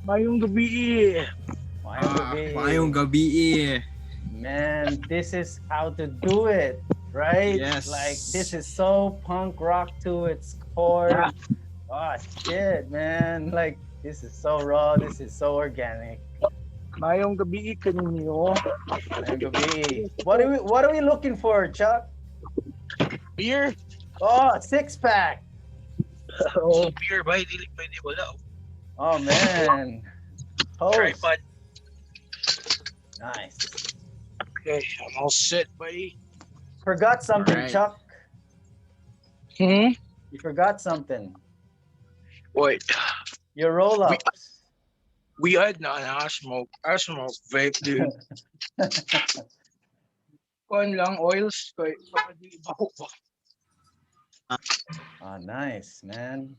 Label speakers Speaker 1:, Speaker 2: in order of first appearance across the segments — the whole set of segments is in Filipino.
Speaker 1: Mayong gabi.
Speaker 2: Mayong gabi.
Speaker 3: Mayong gabi.
Speaker 2: Man, this is how to do it, right?
Speaker 3: Yes.
Speaker 2: Like, this is so punk rock to its core. Oh, shit, man. Like, this is so raw. This is so organic.
Speaker 1: Mayong gabi kaninyo.
Speaker 2: Mayong gabi. What are we looking for, Chuck?
Speaker 1: Beer?
Speaker 2: Oh, six-pack.
Speaker 1: Oh, beer ba? Hindi pwede wala.
Speaker 2: Oh, man. Toast.
Speaker 1: Tripod.
Speaker 2: Nice.
Speaker 1: Okay, I'm all set, buddy.
Speaker 2: Forgot something,
Speaker 3: Alright.
Speaker 2: Chuck.
Speaker 1: Hmm?
Speaker 2: You forgot something.
Speaker 1: What?
Speaker 2: Your roll-ups.
Speaker 1: We had na I smoke vape, dude. Kuan lang, oils. Kaya baka di baho pa.
Speaker 2: Oh, nice, man.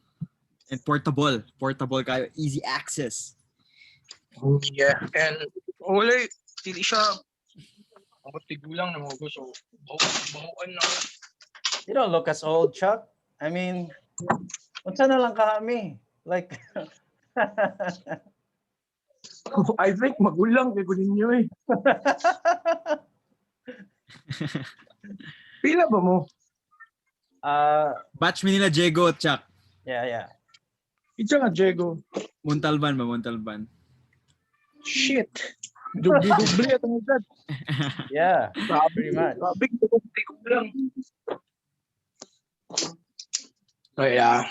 Speaker 3: And portable. Portable kayo. Easy access.
Speaker 1: Yeah, and wala, dili siya. Ang tigulang na mo gusto. Bahuan na.
Speaker 2: You don't look as old, Chuck. I mean, unsa na lang kami? Like,
Speaker 1: I think magulang kay kunin niyo eh. Pila ba mo?
Speaker 3: Batch mi nila Diego at Chuck.
Speaker 2: yeah.
Speaker 1: Itsa nga, Diego.
Speaker 3: Montalban ba? Montalban.
Speaker 1: Shit. Dubli-dubli at ang edad.
Speaker 2: Yeah, pretty much.
Speaker 1: Grabe, dubli ko lang. Kaya,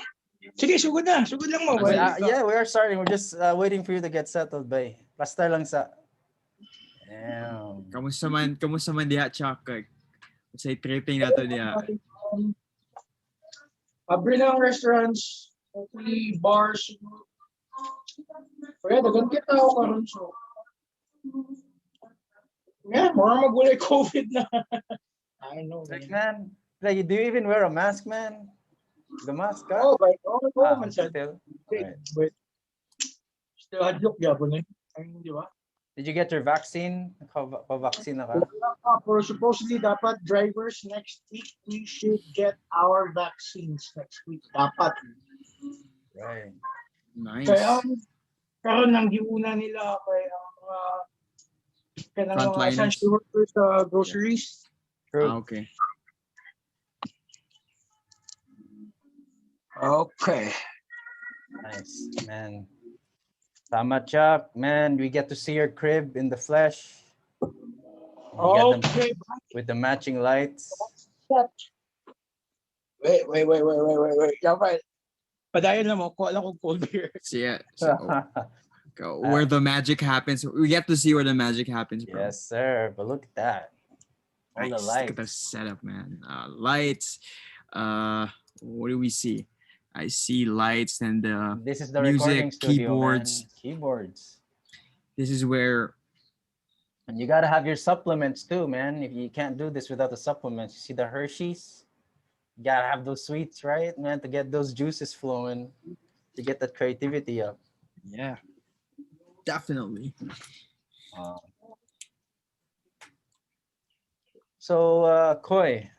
Speaker 1: sige, sugod na. Sugod lang mo.
Speaker 2: Yeah, we are starting. We're just waiting for you to get settled, bay. Basta lang sa... Damn.
Speaker 3: Kamusta man diha, Chuck? Say tripping na to diha.
Speaker 1: Abre ng restaurants, hopefully bars. Kaya, dagan kita ako karon so. Yeah, mura magulay COVID na. I know,
Speaker 2: Like,
Speaker 1: man.
Speaker 2: man, like, do you even wear a mask, man? The mask,
Speaker 1: Oh,
Speaker 2: huh?
Speaker 1: right. Man said,
Speaker 2: Still. Right.
Speaker 1: but still hadlok yapon eh. Ay, di ba?
Speaker 2: Did you get your vaccine? Pa-vaccine na ka?
Speaker 1: Pero supposedly dapat drivers next week we should get our vaccines next week. Dapat.
Speaker 2: Right.
Speaker 3: Nice.
Speaker 1: Kaya karon nang giuna nila kay ang kanang mga
Speaker 3: Frontliners.
Speaker 1: essential workers sa groceries.
Speaker 2: True.
Speaker 3: Okay.
Speaker 1: Okay.
Speaker 2: Nice, man. Tama, Chuck. Man, we get to see your crib in the flesh. You get them
Speaker 1: Okay.
Speaker 2: with the matching lights.
Speaker 1: Wait. Yeah, right. Padayon na mo, kuha lang kong cold beer.
Speaker 3: So yeah. So where the magic happens. We get to see where the magic happens, bro.
Speaker 2: Yes, sir. But look at that. All the
Speaker 3: Nice. Look at the
Speaker 2: lights.
Speaker 3: setup, man. Lights. What do we see? I see lights and
Speaker 2: This is the
Speaker 3: music,
Speaker 2: recording studio,
Speaker 3: keyboards.
Speaker 2: man. Keyboards.
Speaker 3: This is where
Speaker 2: And you gotta have your supplements too, man. If you can't do this without the supplements, you see the Hershey's. You gotta have those sweets, right, man, to get those juices flowing, to get that creativity up.
Speaker 3: yeah, definitely.
Speaker 2: So, Koi,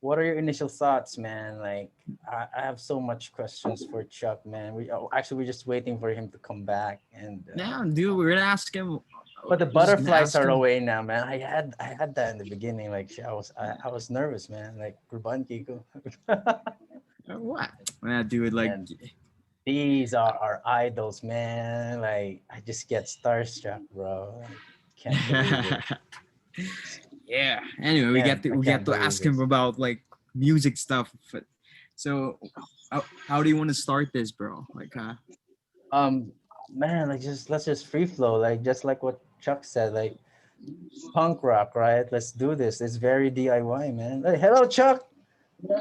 Speaker 2: what are your initial thoughts, man? Like, I have so much questions for Chuck, man. We're just waiting for him to come back, and
Speaker 3: Yeah, dude, we're gonna ask him.
Speaker 2: but the
Speaker 3: we're just gonna
Speaker 2: butterflies
Speaker 3: ask
Speaker 2: are
Speaker 3: him.
Speaker 2: away now, man. I had that in the beginning. Like, I was nervous, man. Like, Kurban Kiko.
Speaker 3: What? Yeah, dude, like,
Speaker 2: And these are our idols, man. Like, I just get starstruck, bro. Can't believe it.
Speaker 3: yeah. Anyway, we
Speaker 2: Yeah,
Speaker 3: get to
Speaker 2: I
Speaker 3: we
Speaker 2: can't
Speaker 3: get to
Speaker 2: believe
Speaker 3: ask him
Speaker 2: this.
Speaker 3: about like music stuff. So, how do you want to start this, bro? Like,
Speaker 2: Man, like, let's just free flow, like, just like what Chuck said, like, punk rock, right? Let's do this. It's very DIY, man. Hey, hello, Chuck.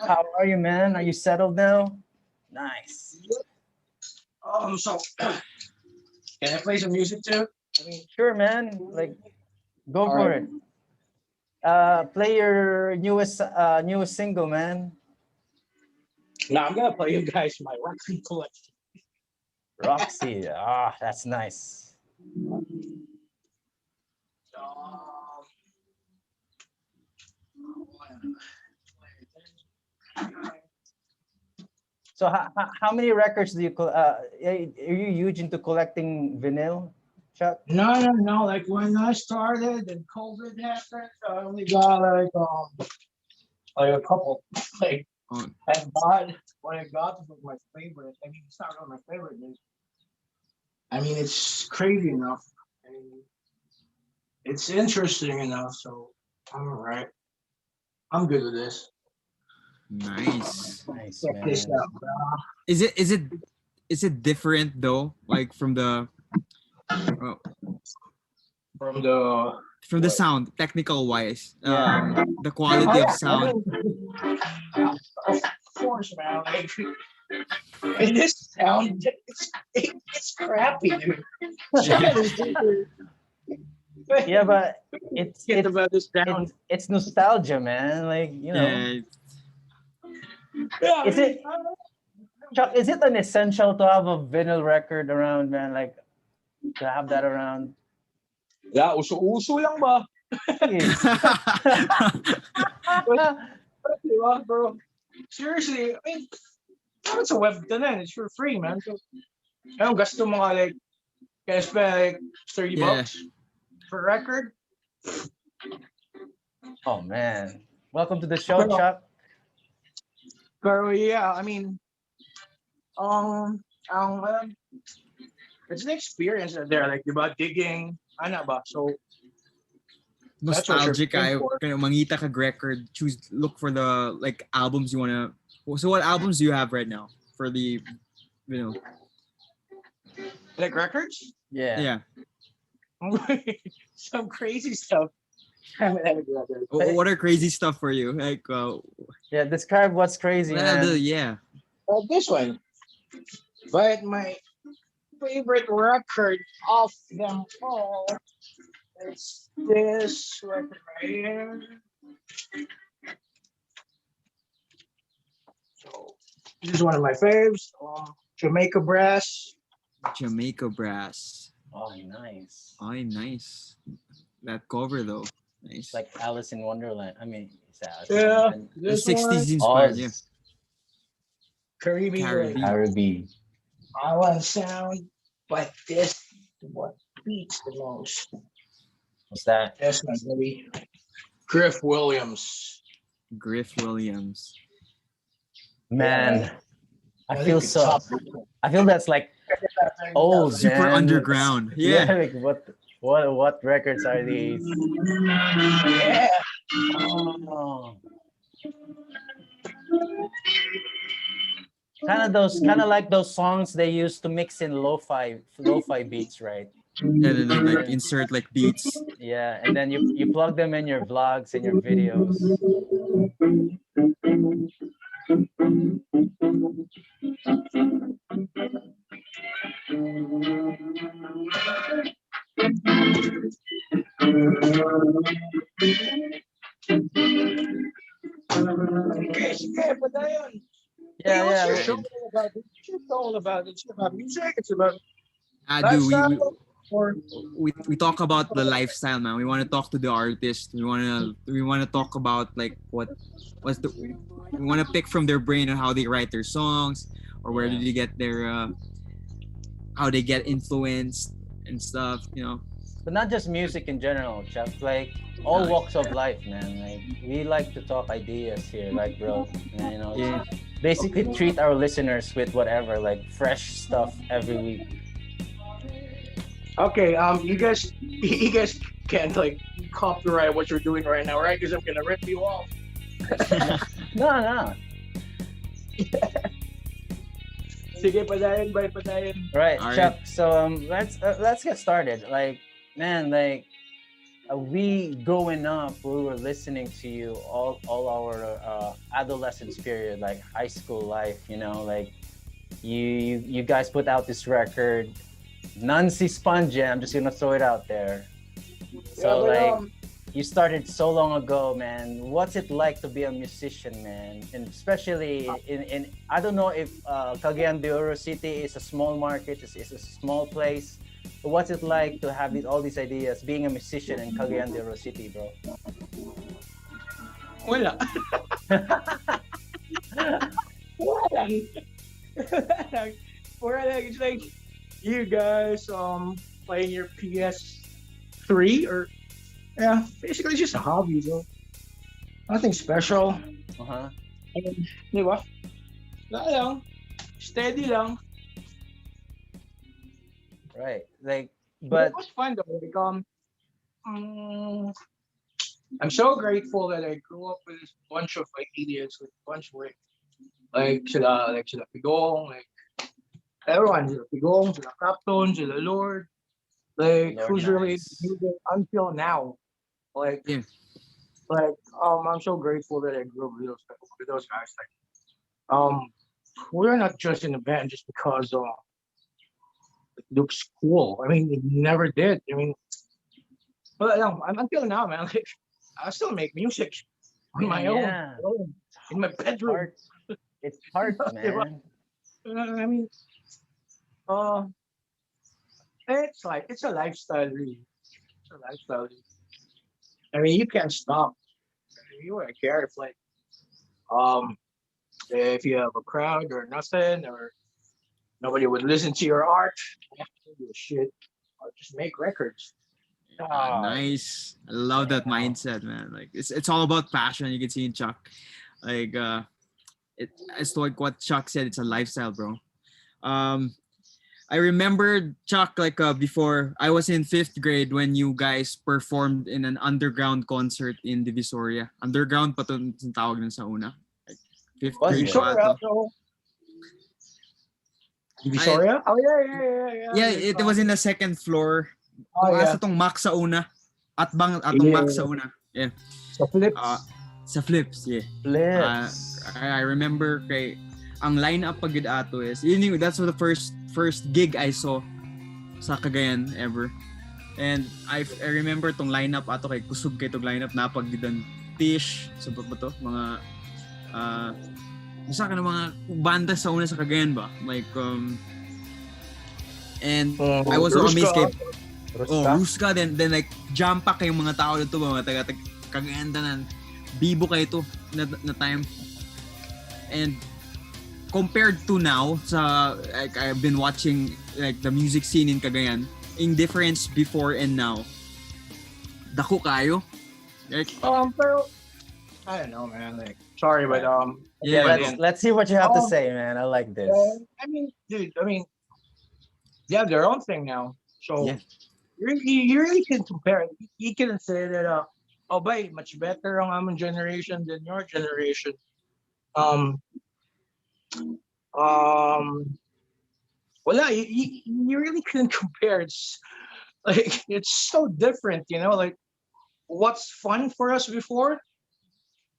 Speaker 2: How are you, man? Are you settled now? Nice.
Speaker 1: So can I play some music too?
Speaker 2: Sure, man. Like, go
Speaker 1: All
Speaker 2: for
Speaker 1: right.
Speaker 2: it. Play your newest single, man.
Speaker 1: Now I'm gonna play you guys my record collection.
Speaker 2: Roxy. Ah, that's nice. So how many records do you are you huge into collecting vinyl, Chuck?
Speaker 1: No. Like when I started and COVID happened, I only got like a couple. Like
Speaker 3: Oh,
Speaker 1: thank God what I got was my favorite. I mean, it's not really my favorite. I mean, it's crazy enough. I mean, it's interesting enough. So I'm alright. I'm good with this.
Speaker 3: nice.
Speaker 2: Nice,
Speaker 1: Check this
Speaker 2: man.
Speaker 1: out, bro.
Speaker 3: Is it different though? Like from the uh,
Speaker 1: From the
Speaker 3: from the
Speaker 1: What?
Speaker 3: sound, technical wise,
Speaker 2: Yeah.
Speaker 3: the quality of sound.
Speaker 1: Of course, man. Like, and this sound, it's crappy, dude.
Speaker 2: Yeah, but it's
Speaker 1: Get
Speaker 2: it's
Speaker 1: about this down.
Speaker 2: it's nostalgia, man. Like, you know,
Speaker 3: Yeah,
Speaker 1: Yeah,
Speaker 2: is it- Chuck, is it an essential to have a vinyl record around, man? Like to have that around?
Speaker 1: Yeah, uso lang ba? Diba, bro? Seriously, I mean, it's a web na yan. It's for free, man. So, ayun, gasto mo nga like, can I spend like 30
Speaker 3: Yeah.
Speaker 1: bucks per record?
Speaker 2: Oh man. Welcome to the show,
Speaker 1: Well,
Speaker 2: Chuck.
Speaker 1: Pero yeah, I mean, um, it's an experience out there, like, diba, digging, ano ba? So, That's what you're
Speaker 3: nostalgic
Speaker 1: paying
Speaker 3: kayo.
Speaker 1: for.
Speaker 3: Kaya mangita ka record, look for the like albums you wanna. So what albums do you have right now for the, you know?
Speaker 1: like records?
Speaker 2: Yeah.
Speaker 3: Yeah.
Speaker 1: Some crazy stuff. I haven't had a record.
Speaker 3: What are crazy stuff for you? Like,
Speaker 2: Yeah, describe what's crazy, man.
Speaker 3: yeah.
Speaker 1: This one. But my favorite record of them all is this record right here. So this is one of my faves. Jamaica Brass.
Speaker 3: Jamaica Brass.
Speaker 2: Oh, nice.
Speaker 3: Oh, nice. That cover though. Nice.
Speaker 2: It's like Alice in Wonderland. I mean, it's Alice
Speaker 1: Yeah,
Speaker 2: in Wonderland.
Speaker 3: the
Speaker 1: this
Speaker 3: 60s
Speaker 1: one.
Speaker 3: inspired, yeah.
Speaker 2: Oz,
Speaker 1: Caribbean.
Speaker 3: Caribbean.
Speaker 2: Caribbean.
Speaker 1: I want sound, but this is what beats the most.
Speaker 2: What's that?
Speaker 1: That's my buddy. Griff Williams.
Speaker 3: Griff Williams.
Speaker 2: Man, I
Speaker 1: think
Speaker 2: feel
Speaker 1: it's
Speaker 2: so.
Speaker 1: top.
Speaker 2: I feel that's like old,
Speaker 3: Super
Speaker 2: man.
Speaker 3: underground. Yeah.
Speaker 2: Like what records are these?
Speaker 1: Yeah.
Speaker 2: Oh. Kind of like those songs they used to mix in lo-fi beats, right?
Speaker 3: And then like insert like beats.
Speaker 2: Yeah, and then you plug them in your vlogs and your videos.
Speaker 1: Okay, sige, but ayun.
Speaker 2: Yeah,
Speaker 1: What's
Speaker 2: yeah.
Speaker 1: your show all about? What's your show all about? It's about music. It's about
Speaker 3: Dude,
Speaker 1: lifestyle. Or
Speaker 3: we talk about the lifestyle, man. We want to talk to the artist. We want to talk about like what's the we want to pick from their brain on how they write their songs, or where did they get their how they get influenced and stuff, you know.
Speaker 2: But not just music in general, Chuck. Like all walks of life, man. Like we like to talk ideas here, like bro. And, you know,
Speaker 3: Yeah.
Speaker 2: basically treat our listeners with whatever, like fresh stuff every week.
Speaker 1: okay, you guys can't like copyright what you're doing right now, right? Because I'm gonna rip you off.
Speaker 2: No.
Speaker 1: Sige, padayon, bye, padayon.
Speaker 2: Right,
Speaker 3: All right.
Speaker 2: Chuck. So let's get started. Like, man, like we growing up, we were listening to you all our adolescence period, like high school life. You know, like you guys put out this record, Nancy Sponge. I'm just gonna throw it out there. So like, you started so long ago, man. What's it like to be a musician, man? And especially in I don't know if Cagayan de Oro City is a small market, it's a small place. But what's it like to have all these ideas, being a musician in Cagayan de Oro City, bro?
Speaker 1: Wala. Wala. Like, we're like, it's like you guys playing your PS3 or yeah, basically it's just a hobby, though. Nothing special.
Speaker 2: Uh-huh.
Speaker 1: And, di ba? Wala lang. Steady lang.
Speaker 2: Right. Like,
Speaker 1: But it
Speaker 2: but
Speaker 1: was fun though. Like, mm, I'm so grateful that I grew up with this bunch of like idiots, with a bunch of like sila Pigong, like everyone, sila Pigong, sila Captain, sila Lord, like
Speaker 2: Lord
Speaker 1: who's really
Speaker 2: nice.
Speaker 1: music until now. Like
Speaker 3: Yeah.
Speaker 1: like I'm so grateful that I grew up with those guys. Like we're not just in a band just because it looks cool. I mean, it never did. I mean, but no, until now, man. Like I still make music on
Speaker 2: Man,
Speaker 1: my own,
Speaker 2: yeah.
Speaker 1: alone, in my bedroom.
Speaker 2: Art. It's art,
Speaker 1: Diba?
Speaker 2: man.
Speaker 1: I mean, uh, it's like it's a lifestyle, really. It's a lifestyle. I mean, you can't stop. You wouldn't care um if you have a crowd or nothing or nobody would listen to your art. I don't give a shit. I'll just make records. Ah,
Speaker 3: Nice. I love that
Speaker 2: Wow.
Speaker 3: mindset, man. Like it's all about passion. You can see in Chuck. Like it's like what Chuck said. It's a lifestyle, bro. Um, I remember Chuck like before I was in fifth grade when you guys performed in an underground concert in Divisoria. Underground pa to tawag nun sa una. Like fifth
Speaker 2: Was
Speaker 3: grade
Speaker 2: it?
Speaker 3: pa
Speaker 1: Divisoria,
Speaker 3: ato.
Speaker 1: so
Speaker 3: I
Speaker 1: Divisoria? Oh yeah.
Speaker 3: yeah,
Speaker 1: Like,
Speaker 3: it was in the second floor.
Speaker 1: oh
Speaker 3: Kung
Speaker 1: yeah,
Speaker 3: asa tong Max sa una. At bang atong Max sa
Speaker 1: yeah.
Speaker 3: una. Yeah.
Speaker 1: So
Speaker 3: Uh,
Speaker 1: flips.
Speaker 3: sa flips, yeah. Uh,
Speaker 2: Flips.
Speaker 3: I remember kay ang lineup pag gid ato is that's the first gig I saw sa Cagayan ever. And I remember tong lineup ato kay kusog kay tong lineup na paggidan Tish sa ba to mga isa ka ng mga banda sa una sa Cagayan ba like and I was so amazed kay
Speaker 2: Ruska.
Speaker 3: Ruska then like jump pack kayong mga tao dito ba mga taga Cagayan tanan bibo kayo to na time and compared to now sa like I've been watching like the music scene in Cagayan in difference before and now dako kayo like
Speaker 1: Pero I don't know, man. Like, sorry, but
Speaker 2: Yeah,
Speaker 3: yeah
Speaker 2: let's see what you have to
Speaker 1: Um,
Speaker 2: say, man. I like this.
Speaker 1: I mean, dude. I mean, they have their own thing now, so
Speaker 3: Yeah.
Speaker 1: you really can compare. You can say that oh, by much better ang among generation than your generation. Um, um, wala, you really couldn't compare. It's like it's so different, you know. Like what's fun for us before,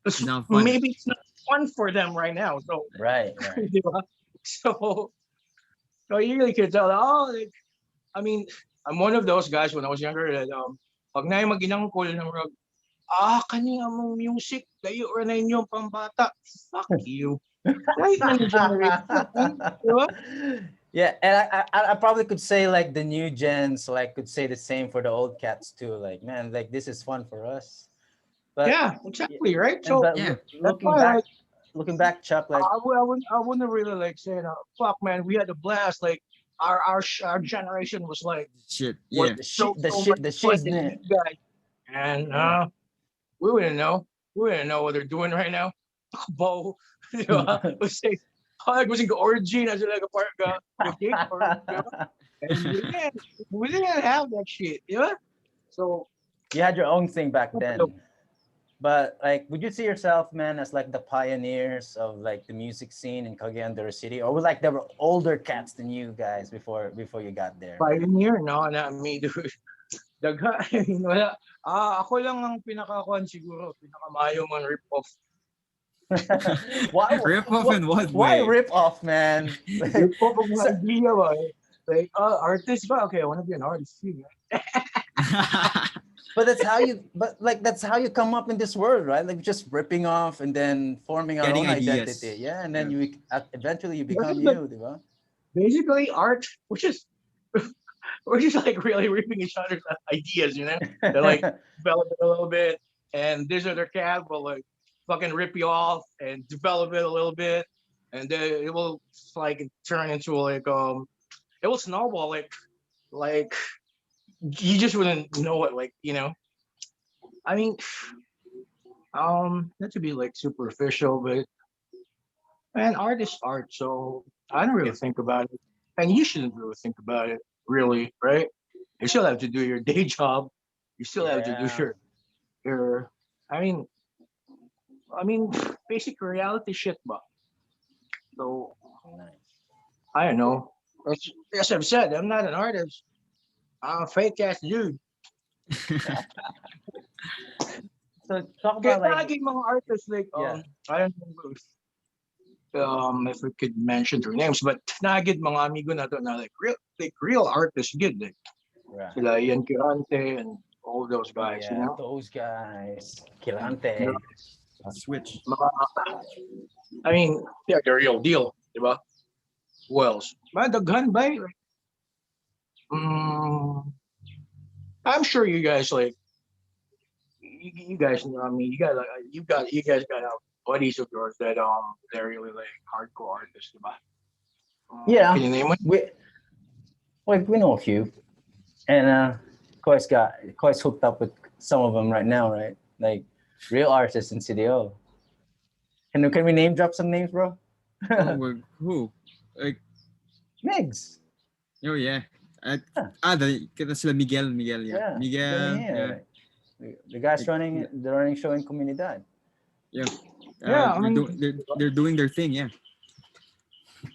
Speaker 3: it's not fun
Speaker 1: maybe it's not fun for them right now. So,
Speaker 2: Right.
Speaker 1: di ba? So you really could tell. Oh, like, I mean, I'm one of those guys when I was younger that pag na yung maginangkol ng rag, kani among music, layo or na inyong pambata. Fuck you. Right na yung generation. Di ba?
Speaker 2: Yeah, and I probably could say like the new gens like could say the same for the old cats too. Like, man, like this is fun for us. But
Speaker 1: Yeah, exactly, right?
Speaker 2: and
Speaker 1: So
Speaker 2: but
Speaker 3: yeah
Speaker 2: looking
Speaker 1: why,
Speaker 2: back,
Speaker 1: like,
Speaker 2: Chuck, like
Speaker 1: I wouldn't really like saying, fuck, man, we had a blast. Like, our generation was like,
Speaker 3: shit
Speaker 1: was
Speaker 3: yeah
Speaker 2: the
Speaker 1: so,
Speaker 2: shit, the
Speaker 1: so
Speaker 2: shit,
Speaker 1: much
Speaker 2: the
Speaker 1: fun than
Speaker 2: shiznit.
Speaker 1: you guys. And
Speaker 2: Yeah.
Speaker 1: we wouldn't know. We wouldn't know what they're doing right now. Bo, di ba? Kasi, gusto ko origin na sila kapag okay, or, di ba? And we didn't have that shit, di ba? So,
Speaker 2: You had your own thing back then. But like, would you see yourself, man, as like the pioneers of like the music scene in Cagayan de Oro City, or like there were older cats than you guys before you got there?
Speaker 1: pioneer, no, not me, dude. Daga, wala. Ako lang ang pinakakuan siguro, pinakamayo man rip-off.
Speaker 2: why
Speaker 3: rip off in what
Speaker 2: why
Speaker 3: way
Speaker 2: rip off, man?
Speaker 1: Rip-off ang
Speaker 2: So-
Speaker 1: idea ba eh. Like, artist ba? Okay, I want to be an artist. Too,
Speaker 2: But that's how you come up in this world, right? Like just ripping off and then forming our
Speaker 3: Getting
Speaker 2: own
Speaker 3: ideas.
Speaker 2: identity. Yeah, and then
Speaker 3: Yeah.
Speaker 2: you eventually you become
Speaker 1: That's
Speaker 2: you, diba?
Speaker 1: Basically, art, which is we're just like really ripping each other's ideas, you know? They're like develop it a little bit, and this other cat will like fucking rip you off and develop it a little bit, and then it will like turn into it will snowball like you just wouldn't know it, like, I mean, not to be like superficial, but man, art is art, so I don't really think about it, and you shouldn't really think about it, really, right? You still have to do your day job. You still have to do
Speaker 2: Yeah.
Speaker 1: your. I mean, I mean, basic reality shit, but so
Speaker 2: Nice.
Speaker 1: I don't know. As I've said, I'm not an artist. I'm a fake ass dude.
Speaker 2: So talk
Speaker 1: Kaya
Speaker 2: about like
Speaker 1: lagi mga artists like
Speaker 2: yeah.
Speaker 1: I don't know if we could mention their names, but nagid mga amigo na to na like real artists good like
Speaker 2: Right.
Speaker 1: sila Ian Quirante and all those guys,
Speaker 2: Yeah, those guys. Kilante.
Speaker 3: Switch.
Speaker 1: Mga, I mean, they're the real deal, diba? Who else? Mga daghan ba? Like, mm, I'm sure you guys like you guys know. I mean, you guys got buddies of yours that they're really like hardcore artists, diba?
Speaker 2: Yeah.
Speaker 1: Can you name one?
Speaker 2: We know a few. And Koi's hooked up with some of them right now, right? Like real artists in CDO. Can we name drop some names, bro?
Speaker 3: Who? Like,
Speaker 2: Migs.
Speaker 3: oh yeah.
Speaker 2: Yeah.
Speaker 3: Kita sila Miguel, yeah. Miguel, yeah.
Speaker 2: The guys running the running show in Comunidad.
Speaker 1: Yeah,
Speaker 3: They're,
Speaker 1: I mean,
Speaker 3: they're doing their thing, yeah.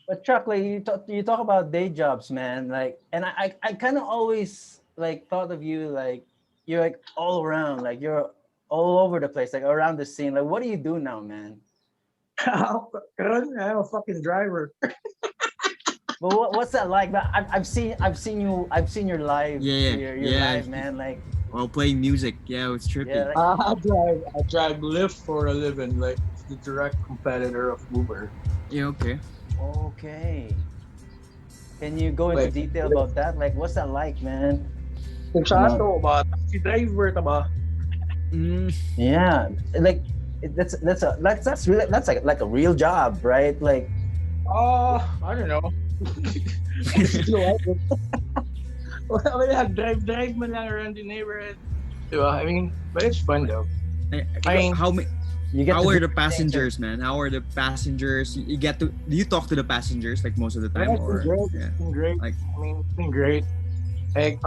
Speaker 2: But Chuck, like you talk about day jobs, man. Like, and I kind of always like thought of you like you're like all around, like you're all over the place, like around the scene. Like, what do you do now, man?
Speaker 1: I'm a fucking driver.
Speaker 2: But what's that like? But I've seen your live,
Speaker 3: Yeah,
Speaker 2: your
Speaker 3: yeah.
Speaker 2: live, man. Like,
Speaker 3: While playing music, yeah, it's trippy.
Speaker 2: yeah, like,
Speaker 1: I drive Lyft for a living, like the direct competitor of Uber.
Speaker 3: Yeah, okay.
Speaker 2: okay. Can you go into
Speaker 1: Like,
Speaker 2: detail about that? Like, what's that like, man?
Speaker 1: Kung saan to ba? Si driver ta ba?
Speaker 2: Yeah, like that's really that's like a real job, right? Like,
Speaker 1: I don't know. Well, I mean, drive man lang around the neighborhood. Diba? I mean, but it's fun though. I mean,
Speaker 3: how
Speaker 2: you get
Speaker 3: how
Speaker 2: to
Speaker 3: are
Speaker 2: do
Speaker 3: the passengers, man? How are the passengers? You get to do you talk to the passengers like most of the time,
Speaker 1: it's been
Speaker 3: or
Speaker 1: great.
Speaker 3: yeah?
Speaker 1: It's been great.
Speaker 3: Like,
Speaker 1: I mean, it's been great. Like,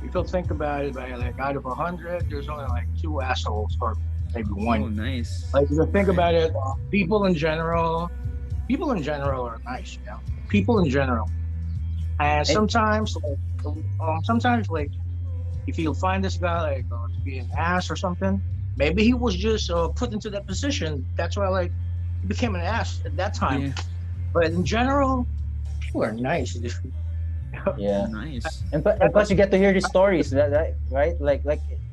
Speaker 1: if you think about it, like out of 100, there's only like 2 assholes or maybe
Speaker 3: oh,
Speaker 1: one.
Speaker 3: nice.
Speaker 1: Like, if you think about it, people in general are nice, you know. People in general, and sometimes like if you find this guy like to be an ass or something, maybe he was just put into that position. That's why like he became an ass at that time.
Speaker 3: Yeah,
Speaker 1: But in general, people are nice.
Speaker 2: yeah.
Speaker 3: nice.
Speaker 2: And plus you get to hear the stories, that right? Like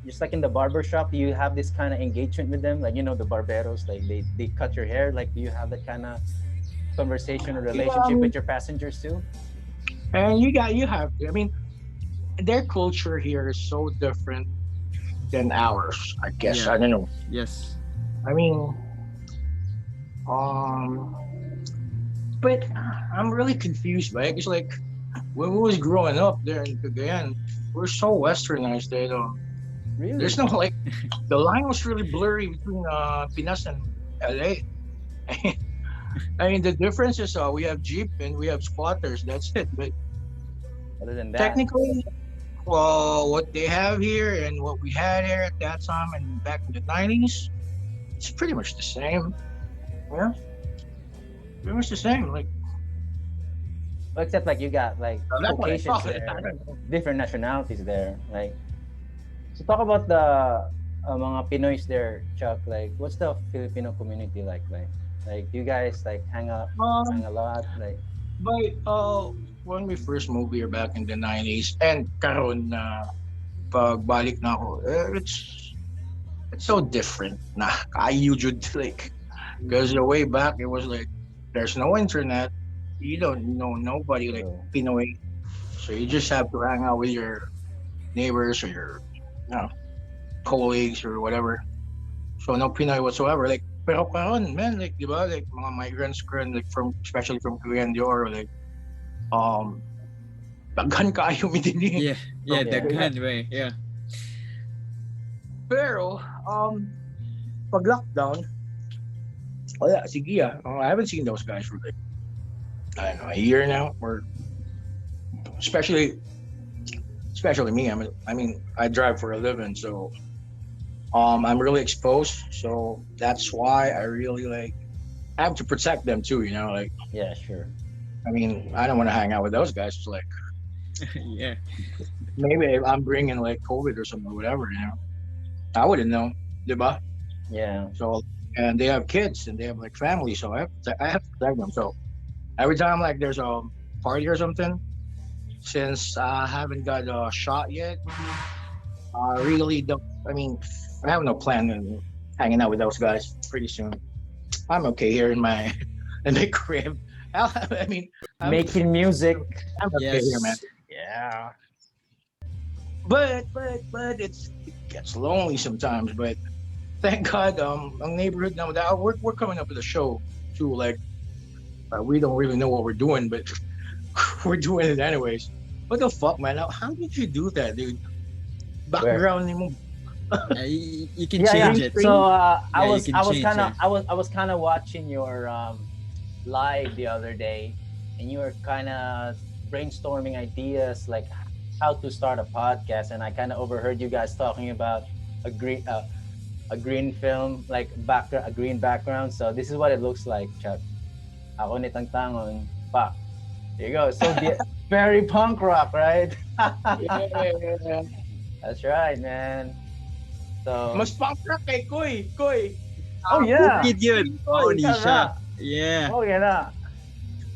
Speaker 2: just like in the barber shop, you have this kind of engagement with them. Like, you know, the barberos, like they cut your hair. Like, do you have that kind of conversation or relationship with your passengers too?
Speaker 1: And you have. I mean, their culture here is so different than ours. I guess
Speaker 3: Yeah.
Speaker 1: I don't know.
Speaker 3: Yes.
Speaker 1: I mean, but I'm really confused, right? It's like when we was growing up there in Cagayan, we're so westernized that
Speaker 2: Really?
Speaker 1: there's no like the line was really blurry between Pinas and LA. I mean, the difference is we have Jeep and we have squatters. That's it. But
Speaker 2: Other than that,
Speaker 1: technically, well, what they have here and what we had here at that time and back in the 90s, it's pretty much the same. Yeah, pretty much the same. Like,
Speaker 2: well, except like you got like
Speaker 1: that's what I
Speaker 2: Caucasians
Speaker 1: thought.
Speaker 2: there,
Speaker 1: I don't know.
Speaker 2: different nationalities there. Like, so talk about the mga Pinoys there, Chuck. Like, what's the Filipino community like? Like you guys like hang a lot. Like,
Speaker 1: But when we first moved here back in the 90s, and karon na pagbalik na ako, it's so different na kayo jud like because the way back it was like there's no internet, you don't know nobody like Pinoy, so you just have to hang out with your neighbors or your colleagues or whatever. So no Pinoy whatsoever. Like Pero karon, man, like, di ba, like, mga migrants like, especially from Cagayan de Oro, like, um, daghan kaayo mi din eh.
Speaker 3: Yeah, yeah,
Speaker 2: Yeah.
Speaker 3: daghan, way. Yeah.
Speaker 1: Pero, pag lockdown, wala, sige I haven't seen those guys for like, I don't know, a year now, or especially me. I mean, I drive for a living, so I'm really exposed. So that's why I really like have to protect them too. You know, like
Speaker 2: Yeah, sure.
Speaker 1: I mean, I don't want to hang out with those guys. It's like
Speaker 3: Yeah.
Speaker 1: maybe I'm bringing like COVID or something, or whatever. You know, I wouldn't know, diba?
Speaker 2: Yeah.
Speaker 1: So and they have kids and they have like family, so I have to protect them. So every time like there's a party or something, since I haven't got a shot yet, I really don't. I mean, I have no plan on hanging out with those guys pretty soon. I'm okay here in my in my crib. I mean,
Speaker 2: Making music.
Speaker 1: I'm okay here, man.
Speaker 2: Yeah.
Speaker 1: But it gets lonely sometimes. But thank God, ang neighborhood now that we're coming up with a show too. Like we don't really know what we're doing, but we're doing it anyways. What the fuck, man? How did you do that, dude? Background mo.
Speaker 3: You can
Speaker 2: Yeah,
Speaker 3: change
Speaker 2: yeah.
Speaker 3: it.
Speaker 2: So
Speaker 3: Yeah,
Speaker 2: I
Speaker 3: you
Speaker 2: was
Speaker 3: can
Speaker 2: I was
Speaker 3: change
Speaker 2: kind of
Speaker 3: it.
Speaker 2: I was kind of watching your live the other day, and you were kind of brainstorming ideas like how to start a podcast, and I kind of overheard you guys talking about a green film, like a green background. So this is what it looks like, Chuck. Ako ni Tangtangon, pa. There you go. So very punk rock, right?
Speaker 1: Yeah.
Speaker 2: That's right, man. So
Speaker 1: Mas punk rock kay Koy.
Speaker 2: oh yeah.
Speaker 3: Bukid yun. Oh, ni
Speaker 2: Ika
Speaker 3: siya.
Speaker 2: na.
Speaker 3: Yeah.
Speaker 2: Oh, yan na.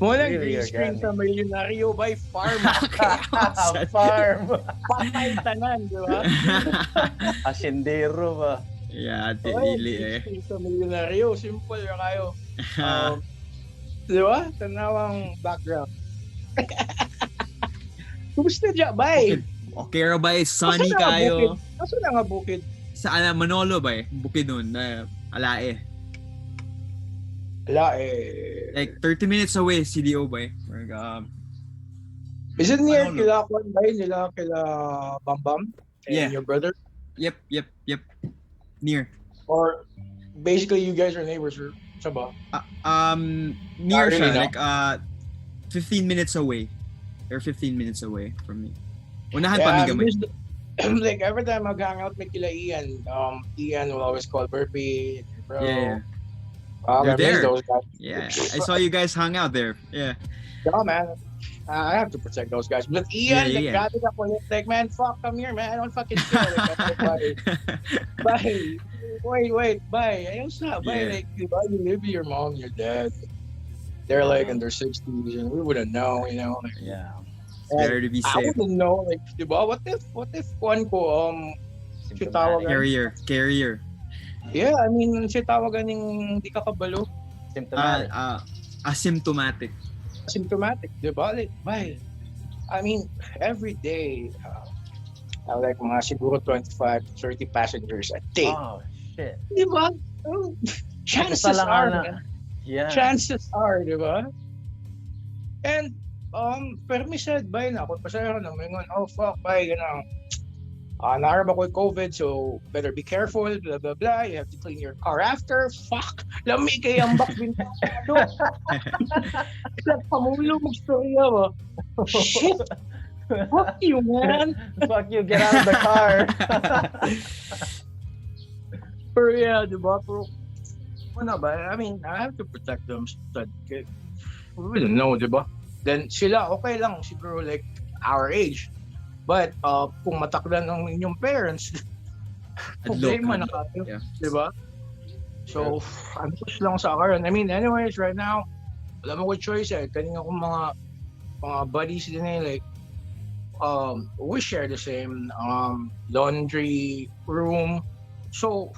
Speaker 1: Walang
Speaker 2: Really
Speaker 1: green screen
Speaker 2: organic.
Speaker 1: sa Milyonaryo by Farm.
Speaker 2: Farm.
Speaker 1: Patay tanan, di ba?
Speaker 2: Asindero ba?
Speaker 3: Yeah,
Speaker 1: Oy,
Speaker 3: dili
Speaker 1: green
Speaker 3: eh.
Speaker 1: screen sa Milyonaryo. Simple yung kayo. Di ba? Tanawang background. Kumusta dyan, bay?
Speaker 3: Okay ra ba? Sunny
Speaker 1: Asa na nga
Speaker 3: kayo.
Speaker 1: Asa na nga bukid?
Speaker 3: Sa Manolo ba? Bukid nun. Alae.
Speaker 1: Wala eh.
Speaker 3: Like 30 minutes away, CDO ba? Like,
Speaker 1: Is it near
Speaker 3: Manolo.
Speaker 1: kila Kwan bay? Kila Bambam? And
Speaker 3: Yeah.
Speaker 1: your brother?
Speaker 3: Yep. Near.
Speaker 1: Or basically you guys are neighbors or sa ba?
Speaker 3: Near
Speaker 1: really,
Speaker 3: siya.
Speaker 1: no?
Speaker 3: Like 15 minutes away. They're 15 minutes away from me. Unahan pa mi gamay.
Speaker 1: Like every time I hang out with kila Ian, Ian will always call Burpee, bro.
Speaker 3: Yeah.
Speaker 1: I
Speaker 3: You're
Speaker 1: miss
Speaker 3: there.
Speaker 1: those guys.
Speaker 3: Yeah. I saw you guys hung out there. Yeah.
Speaker 1: Yeah, man. I have to protect those guys. But Ian,
Speaker 3: Yeah.
Speaker 1: grabe ka po. Like, man, fuck, come here, man. I don't fucking care. Like, bye. Wait, bye. Ayos na, bye.
Speaker 3: Yeah.
Speaker 1: Like, diba, you live with your mom, your dad. They're like in their 60s, and we wouldn't know, you know. Like,
Speaker 2: Yeah.
Speaker 3: It's better to be
Speaker 1: I
Speaker 3: safe.
Speaker 1: wouldn't know, like, diba? What if one ko,
Speaker 2: Symptomatic.
Speaker 3: Carrier.
Speaker 1: yeah, I mean, siya tawagan ng hindi ka kabalo.
Speaker 2: Symptomatic.
Speaker 3: Asymptomatic.
Speaker 1: Symptomatic, diba? Like, bye. I mean, every day, I like mga siguro 25 to 30 passengers a day.
Speaker 2: Oh, shit.
Speaker 1: Diba? Oh, chances
Speaker 2: Isa lang
Speaker 1: are,
Speaker 2: ana.
Speaker 1: man.
Speaker 2: Yeah.
Speaker 1: Chances are, diba? And, pero may said, bye na, kung pasaya na, may ngon, oh, fuck, bye, gano'n. Naharap ako with COVID, so better be careful, blah, blah, blah. You have to clean your car after. Fuck! Lami kay ang bakbintang. Pamulo mag-storya ba? Shit! Fuck you, man!
Speaker 2: Fuck you, get out of the car.
Speaker 1: Pero yeah, diba? Pero, ano ba? I mean, I have to protect them. We don't know, diba? Then sila, okay lang, siguro like our age. But kung matakdan ng inyong parents, problema na kayo,
Speaker 3: Yeah.
Speaker 1: diba? So, I'm push lang sa karon. I mean, anyways, right now, wala mo ko choice eh. Kanina kong mga buddies din eh, like, we share the same laundry room. So,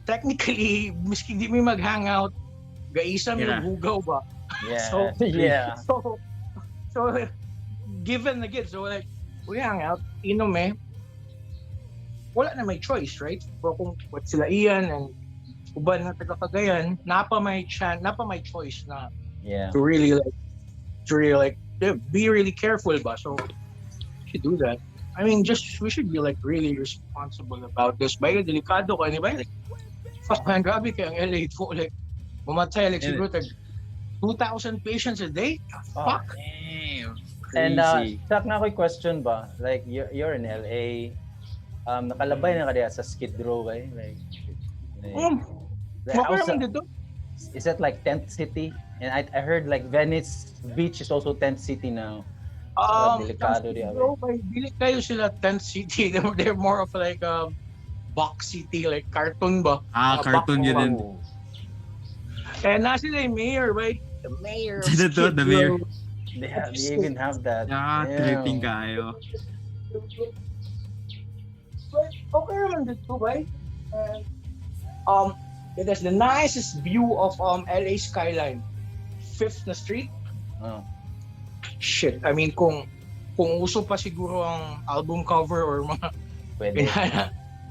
Speaker 1: technically, miski di mi mag-hangout, gaisa mi
Speaker 3: Yeah.
Speaker 1: hugaw ba?
Speaker 2: Yeah.
Speaker 1: So,
Speaker 2: Yeah.
Speaker 1: So, given the kids, so like, we hang out, inom eh, wala na may choice, right? Pero kung what sila Ian and uban na taga Cagayan, napa may choice na
Speaker 2: Yeah.
Speaker 1: to really like be really careful ba. So we should do that. I mean, we should be like really responsible about this. Ba, delikado ka ni ba? Like, fuck man, grabe kaya ang LA po like mamatay like siguro tag 2,000 patients a day.
Speaker 2: Oh,
Speaker 1: Fuck.
Speaker 3: Damn.
Speaker 2: And
Speaker 3: Crazy.
Speaker 2: Chuck, na ako'y question ba? Like, you're in LA. Nakalabay na ka diya sa Skid Row, eh? Like
Speaker 1: Okay
Speaker 2: how's
Speaker 1: naman
Speaker 2: the-
Speaker 1: dito.
Speaker 2: is it like tent city? And I heard like Venice Beach is also tent city now. Delikado di
Speaker 1: Bro, by dili kayo sila tent city. They're more of like box city, like cartoon ba?
Speaker 3: Cartoon
Speaker 1: box-
Speaker 3: yun din.
Speaker 1: Kaya na sila yung mayor, right? The mayor of
Speaker 3: Sino to?
Speaker 1: Skid
Speaker 3: The mayor?
Speaker 1: Row.
Speaker 2: They even have that.
Speaker 3: Tripping kayo.
Speaker 1: But okay naman dito, right? And, it has the nicest view of LA skyline. 5th na Street.
Speaker 2: Oh.
Speaker 1: Shit, I mean kung uso pa siguro ang album cover or mga
Speaker 2: Pwede.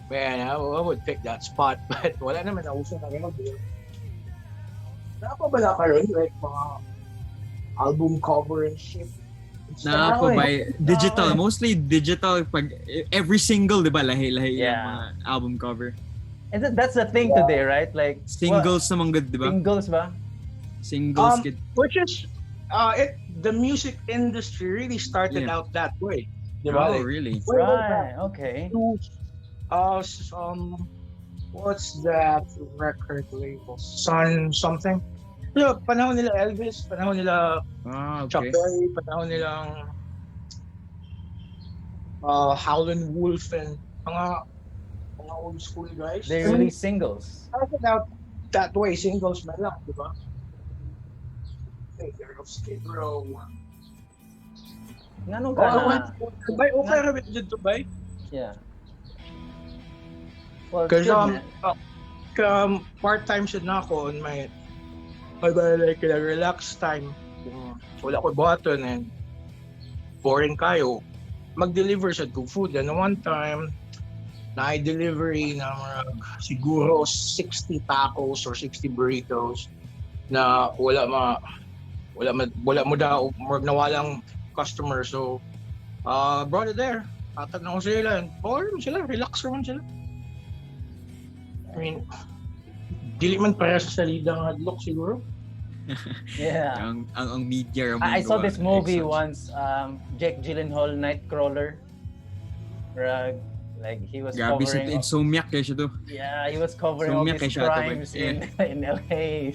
Speaker 1: man, I would pick that spot. But wala naman na uso na gano'n. Napa ba na karon like mga album cover and shit?
Speaker 3: Na po by digital, mostly digital pag every single, 'di ba? Lahi-lahi yung
Speaker 2: Yeah.
Speaker 3: mga album cover.
Speaker 2: And that's the thing today, right? Like
Speaker 3: Singles naman good, 'di ba?
Speaker 2: Singles ba?
Speaker 3: Singles kid.
Speaker 1: Which is the music industry really started out that way.
Speaker 3: Oh, really?
Speaker 2: Right. Okay.
Speaker 1: What's that record label? Sun something. So, panahon nila Elvis, panahon nila Chuck
Speaker 3: Okay.
Speaker 1: Berry, panahon nilang Howlin' Wolf and mga old school guys.
Speaker 2: They release singles.
Speaker 1: Started out that way, singles man lang, di ba? Mayor of Skid Row.
Speaker 2: Nganong ka?
Speaker 1: Bay, okay ra bit dito, bay?
Speaker 2: Yeah. Well,
Speaker 1: Because
Speaker 2: good, man.
Speaker 1: part-time siya na ako on my like relax time. Wala ko button and boring kayo. Mag-deliver siya to food. And one time, na-delivery na siguro 60 tacos or 60 burritos na wala mo daw nawalang customer. So, brought it there. Tatanong ko sila. Boring sila. Relax naman sila. I mean, dili man para sa salida ng hadlok siguro.
Speaker 2: Yeah.
Speaker 3: Ang media.
Speaker 2: I saw this movie once, Jake Gyllenhaal, Nightcrawler. Like he was
Speaker 3: Grabe
Speaker 2: covering.
Speaker 3: insomniac kaya siya to.
Speaker 2: Yeah, he was covering all
Speaker 3: Insomniac
Speaker 2: these
Speaker 3: kaya siya to,
Speaker 2: crimes in LA.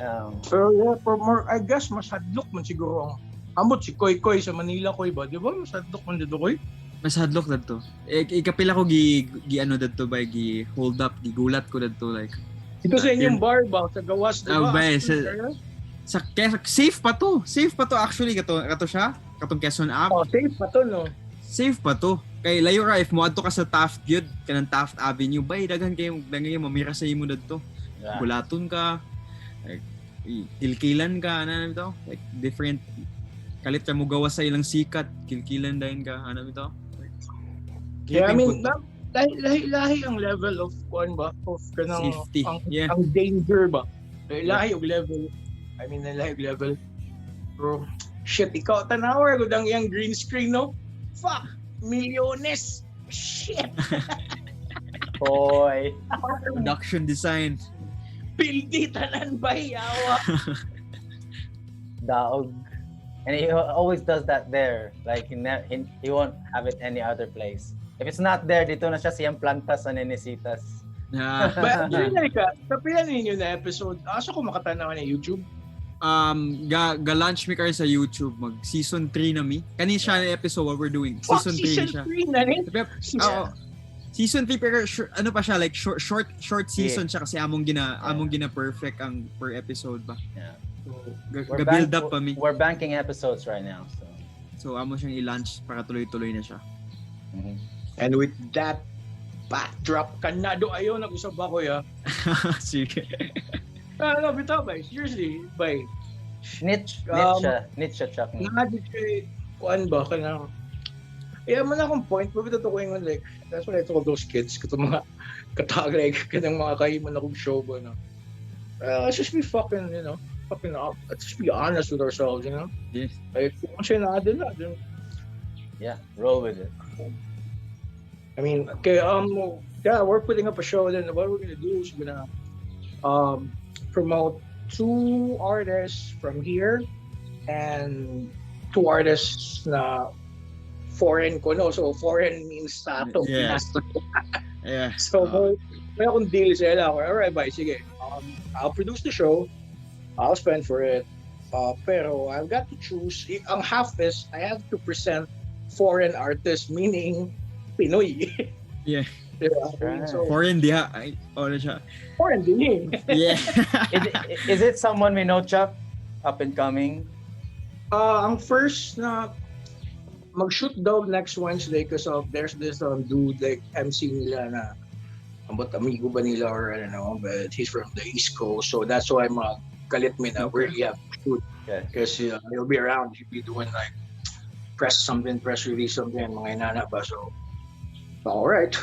Speaker 2: Yeah.
Speaker 1: Pero yeah, for more, I guess mas hadlok man siguro ang ambot si Koy Koy sa Manila Koy ba? Di ba? Mas hadlok man dito Koy?
Speaker 3: Mas hadlok dadto. Ikapila ko gi ano dadto ba gi hold up, gigulat ko dadto like.
Speaker 1: Ito sa inyong bar ba? Sa gawas, di ba?
Speaker 3: Bay, safe pa to. Safe pa to actually kato siya. Katong Quezon Ave.
Speaker 1: Oh, safe pa to, no?
Speaker 3: Safe pa to. Kay layo ra if mo adto ka sa Taft gyud kanang Taft Avenue bay daghan kayo mamira sa imo dadto.
Speaker 2: Yeah.
Speaker 3: Gulaton ka. Like, kilkilan ka ano to? Like different kalit ka mo gawas sa ilang sikat, kilkilan dayon ka ano ito?
Speaker 1: Yeah, I mean, lahi ang level of kuan ba? Of kanang
Speaker 3: Safety. Yeah.
Speaker 1: ang danger ba? Lahi og level. I mean, lahi og level. Bro, shit, ikaw tanawa gud ang iyang green screen, no? Fuck, milyones. Shit.
Speaker 2: Boy.
Speaker 3: Production design.
Speaker 1: Pildi tanan ba yawa?
Speaker 2: Daog. And he always does that there. Like he won't have it any other place. If it's not there, dito na siya siyang plantas sa Nenesitas.
Speaker 3: Yeah.
Speaker 1: But sa pila ninyo na episode, asa ko makatanaw na YouTube?
Speaker 3: Ga-launch mi kayo sa YouTube mag season 3 na mi. Kani siya na episode what we're doing. Season 3 na siya.
Speaker 1: Season 3 na rin?
Speaker 3: Oo. Season 3 pero ano pa siya like short season siya kasi among gina perfect ang per episode ba.
Speaker 2: Yeah.
Speaker 3: Ga-build up pa mi.
Speaker 2: We're banking episodes right now.
Speaker 3: So amo siyang i-launch para tuloy-tuloy na siya.
Speaker 1: And with that backdrop, kanado ayo nag-usab ako ya.
Speaker 3: Sige.
Speaker 1: No, bitaw ba? Seriously, bay.
Speaker 2: Niche Chuck.
Speaker 1: Kuan ba kanang Yeah, man akong point, but ito ko yung like, that's what I told those kids, kato mga katagay, kanang mga kahiman akong show ba, no? Let's just be fucking, fucking up. Let's just be honest with ourselves,
Speaker 3: Yes.
Speaker 1: Like, kung siya na,
Speaker 2: Yeah, roll with it.
Speaker 1: I mean, okay, yeah, we're putting up a show. Then what we're gonna do is we're gonna promote 2 artists from here and 2 artists na foreign ko, no? So foreign means tato.
Speaker 3: Yeah.
Speaker 1: Pinas.
Speaker 3: Yeah.
Speaker 1: So may akong deal sa ila. Alright, bye, sige. I'll produce the show. I'll spend for it. Pero I've got to choose. Ang half is I have to present foreign artists, meaning Pinoy.
Speaker 3: Yeah.
Speaker 1: Diba?
Speaker 2: Right.
Speaker 1: So,
Speaker 3: Foreign diha. Ay, na siya.
Speaker 1: foreign din eh.
Speaker 3: Yeah.
Speaker 2: Is it someone we know, Chuck? Up and coming?
Speaker 1: Ang first na mag-shoot daw next Wednesday because there's this dude like MC nila na about amigo ba nila or I don't know, but he's from the East Coast, so that's why galit me na where he have to shoot
Speaker 2: Okay.
Speaker 1: because he'll be around, he'll be doing like press release something, mga inana ba, so alright.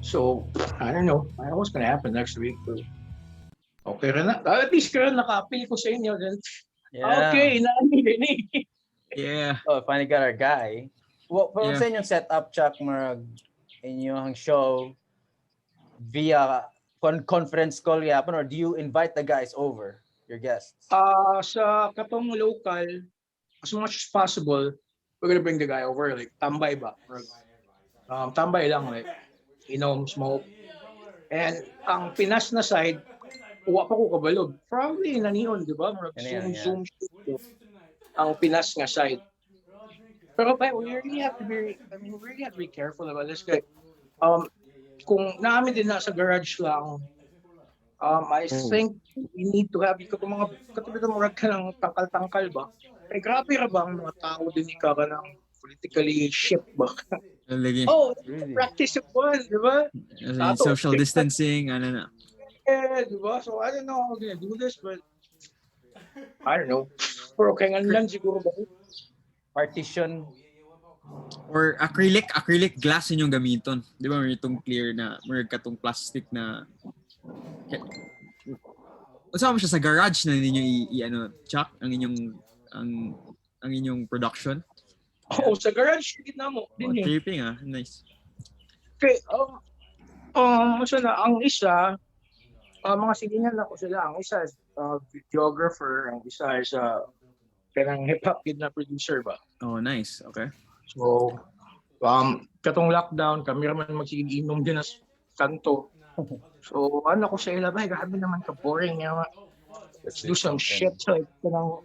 Speaker 1: So, I don't know. I don't know what's gonna happen next week. But okay rin na. At least karon naka-appeal ko sa inyo. Then,
Speaker 2: Yeah.
Speaker 1: okay, inaani din eh.
Speaker 3: Yeah.
Speaker 2: Oh, finally got our guy. Well, pero
Speaker 3: Yeah.
Speaker 2: sa inyong setup, Chuck, marag inyong show via conference call yapon, or do you invite the guys over, your guests?
Speaker 1: Sa katong local, as much as possible, we're gonna bring the guy over. Like, tambay ba? Tambay lang, like, inom, smoke. And ang Pinas na side, uwa pa ko kabalog. Probably naniyon, di ba?
Speaker 2: Naniyon,
Speaker 1: Zoom shoot. Ang Pinas nga side. Pero we really have to be careful about this guy. Kung namin din nasa garage lang, I think we need to have mga katulad ng mga kanang tangkal-tangkal ba? Eh, grabe ra ba ang mga tao din ka ng politically ship ba?
Speaker 3: Lagi.
Speaker 1: Oh,
Speaker 2: Really?
Speaker 1: practice of one, di ba?
Speaker 3: Social distancing, ano na.
Speaker 1: Yeah, di ba? So I don't know how we're gonna do this, but I don't know. Pero kaya nga lang siguro ba?
Speaker 2: Partition.
Speaker 3: Or acrylic glass yung gamiton. Di ba? May itong clear na, may katong plastic na. Usama mo siya sa garage na ninyo ano, Chuck, ang inyong production.
Speaker 1: Oh, sa garage, gitna mo.
Speaker 3: Oh,
Speaker 1: Din yun.
Speaker 3: tripping nice.
Speaker 1: Okay, so na, ang isa, mga silingan ako sila. Ang isa is videographer, ang isa is kanang hip-hop kid na producer ba?
Speaker 3: Oh, nice. Okay.
Speaker 1: So, katong lockdown, kami naman magsiginom din sa kanto. So, ano ko sa ila ba? Grabe naman ka boring. Let's do some shit like kanang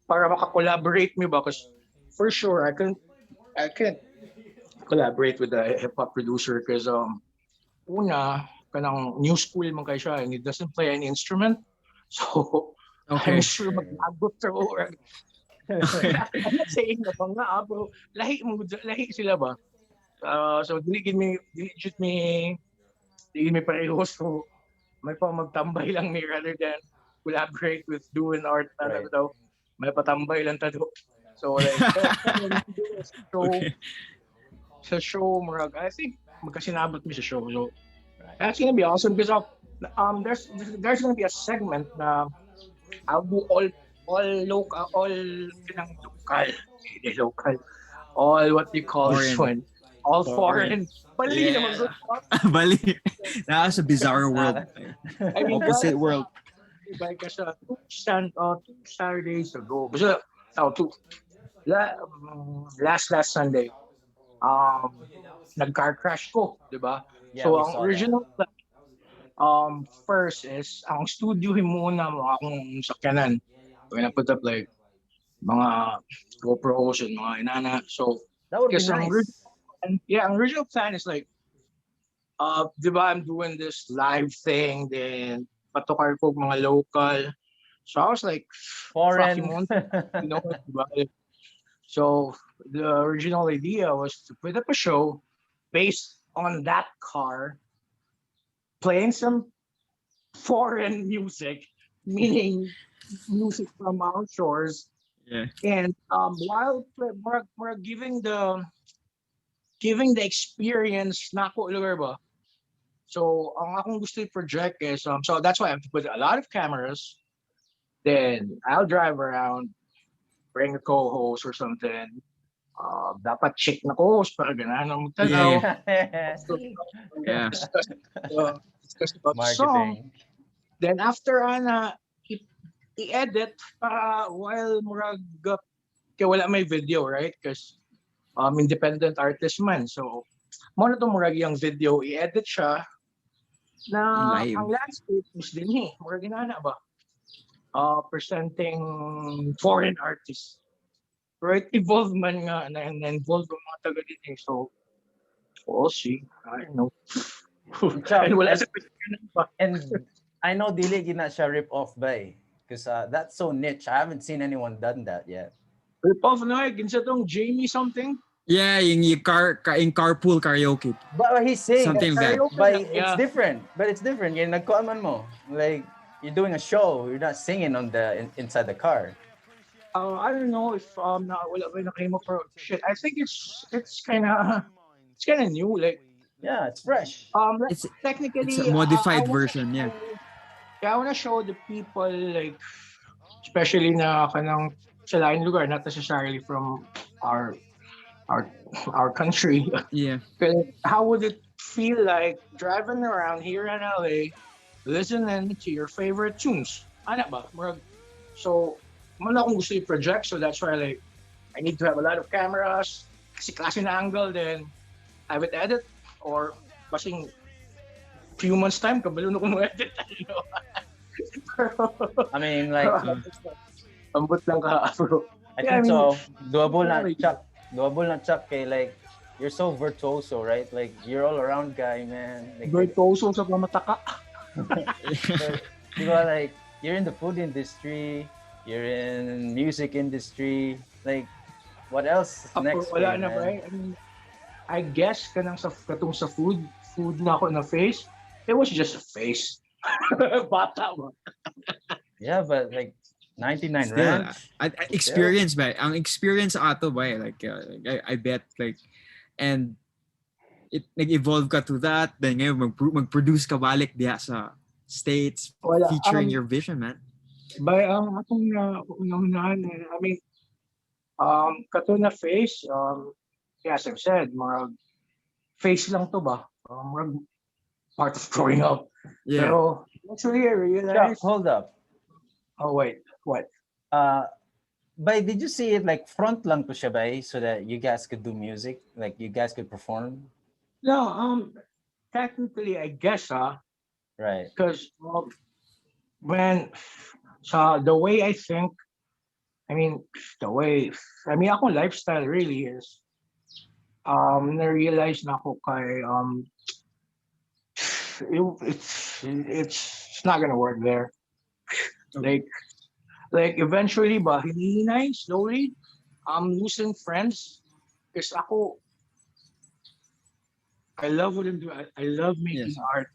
Speaker 1: para maka-collaborate me ba? Because for sure, I can't collaborate with a hip-hop producer because una, kanang new school man kay siya and he doesn't play any instrument. So,
Speaker 3: Okay.
Speaker 1: I'm sure maglagot sa or I'm not saying na ba nga, bro. Lahi sila ba? So, diligid me pareho. So, may pa magtambay lang me rather than collaborate with doing art.
Speaker 2: Right.
Speaker 1: May patambay lang tado. So, like,
Speaker 3: Okay.
Speaker 1: sa show, marag, I think magkasinabot mi sa show. So, that's gonna be awesome because there's gonna be a segment na I'll do all local, all what you call this one, all foreign. Bali
Speaker 3: Yeah.
Speaker 1: naman bro.
Speaker 3: Bali. Naka sa bizarre world.
Speaker 1: I mean,
Speaker 3: Opposite world.
Speaker 1: Like kasi 2 Saturdays ago. Basta, last Sunday, nag-car crash ko, di ba?
Speaker 2: Yeah,
Speaker 1: So
Speaker 2: we
Speaker 1: ang
Speaker 2: saw
Speaker 1: original first is ang studio muna mo akong sakyanan. We're gonna put up like mga GoPros and mga inana. So
Speaker 2: that would be
Speaker 1: because ang
Speaker 2: nice.
Speaker 1: original plan is like di ba, I'm doing this live thing, then patukar ko mga local. So I was like,
Speaker 2: Foreign.
Speaker 1: you know what, diba? So the original idea was to put up a show based on that car, playing some foreign music, meaning music from our shores,
Speaker 3: Yeah.
Speaker 1: and while we're giving the giving the experience na ako lugar ba. So ang akong gusto i-project is so that's why I have to put a lot of cameras. Then I'll drive around, bring a co-host or something. Dapat chick na co-host para ganahan na magtanaw.
Speaker 3: Yeah.
Speaker 1: Discuss about the song.
Speaker 2: Marketing.
Speaker 1: Then after i-edit para while murag kaya wala may video, right? Because independent artist man. So mo na to murag yung video i-edit siya na
Speaker 3: Live.
Speaker 1: ang landscape is din murag ginana ba? Presenting foreign artists. Right? Evolve man nga na-involve ang mga taga din eh. So we'll see. I don't know.
Speaker 2: Chuck,
Speaker 1: And wala sa pa.
Speaker 2: and I know dili gina siya rip off by because that's so niche. I haven't seen anyone done that yet.
Speaker 1: Rip off na kinsa tong Jamie something.
Speaker 3: Yeah, yung carpool karaoke.
Speaker 2: But he's saying
Speaker 3: Something like that.
Speaker 1: Karaoke
Speaker 2: but
Speaker 1: lang,
Speaker 2: it's
Speaker 1: yeah.
Speaker 2: different. But it's different. Yung nagkuaman mo. Like you're doing a show, you're not singing on the inside the car.
Speaker 1: I don't know if na wala ba nakahimo pero shit. I think it's kind of new. Like
Speaker 2: Yeah, it's fresh.
Speaker 3: It's
Speaker 1: technically
Speaker 3: it's a modified
Speaker 1: I wanna
Speaker 3: version, yeah.
Speaker 1: I want to show the people like especially na kanang sa lain lugar, not necessarily from our country.
Speaker 3: Yeah.
Speaker 1: How would it feel like driving around here in LA, listening to your favorite tunes? Ano ba? So, man akong gusto i-project, so that's why like I need to have a lot of cameras, kasi klase na angle, then I would edit, or kasing few months time, kabalo na kung edit, you know?
Speaker 2: I mean, like
Speaker 1: Ambot lang ka, bro.
Speaker 2: I
Speaker 1: Yeah,
Speaker 2: think
Speaker 1: I mean,
Speaker 2: so. Doable na
Speaker 1: yeah,
Speaker 2: Chuck. Doable na Chuck kay like you're so virtuoso, right? Like you're all around guy, man. Like,
Speaker 1: Virtuoso sa pamataka.
Speaker 2: you know, like you're in the food industry, you're in music industry. Like what else is next? for
Speaker 1: Wala
Speaker 2: you,
Speaker 1: na
Speaker 2: man?
Speaker 1: ba eh? I mean, I guess katong sa food na ako na face, it was just a face. Bata ba?
Speaker 2: Yeah, but like 99
Speaker 3: Still,
Speaker 2: ranch.
Speaker 3: experience ba? Ang experience ato ba? Like I bet like and it nag-evolve ka to that, then ngayon mag-produce ka balik diya sa States
Speaker 1: Wala.
Speaker 3: featuring your vision, man.
Speaker 1: By akong unahan, I mean, kato na face, as I've said, mga face lang to ba? Mga part of growing up.
Speaker 3: Yeah.
Speaker 1: Pero actually I
Speaker 2: Chuck,
Speaker 1: realized,
Speaker 2: hold up.
Speaker 1: oh wait, what?
Speaker 2: But did you see it like front lang to siya bay so that you guys could do music, like you guys could perform,
Speaker 1: No, technically I guess
Speaker 2: right?
Speaker 1: because when the way I think, I mean akong lifestyle really is na-realize na ako kay it's not gonna work there.
Speaker 3: Okay.
Speaker 1: Like eventually ba hinihinay slowly I'm losing friends because ako I love what I'm doing. I love making
Speaker 3: Yes.
Speaker 1: art.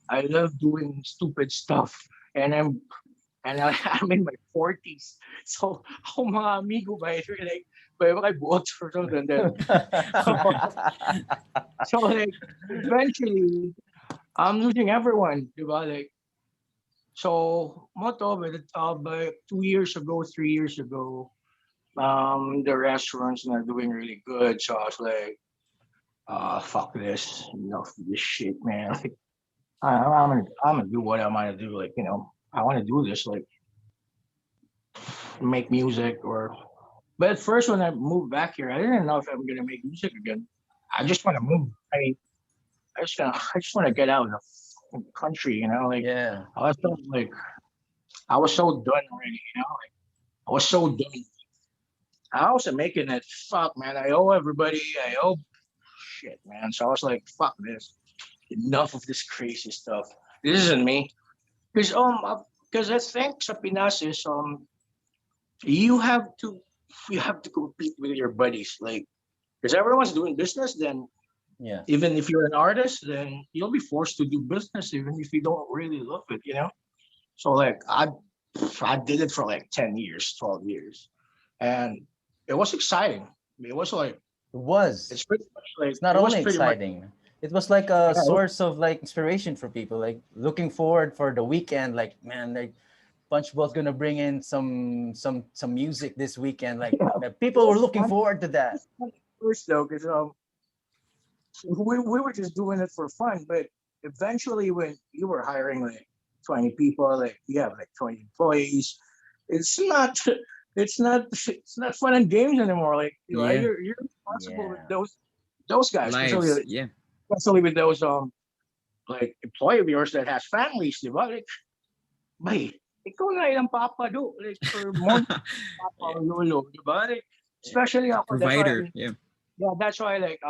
Speaker 1: I love doing stupid stuff. And I'm in my 40s. So ako mga amigo ba they're like kay buot or something. Then so like eventually I'm losing everyone, diba? Like so moto by 2 years ago, 3 years ago, the restaurants are doing really good. So I was like, fuck this, enough of this shit, man. Like, I'm gonna do what I'm gonna do. Like, you know, I want to do this, like, make music or. But at first, when I moved back here, I didn't know if I'm gonna make music again. I just want to move. I mean, I just want to get out of the country, you know. Like,
Speaker 2: Yeah.
Speaker 1: I was so, like, I was so done already, you know. Like, I was so done. I wasn't making it. Fuck, man. I owe everybody. I owe shit, man. So I was like, fuck this. Enough of this crazy stuff. This isn't me. Because I think sa Pinas is you have to compete with your buddies. Like, because everyone's doing business, then
Speaker 2: Yeah.
Speaker 1: even if you're an artist, then you'll be forced to do business even if you don't really love it, you know? So like I did it for like 10 years, 12 years. And it was exciting. It was like
Speaker 2: It was.
Speaker 1: It's pretty much like
Speaker 2: It's not
Speaker 1: it was
Speaker 2: only
Speaker 1: pretty much
Speaker 2: exciting. It was like a
Speaker 1: yeah,
Speaker 2: source of like inspiration for people, like looking forward for the weekend. Like, man, like Punchbowl's gonna bring in some music this weekend. Like
Speaker 1: yeah, it
Speaker 2: people were
Speaker 1: was
Speaker 2: looking
Speaker 1: fun.
Speaker 2: forward to
Speaker 1: It
Speaker 2: that.
Speaker 1: was fun at first though, because we were just doing it for fun, but eventually when you were hiring like 20 people, like you have like 20 employees, it's not it's not fun and games anymore. Like
Speaker 3: Yeah.
Speaker 1: you're responsible with
Speaker 2: Yeah.
Speaker 1: those guys,
Speaker 3: Lives. Yeah.
Speaker 1: especially with those like employee of yours that has families, di ba? Like, bay, ikaw na ilang papa do, like for more papa or lolo, di ba? Like, especially ako, that's why
Speaker 3: Provider. Yeah.
Speaker 1: yeah, that's why like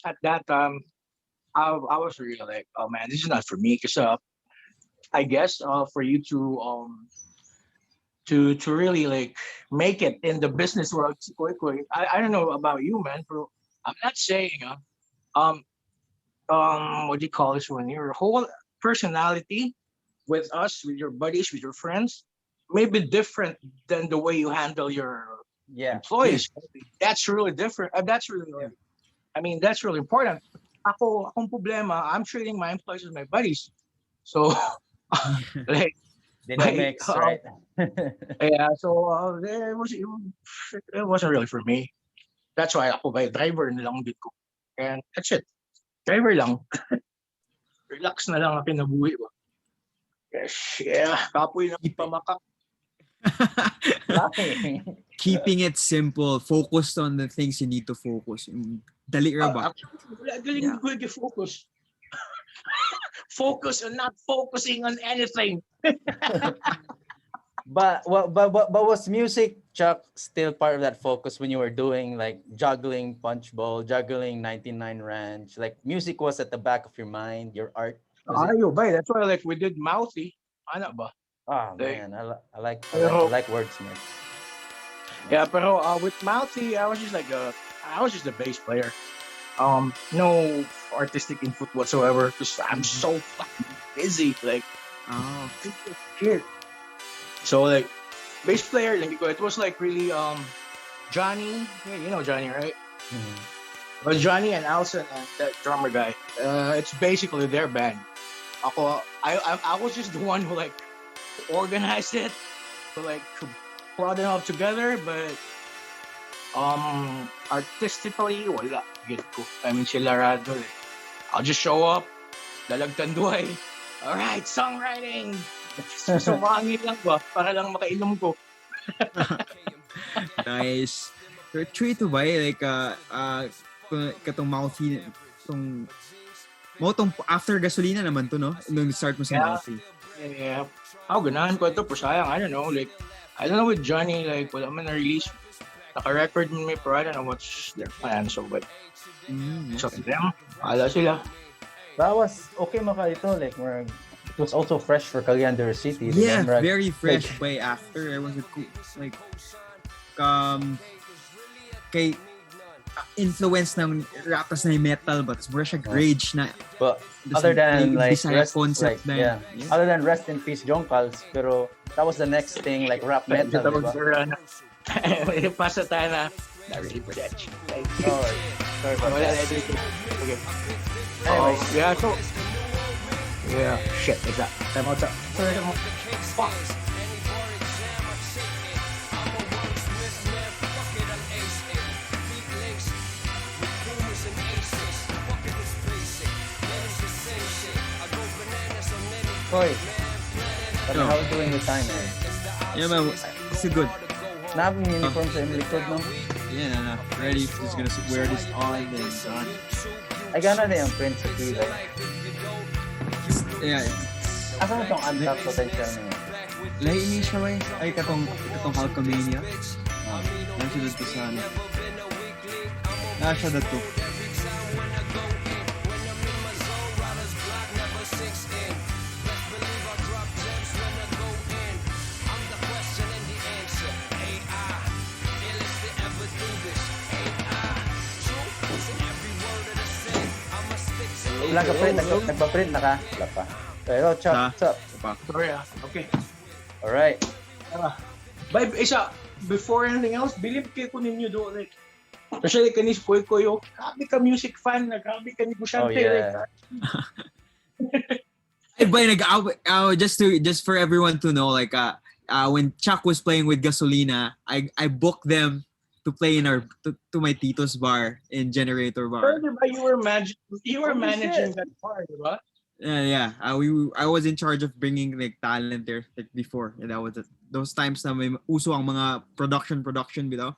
Speaker 1: at that time I was really like, oh man, this is not for me because I guess for you to really like make it in the business world quickly. I don't know about you, man, but I'm not saying um what do you call this when your whole personality with us, with your buddies, with your friends, may be different than the way you handle your
Speaker 2: Yeah.
Speaker 1: employees. That's really different. That's really,
Speaker 2: Yeah.
Speaker 1: I mean, that's really important. Akong problema, I'm treating my employees as my buddies. So, like,
Speaker 2: They don't
Speaker 1: my,
Speaker 2: mix, right?
Speaker 1: yeah, so it wasn't really for me. That's why ako by driver na lang dito. And that's it. Driver lang. Relax na lang ang kinabuhi ko. Yes, yeah. Kapoy na pamaka.
Speaker 2: Laughing.
Speaker 3: Keeping it simple, focused on the things you need to focus. Dali ra ba?
Speaker 1: Wala galing ko focus. Focus on not focusing on anything.
Speaker 2: But was music, Chuck, still part of that focus when you were doing like juggling Punchbowl, juggling 99 Ranch? Like music was at the back of your mind, your art. Was it?
Speaker 1: Ayo, bay. That's why like we did Mouthy. Ano ba?
Speaker 2: Oh
Speaker 1: Like,
Speaker 2: man, I
Speaker 1: pero,
Speaker 2: like wordsmith.
Speaker 1: yeah, pero with Mouthy, I was just a bass player. No artistic input whatsoever because I'm so fucking busy. Like,
Speaker 3: Oh.
Speaker 1: shit. So like, bass player, like it was like really Johnny. Yeah, you know Johnny, right?
Speaker 2: Mhm.
Speaker 1: It was Johnny and Alson and that drummer guy. It's basically their band. I was just the one who like organized it, who like brought it all together, but artistically wala get ko. I mean sila rado eh. I'll just show up, lalagtan duhay. All right, songwriting. Sumangin lang ba para lang makainom ko.
Speaker 3: Nice. So, true to ba like katong Mouthy tong after gasolina naman to no nung start mo sa
Speaker 1: Yeah.
Speaker 3: Mouthy.
Speaker 1: Yeah. Ganahan ko ito, pero sayang, I don't know, like, I don't know with Johnny, like, wala man na-release. Naka-record mo may pero I don't know what's their plan, so, but, so, them, ala sila.
Speaker 2: That was okay maka ito, like it was also fresh for Cagayan City.
Speaker 3: Yeah,
Speaker 2: remember?
Speaker 3: very fresh way after. It was like kay influence ng rapas na yung metal but more siya grage na
Speaker 2: But other than like
Speaker 3: Bisaya
Speaker 2: rest,
Speaker 3: concept
Speaker 2: like,
Speaker 3: na
Speaker 2: yeah. Other than rest in peace, Joncals, pero that was the next thing, like rap metal, diba?
Speaker 1: Pasa tayo na, not ready for that shit. Like,
Speaker 2: Sorry about
Speaker 1: wala
Speaker 2: that.
Speaker 1: na dito. Okay.
Speaker 2: Anyways,
Speaker 1: Yeah, so, yeah, shit, like that. Time out. Sorry, fuck.
Speaker 2: Troy,
Speaker 3: Go.
Speaker 2: how are you doing with time, man?
Speaker 3: yeah man it's good.
Speaker 2: Nabi yung uniform sa imong likod, no?
Speaker 3: Yeah, no. Ready. Just gonna wear this on and done.
Speaker 2: Ay, gana na yung print sa TV.
Speaker 3: Yeah.
Speaker 2: Asa mo itong untapped potential niya?
Speaker 3: Lahi ini siya ba ay katong Hulkamania. Nasa dito sa ano. Nasa dito.
Speaker 2: Wala ka print, nagpa-print na ka? Wala pa. Pero, Chuck,
Speaker 3: Ah.
Speaker 2: what's up?
Speaker 1: Sorry, okay.
Speaker 2: Alright.
Speaker 1: But isa, before anything else, believe kayo ko ninyo do like Especially kanis Poy ko yung, grabe ka music fan, grabe ka ni
Speaker 2: Oh
Speaker 1: Bushante.
Speaker 2: yeah.
Speaker 3: Eh, but just for everyone to know, like when Chuck was playing with Gasolina, I booked them to play in to my tito's bar in Generator
Speaker 1: Pero
Speaker 3: Bar.
Speaker 1: diba you were
Speaker 2: Holy
Speaker 1: managing
Speaker 2: shit.
Speaker 1: that bar, diba?
Speaker 3: Yeah. I was in charge of bringing like talent there like before. And that was those times na may uso ang mga production bitaw.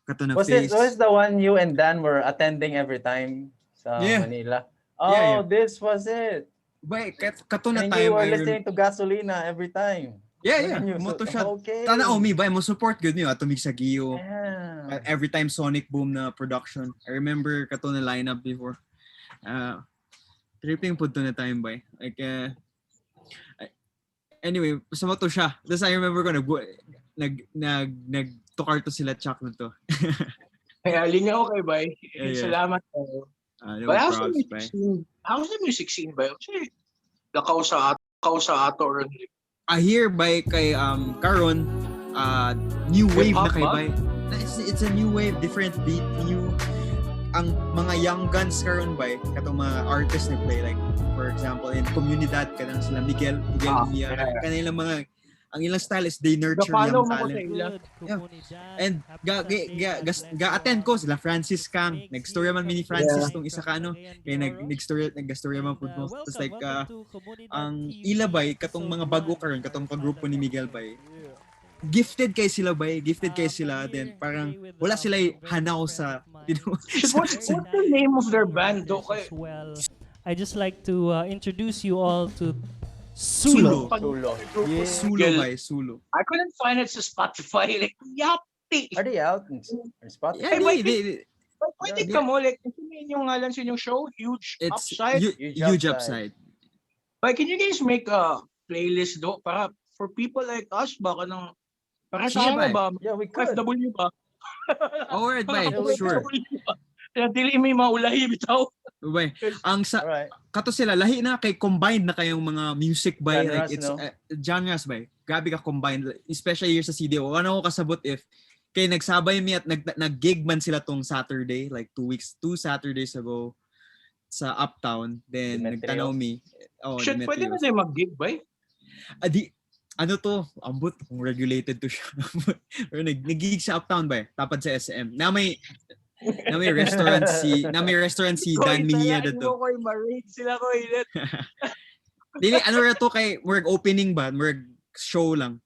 Speaker 3: Kato na
Speaker 2: Was
Speaker 3: face.
Speaker 2: the one you and Dan were attending every time sa
Speaker 3: Yeah.
Speaker 2: Manila? Oh,
Speaker 3: Yeah.
Speaker 2: this was it.
Speaker 3: But kato na
Speaker 2: And
Speaker 3: time
Speaker 2: you were
Speaker 3: I
Speaker 2: listening to Gasolina every time.
Speaker 3: Yeah.
Speaker 2: When you-
Speaker 3: Moto siya.
Speaker 2: Okay.
Speaker 3: Tana mi ba mo support good niyo atumig sa Giyo.
Speaker 2: Yeah.
Speaker 3: Every time Sonic Boom na production. I remember kato na lineup before. Tripping po to na time ba. Like anyway, sa mo to siya. Tapos I remember ko nagtukar to sila Chuck na to.
Speaker 1: Kaya lingaw kay Bay.
Speaker 3: Yeah.
Speaker 1: Salamat kayo.
Speaker 3: No
Speaker 1: But how's the
Speaker 3: props,
Speaker 1: music
Speaker 3: ba.
Speaker 1: scene? How's the music scene ba? Kasi lakaw sa ato or
Speaker 3: Here by kay Karon new wave na
Speaker 1: Hip-hop
Speaker 3: kay
Speaker 1: ba?
Speaker 3: bay. It's a new wave, different beat, new ang mga young guns karon bay katong mga artists na play like for example in Comunidad kanang sila Miguel Mia
Speaker 1: yeah.
Speaker 3: kanilang mga ang ilang style is they nurture
Speaker 1: Follow
Speaker 3: young
Speaker 1: mo ko sa
Speaker 3: talent.
Speaker 1: ila.
Speaker 3: And ga-attend ko sila Francis Kang nagstorya man mini Francis tong isa ka ano kay nagstorya man pud mo tapos like ang ila bay katong mga bago karon katong pagrupo ni Miguel bay gifted kay sila then parang wala sila hanaw sa
Speaker 1: What's the name of their band though? Kay
Speaker 4: I just like to introduce you all to
Speaker 3: Sulo.
Speaker 2: Sulo. Yeah.
Speaker 3: Sulo.
Speaker 1: I couldn't find it sa Spotify. Like, yapti.
Speaker 2: Are they out in Spotify?
Speaker 3: Yeah, they-
Speaker 1: Pwede
Speaker 3: Yeah.
Speaker 1: ka mo, like, ano yung ngalan sa inyong show? Huge
Speaker 3: it's
Speaker 1: Upside.
Speaker 3: huge upside.
Speaker 1: Like, can you guys make a playlist do para for people like us, baka nang, para sa
Speaker 3: Sige
Speaker 1: ano ba?
Speaker 2: Yeah, we could.
Speaker 1: FW ba?
Speaker 3: Alright, bay,
Speaker 2: Yeah,
Speaker 3: sure.
Speaker 1: Kaya dili may maulahi bitaw.
Speaker 3: Bay, ang sa
Speaker 2: Alright.
Speaker 3: kato sila lahi na kay combined na kayong mga music by
Speaker 2: Genres,
Speaker 3: like it's
Speaker 2: no?
Speaker 3: genres by. Grabe ka combined especially here sa CDO. Ano ko kasabot if kay nagsabay mi at nag-gig man sila tong Saturday like 2 Saturdays ago sa Uptown then
Speaker 2: Demetrios.
Speaker 3: nagtanaw mi.
Speaker 1: Shit, pwede na
Speaker 3: Demetrios.
Speaker 1: tayo mag-gig ba?
Speaker 3: Ano to, ambot kung regulated to siya. Pero nag-gig sa Uptown ba? Tapad sa SM. Na may restaurant si Dan Mejia dito.
Speaker 1: Ko ma-rate sila ko ilit.
Speaker 3: Dili ano ra to kay work opening ba? Work show lang.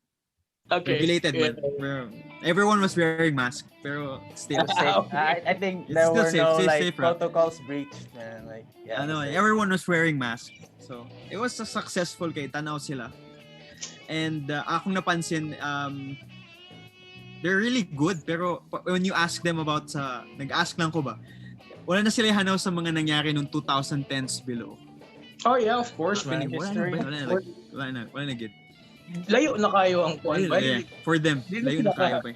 Speaker 1: Okay.
Speaker 3: Regulated
Speaker 1: Yeah.
Speaker 3: man. Pero everyone was wearing mask pero still
Speaker 2: Safe. I think
Speaker 3: It's
Speaker 2: there
Speaker 3: still
Speaker 2: were
Speaker 3: safe,
Speaker 2: no
Speaker 3: safe,
Speaker 2: like
Speaker 3: safe, right?
Speaker 2: protocols breached, man. Like, yeah.
Speaker 3: ano,
Speaker 2: safe.
Speaker 3: everyone was wearing mask. So, it was a successful kay tanaw sila. And akong napansin they're really good pero when you ask them about nag-ask lang ko ba wala na sila hanaw sa mga nangyari noong 2010s below.
Speaker 1: Oh yeah, of course, man.
Speaker 3: Wala na gid.
Speaker 1: Layo na kayo ang kwan ba?
Speaker 3: Yeah, for them,
Speaker 1: Dili
Speaker 3: layo na
Speaker 1: sila
Speaker 3: kayo pa.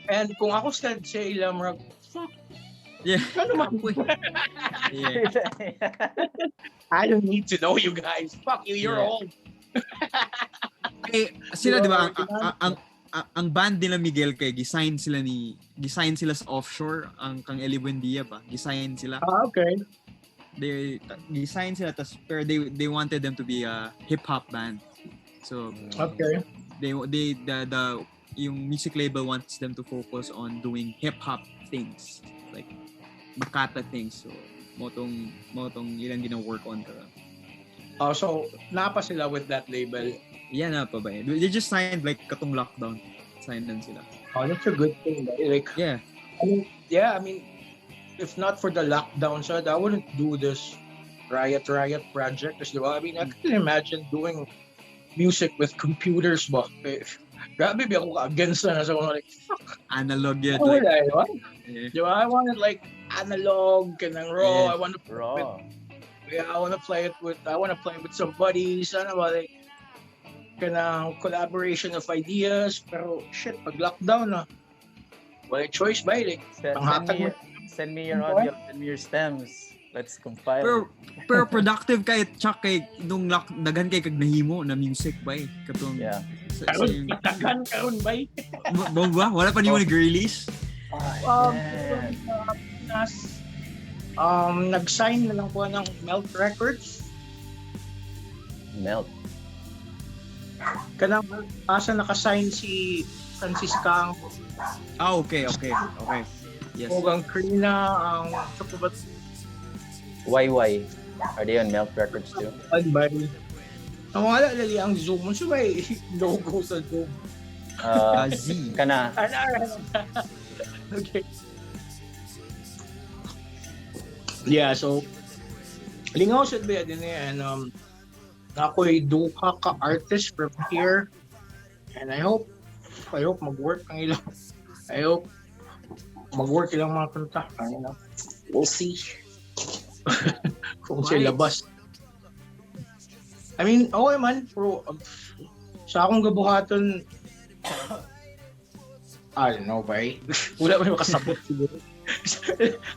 Speaker 1: And kung ako sa ilang rag, fuck,
Speaker 3: Yeah.
Speaker 1: ano man?
Speaker 3: Yeah.
Speaker 1: I don't need to know you guys. Fuck you, you're
Speaker 3: Yeah.
Speaker 1: old.
Speaker 3: Eh, sila di ba ang band nila Miguel kay gisign sila sa offshore ang kang Eli Buendia ba gisign sila
Speaker 1: Okay.
Speaker 3: they gisign sila pero they wanted them to be a hip hop band so
Speaker 1: Okay.
Speaker 3: the yung music label wants them to focus on doing hip hop things like Makata things so motong ilang gina-work on ka.
Speaker 1: So, napa sila with that label.
Speaker 3: Yan na pa ba eh. They just signed like katong lockdown. Signed din sila.
Speaker 1: Oh, that's a good thing. Like,
Speaker 3: Yeah.
Speaker 1: I mean, if not for the lockdown, so I wouldn't do this Riot project. Kasi, I mean, I can imagine doing music with computers ba? Grabe ba ako against na sa mga like, fuck.
Speaker 3: Analog yun.
Speaker 1: Wala,
Speaker 3: Like,
Speaker 1: diba?
Speaker 3: yeah.
Speaker 1: Diba? I wanted like analog, kanang raw.
Speaker 3: Yeah.
Speaker 1: I want to
Speaker 2: Raw.
Speaker 1: I want to play with some buddies. Ano ba, like, kanang collaboration of ideas. Pero, shit, pag lockdown na, wala choice ba? Like,
Speaker 2: Send me your audio, send me your stems. Let's compile.
Speaker 3: Pero productive kay Chuck kay nung daghan kay kag nahimo na music ba eh. Katong
Speaker 2: Yeah.
Speaker 1: itagan karon ba?
Speaker 3: ba? Wala pa niyo nag-release?
Speaker 2: Oh, yeah.
Speaker 1: Pilipinas, nag-sign na lang po ng Melt Records.
Speaker 2: Melt.
Speaker 1: Kanang asa naka-sign si Francisca
Speaker 3: Okay. Yes.
Speaker 1: Ogang Krina, ang Chocobat
Speaker 2: YY. Are they on Melt Records too?
Speaker 1: Albay. Ang wala lali ang Zoom. So may logo sa Zoom.
Speaker 3: Z.
Speaker 2: Kana.
Speaker 1: Okay. Yeah, so lingaw sa ba din yan. Ako'y duha ka artist from here. And I hope mag-work ang ilang. I hope mag-work ilang mga kanta. We'll see. Kung sila labas. I mean, okay man, bro. Sa akong gabuhaton, I don't know, bay. Wala ba yung makasabot siguro.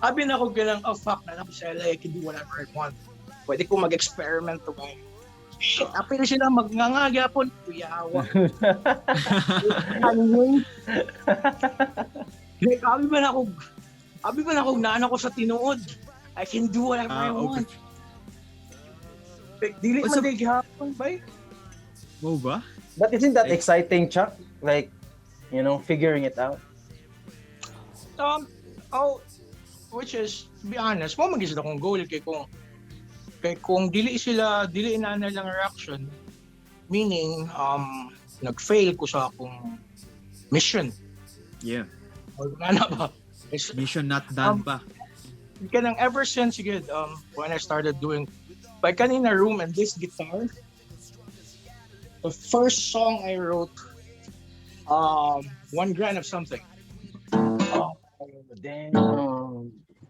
Speaker 1: Abi na ako ganang, oh fuck, na ako sa LA, I can do whatever I want. Pwede ko mag-experiment to bay. Shit, apil na sila magngangagapon. Kuyawa. Ano yun? Like, abi ba na ako naan ako sa tinuod. I can do whatever I want. Like, dili
Speaker 3: What's
Speaker 1: man day gihapon, bay.
Speaker 3: Mo ba?
Speaker 2: But isn't that exciting, Chuck? Like, you know, figuring it out.
Speaker 1: Which is, to be honest, mo mag-isip akong goal kay kung dili na lang reaction, meaning nag-fail ko sa akong mission.
Speaker 3: Yeah.
Speaker 1: O na ba?
Speaker 3: Mission not done pa.
Speaker 1: Kanang ever since good, when I started doing by kanina room and this guitar, the first song I wrote, 1 gram of something.
Speaker 2: Damn.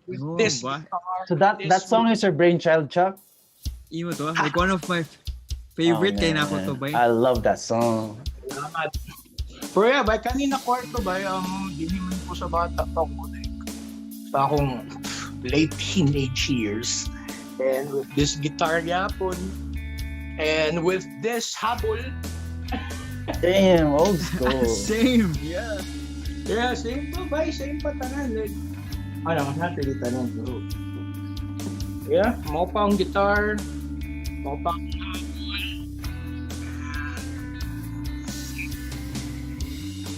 Speaker 1: With
Speaker 3: Oh,
Speaker 1: this
Speaker 3: ba?
Speaker 1: guitar,
Speaker 2: So that song is your brainchild, Chuck?
Speaker 3: Imo to, like one of my favorite kay na ako to ba?
Speaker 2: I love that song.
Speaker 1: Salamat. Pero yeah, by kanina kwarto ba, diniman ko sa bata pa ko, like, sa akong late teenage years. And with this guitar yapon, and with this habol,
Speaker 2: Damn, old school.
Speaker 3: Same. Yeah.
Speaker 1: yeah, same pa tanan. Like, not really tanan, bro. Yeah, mo pa ang guitar, mo pa ang habol.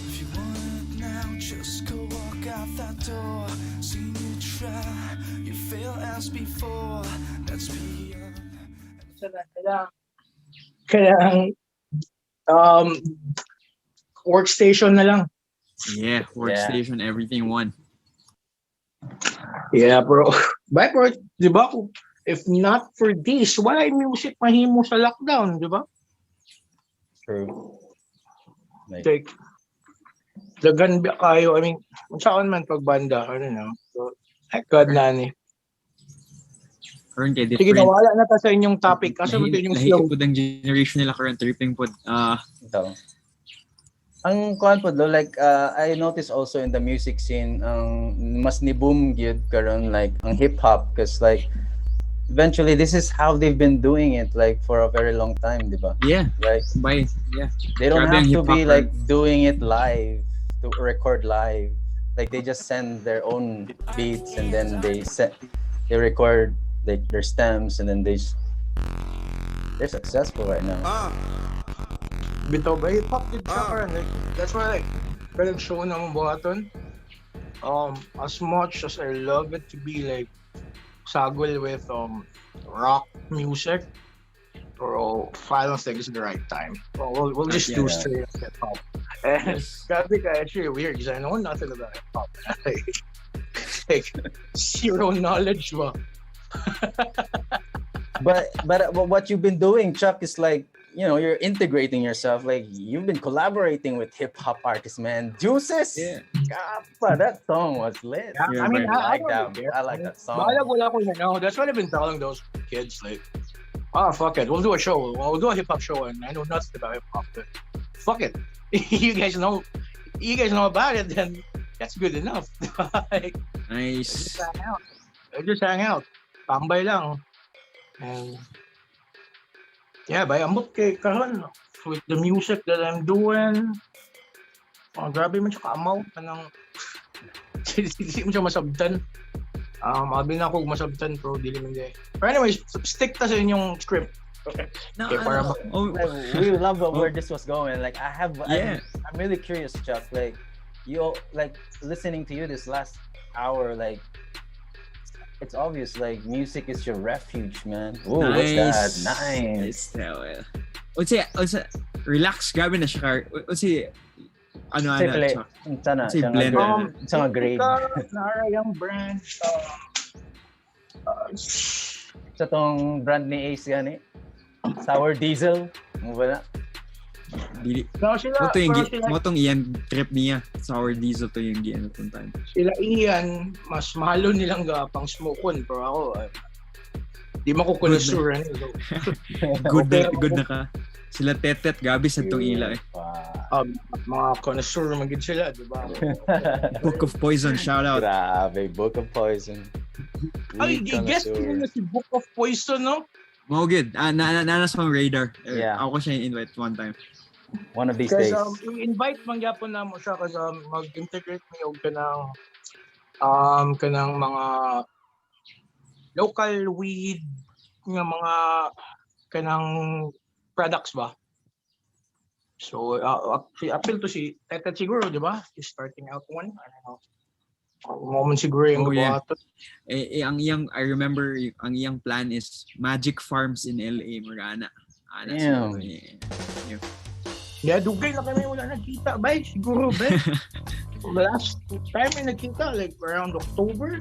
Speaker 5: If you want it now, just go walk out that door. Seen you try, you fail as before. Let's be young.
Speaker 1: Kailangan workstation na lang.
Speaker 3: Yeah, workstation, everything one.
Speaker 1: Yeah, bro. Bye, bro. Di ba? If not for this, wala music mahimo sa lockdown, di ba?
Speaker 2: True.
Speaker 1: Like, dagan ba kayo? I mean, saan man pagbanda, I don't know. So, thank God na ni.
Speaker 3: Current kay
Speaker 1: Sige,
Speaker 3: different.
Speaker 1: nawala na ta sa inyong topic. Kasi ito yung
Speaker 3: Lahi
Speaker 1: flow.
Speaker 3: po ng generation nila current tripping po.
Speaker 2: Ito. Ang kuan po, like, I noticed also in the music scene, mas ni boom gyud karon like ang hip hop, because like eventually this is how they've been doing it like for a very long time, di ba?
Speaker 3: Yeah,
Speaker 2: Like
Speaker 3: yeah.
Speaker 2: they don't
Speaker 3: Grabe ang
Speaker 2: have to be
Speaker 3: hip-hop,
Speaker 2: like doing it live, to record live. Like they just send their own beats and then they record like their stems and then they're successful right now.
Speaker 1: Bitaw ba? Hip-hop did siya karon. Like, that's why, like, kalang show na mong buhaton. As much as I love it to be, like, sagol with, rock music, bro, I don't think it's the right time. Well, we'll just do
Speaker 2: Yeah.
Speaker 1: straight up hip-hop. And, grabe ka, actually weird, because I know nothing about hip-hop. like, zero knowledge ba?
Speaker 2: But what you've been doing, Chuck, is like, you know, you're integrating yourself. Like you've been collaborating with hip hop artists, man. Juices.
Speaker 3: Yeah.
Speaker 2: Kapa, that song was lit.
Speaker 1: Yeah, I mean,
Speaker 2: I like
Speaker 1: I
Speaker 2: that.
Speaker 1: don't care.
Speaker 2: I like that song.
Speaker 1: Wala ko know. That's what I've been telling those kids. Like, fuck it. We'll do a show. We'll do a hip hop show, and I know nothing about hip hop. But fuck it. You guys know about it. Then that's good enough. Like,
Speaker 3: Nice.
Speaker 1: just hang out. Tambay lang. And yeah, by ambot kay karon with the music that I'm doing. Grabe man siya kaamaw. Hindi mo siya masabdan. Abi na ako masabtan pro dili man day. But anyways, stick ta sa inyong script. Okay.
Speaker 3: No,
Speaker 1: Okay, para
Speaker 3: oh,
Speaker 2: Like, we love where this was going. Like
Speaker 3: Yeah.
Speaker 2: I'm really curious, Chuck. Like you like listening to you this last hour. Like it's obvious. Like music is your refuge, man. Ooh, what's that? Nice.
Speaker 3: Relax, grabe na siya. Ano,
Speaker 2: Simple.
Speaker 3: Chuck?
Speaker 2: Sana,
Speaker 3: Say
Speaker 2: sana
Speaker 3: blend.
Speaker 2: grade. Sana grade.
Speaker 1: Narayang brand.
Speaker 2: Sa tong brand ni Ace yan eh. Sour Diesel. Wala.
Speaker 3: Dili.
Speaker 1: No, sila,
Speaker 3: Mo tong iyan trip niya. Sour diesel to yung giyan itong time.
Speaker 1: sila Ian, mas mahalo nilang pang smokon. Pero ako, di makukulasur.
Speaker 3: Good na ka. Sila tetet gabi sa tong ila eh.
Speaker 1: Mga connoisseur magid sila, di ba?
Speaker 3: Book of Poison, shout out.
Speaker 2: Grabe, Book of Poison.
Speaker 1: Ay, guess ko na si Book of Poison, no?
Speaker 3: Mo good. Nanas pang radar.
Speaker 2: Yeah.
Speaker 3: Ako siya invite one time.
Speaker 2: One of these
Speaker 1: Kasi
Speaker 2: days.
Speaker 1: i-invite man gyapon na mo siya kasi mag-integrate mi og kanang mga local weed nga mga kanang products ba. So appeal to si Tetet siguro, di ba? He's starting out one. I don't know. Moment siguro yung
Speaker 3: Yeah.
Speaker 1: gabato.
Speaker 3: I remember ang iyang plan is Magic Farms in LA, Morgana.
Speaker 2: Damn.
Speaker 1: Yeah, dugay na kami wala nagkita, bay. Siguro, bay. Last time may nagkita, like around October.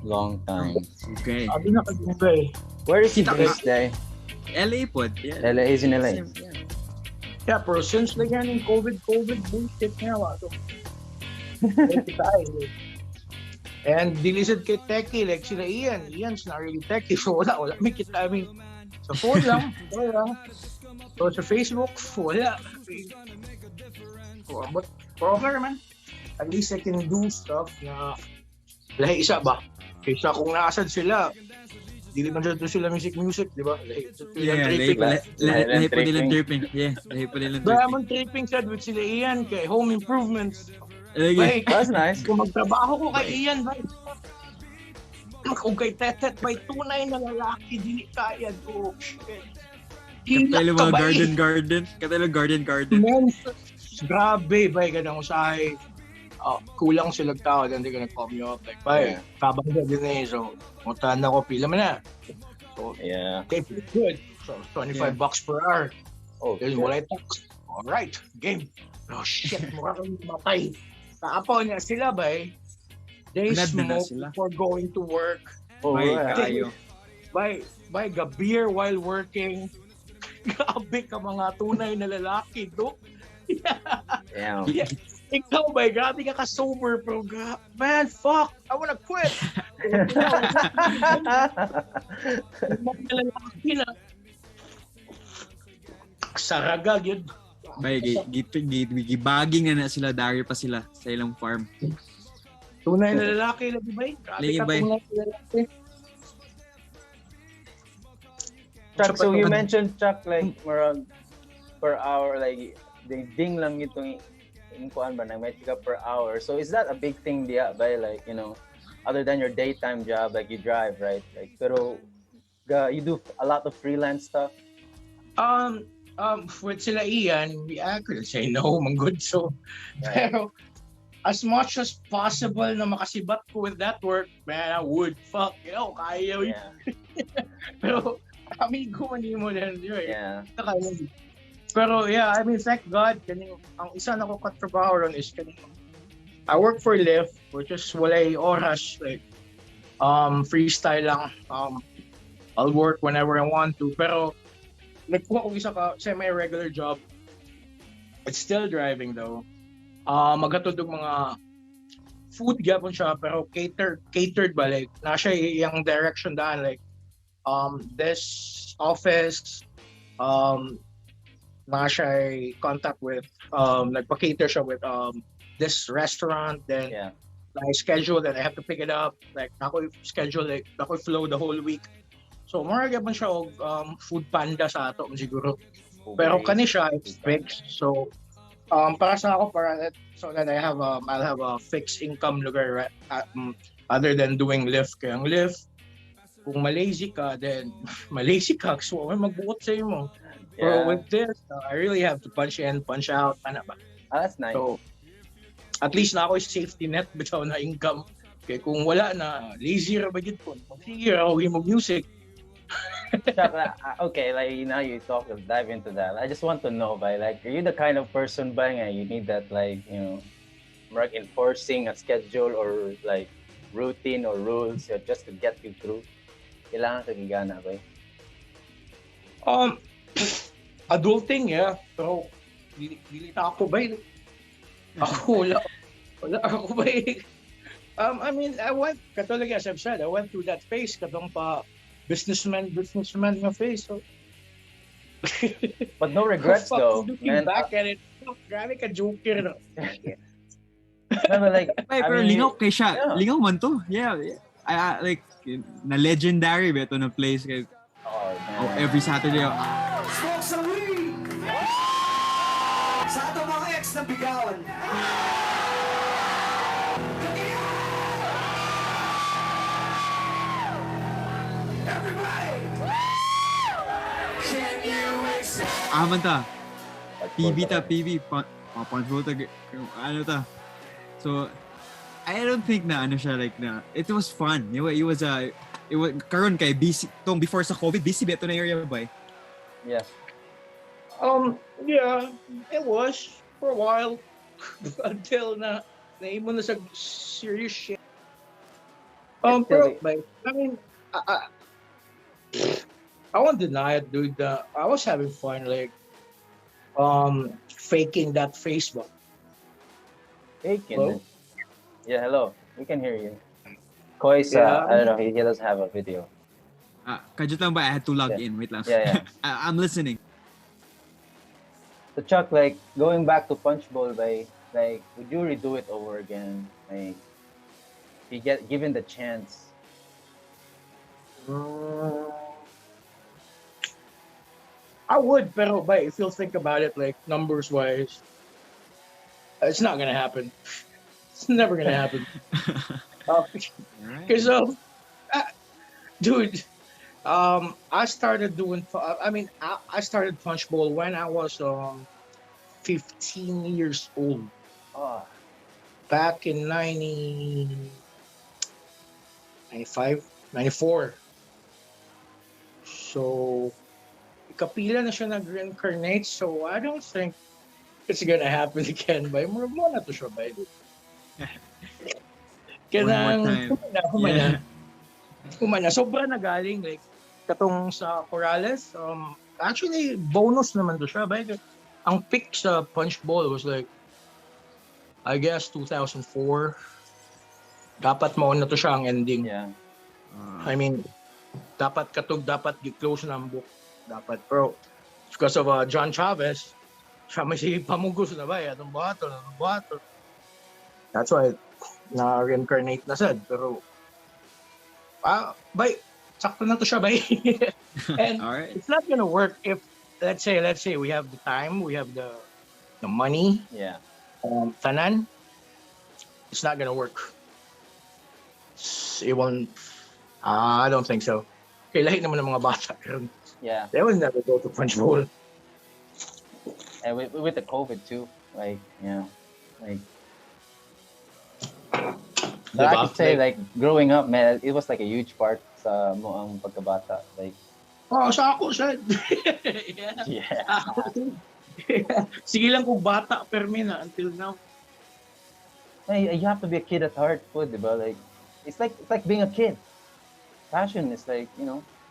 Speaker 2: Long time.
Speaker 3: Okay.
Speaker 1: Sabi na kami, bay.
Speaker 2: Where is he
Speaker 3: Kita
Speaker 2: based, eh?
Speaker 3: LA po. Yeah.
Speaker 2: LA is in LA.
Speaker 1: Yeah, pero since like yan yung COVID bullshit nga, wato. And dilisod kay Techie, like sila Ian's not really Techie, so wala, may kita, I mean, sa phone lang, wala. So sa Facebook, wala. But okay man, at least I can do stuff na lahi isa ba? Kaysa kung nasad sila, dili man sila music, di ba?
Speaker 3: Yeah, lahi pa nilang tripping. Yeah, lahi pa nilang tripping.
Speaker 1: Diamond tripping sad with sila Ian kay Home Improvements.
Speaker 3: Lagi.
Speaker 1: Bay,
Speaker 2: That's nice.
Speaker 1: kung magtrabaho ko kay Ian, bay. Kung kay Tetet, bay, tunay na lalaki, dili kaya to.
Speaker 3: Katalo mga garden. Katalo garden.
Speaker 1: Men, grabe, bay, ganang usahay. Kulang sila tao, then they're gonna call me up. Like, bay, kabang sa din eh. So, mutahan ako, pila man na. So,
Speaker 2: Yeah.
Speaker 1: okay, pretty good. So, $25 per hour.
Speaker 2: Oh,
Speaker 1: Then, wala tax. Alright, game. Oh, shit, mukha kang matay. Kaapaw niya sila, bay. They
Speaker 3: Unad na
Speaker 1: smoke
Speaker 3: sila.
Speaker 1: before going to work.
Speaker 3: May
Speaker 2: yeah.
Speaker 3: kayo.
Speaker 1: By beer while working. Grabe ka mga tunay na lalaki, do.
Speaker 2: Damn.
Speaker 1: Yeah. Ikaw, bay, grabe ka ka-sober, bro. Man, fuck, I wanna quit. Mga lalaki na. Saragag yun.
Speaker 3: Bay, gibaging na sila, dari pa sila sa ilang farm.
Speaker 1: Tunay na lalaki, lagi bay. Grabe
Speaker 3: Lagi,
Speaker 1: ka
Speaker 3: bay.
Speaker 1: tunay na lalaki.
Speaker 2: Chuck, so you mentioned, Chuck, like around per hour, like they ding lang itong kuan ba na may tika per hour. So is that a big thing diya by like, you know, other than your daytime job, like you drive, right? Like pero you do a lot of freelance stuff.
Speaker 1: With sila Ian, I couldn't say no, man good. So, pero as much as possible na makasibat ko with that work, man, I would. Fuck, kaya yun.
Speaker 2: Yeah.
Speaker 1: Pero amigo man mo din yun.
Speaker 2: Yeah.
Speaker 1: Pero yeah, I mean, thank God, ang isa na ko katrabaho ron is I work for Lyft, which is walay oras, like, freestyle lang. I'll work whenever I want to. Pero, nagkuha ko isa ka semi-regular job. It's still driving though. Magatod og mga food gyapon siya, pero catered ba, like, nasa yung direction daan, like, this office, nasa contact with, nagpa-cater siya with, this restaurant, then,
Speaker 2: Yeah.
Speaker 1: I schedule that I have to pick it up, like, ako schedule, like, ako flow the whole week. So, more gyapon siya og food panda sa ato siguro. Pero kani siya, it's fixed. So, para sa ako, so that I'll have a fixed income lugar other than doing lift. Kaya ang lift, kung malazy ka, then malazy ka, so magbuot sa mo. Pero
Speaker 2: Yeah.
Speaker 1: with this, I really have to punch in, punch out, ano ba?
Speaker 2: That's nice.
Speaker 1: So, at least na ako yung safety net bitaw na income. Kaya kung wala na, lazy ra ba gid ko? Sige, ako yung music.
Speaker 2: Chuck, okay, like now you dive into that. I just want to know, like, are you the kind of person ba nga you need that, like, work enforcing a schedule or like routine or rules just to get you through? Kailangan ka gigana ba?
Speaker 1: Adulting, yeah. Pero, dili na ako ba? Ako, wala ako ba? I mean, katulad as I've said, I went through that phase, katong pa, businessman nga phase. So.
Speaker 2: But no regrets though.
Speaker 1: Looking
Speaker 2: Man,
Speaker 1: back at it, grabe ka joker. No?
Speaker 2: no, like,
Speaker 3: Ay,
Speaker 2: I
Speaker 3: pero
Speaker 2: mean,
Speaker 3: lingaw kay siya.
Speaker 2: yeah.
Speaker 3: Lingaw man to. Yeah. Like, na legendary ba ito na place. Kay, every Saturday.
Speaker 5: Smoke some weed! Sa atong mga ex na bigawan. Everybody! Can you accept?
Speaker 3: Man ta. PB ta,
Speaker 2: Like,
Speaker 3: PB. Punch bowl ta. Ano ta. So, I don't think na ano siya like na. It was fun. It was karon kay busy tong before sa COVID busy ba ito na area ba?
Speaker 2: yeah.
Speaker 1: Yeah, it was for a while until naimo na sa serious shit. Pero, like, I mean, I won't deny it, dude. I was having fun, like, faking that Facebook.
Speaker 2: Taken.
Speaker 1: Hello?
Speaker 2: Yeah, hello. We can hear you. Koi's,
Speaker 1: Yeah.
Speaker 2: I don't know, he doesn't have a video.
Speaker 3: Kajut lang ba? I had to log
Speaker 2: Yeah.
Speaker 3: in. Wait lang.
Speaker 2: Yeah.
Speaker 3: I'm listening.
Speaker 2: So Chuck, like, going back to Punch Bowl, like, would you redo it over again? Like, if you get given the chance.
Speaker 1: I would, pero if you'll think about it, like, numbers wise, it's not gonna happen. It's never gonna happen. Because dude, I started doing. I started Punch Bowl when I was 15 years old,
Speaker 2: Oh,
Speaker 1: back in 95, 94. So, kapila na siya nag-reincarnate, so I don't think it's gonna happen again. Ba, mo na to siya ba? Kanang humana. Sobra na galing, like, katong sa Corrales, actually, bonus naman to siya. Ba? Ang pick sa Punch Bowl was like, I guess, 2004. Dapat mauna to siya ang ending.
Speaker 2: yeah.
Speaker 1: I mean, dapat gi-close na ang book. Dapat. Pero, because of John Chavez, siya may si Pamugos na ba? Anong bato. That's why, na-reincarnate na sad. Pero, sakto na to siya, bay. And
Speaker 3: All right.
Speaker 1: it's not gonna work if, let's say we have the time, we have the money,
Speaker 2: Yeah.
Speaker 1: tanan, it's not gonna work. It won't, I don't think so. Okay, lahat naman ng mga bata.
Speaker 2: Yeah.
Speaker 1: They will never go to Punch Bowl.
Speaker 2: And with the COVID too, like, yeah, like. But I could say, like, growing up, man, it was like a huge part sa mo ang pagkabata. Like,
Speaker 1: Sa ako, siya.
Speaker 2: yeah.
Speaker 1: Sige lang kung bata, permina until now.
Speaker 2: Hey, you have to be a kid at heart, po, diba? Like, it's like being a kid. Passion is like,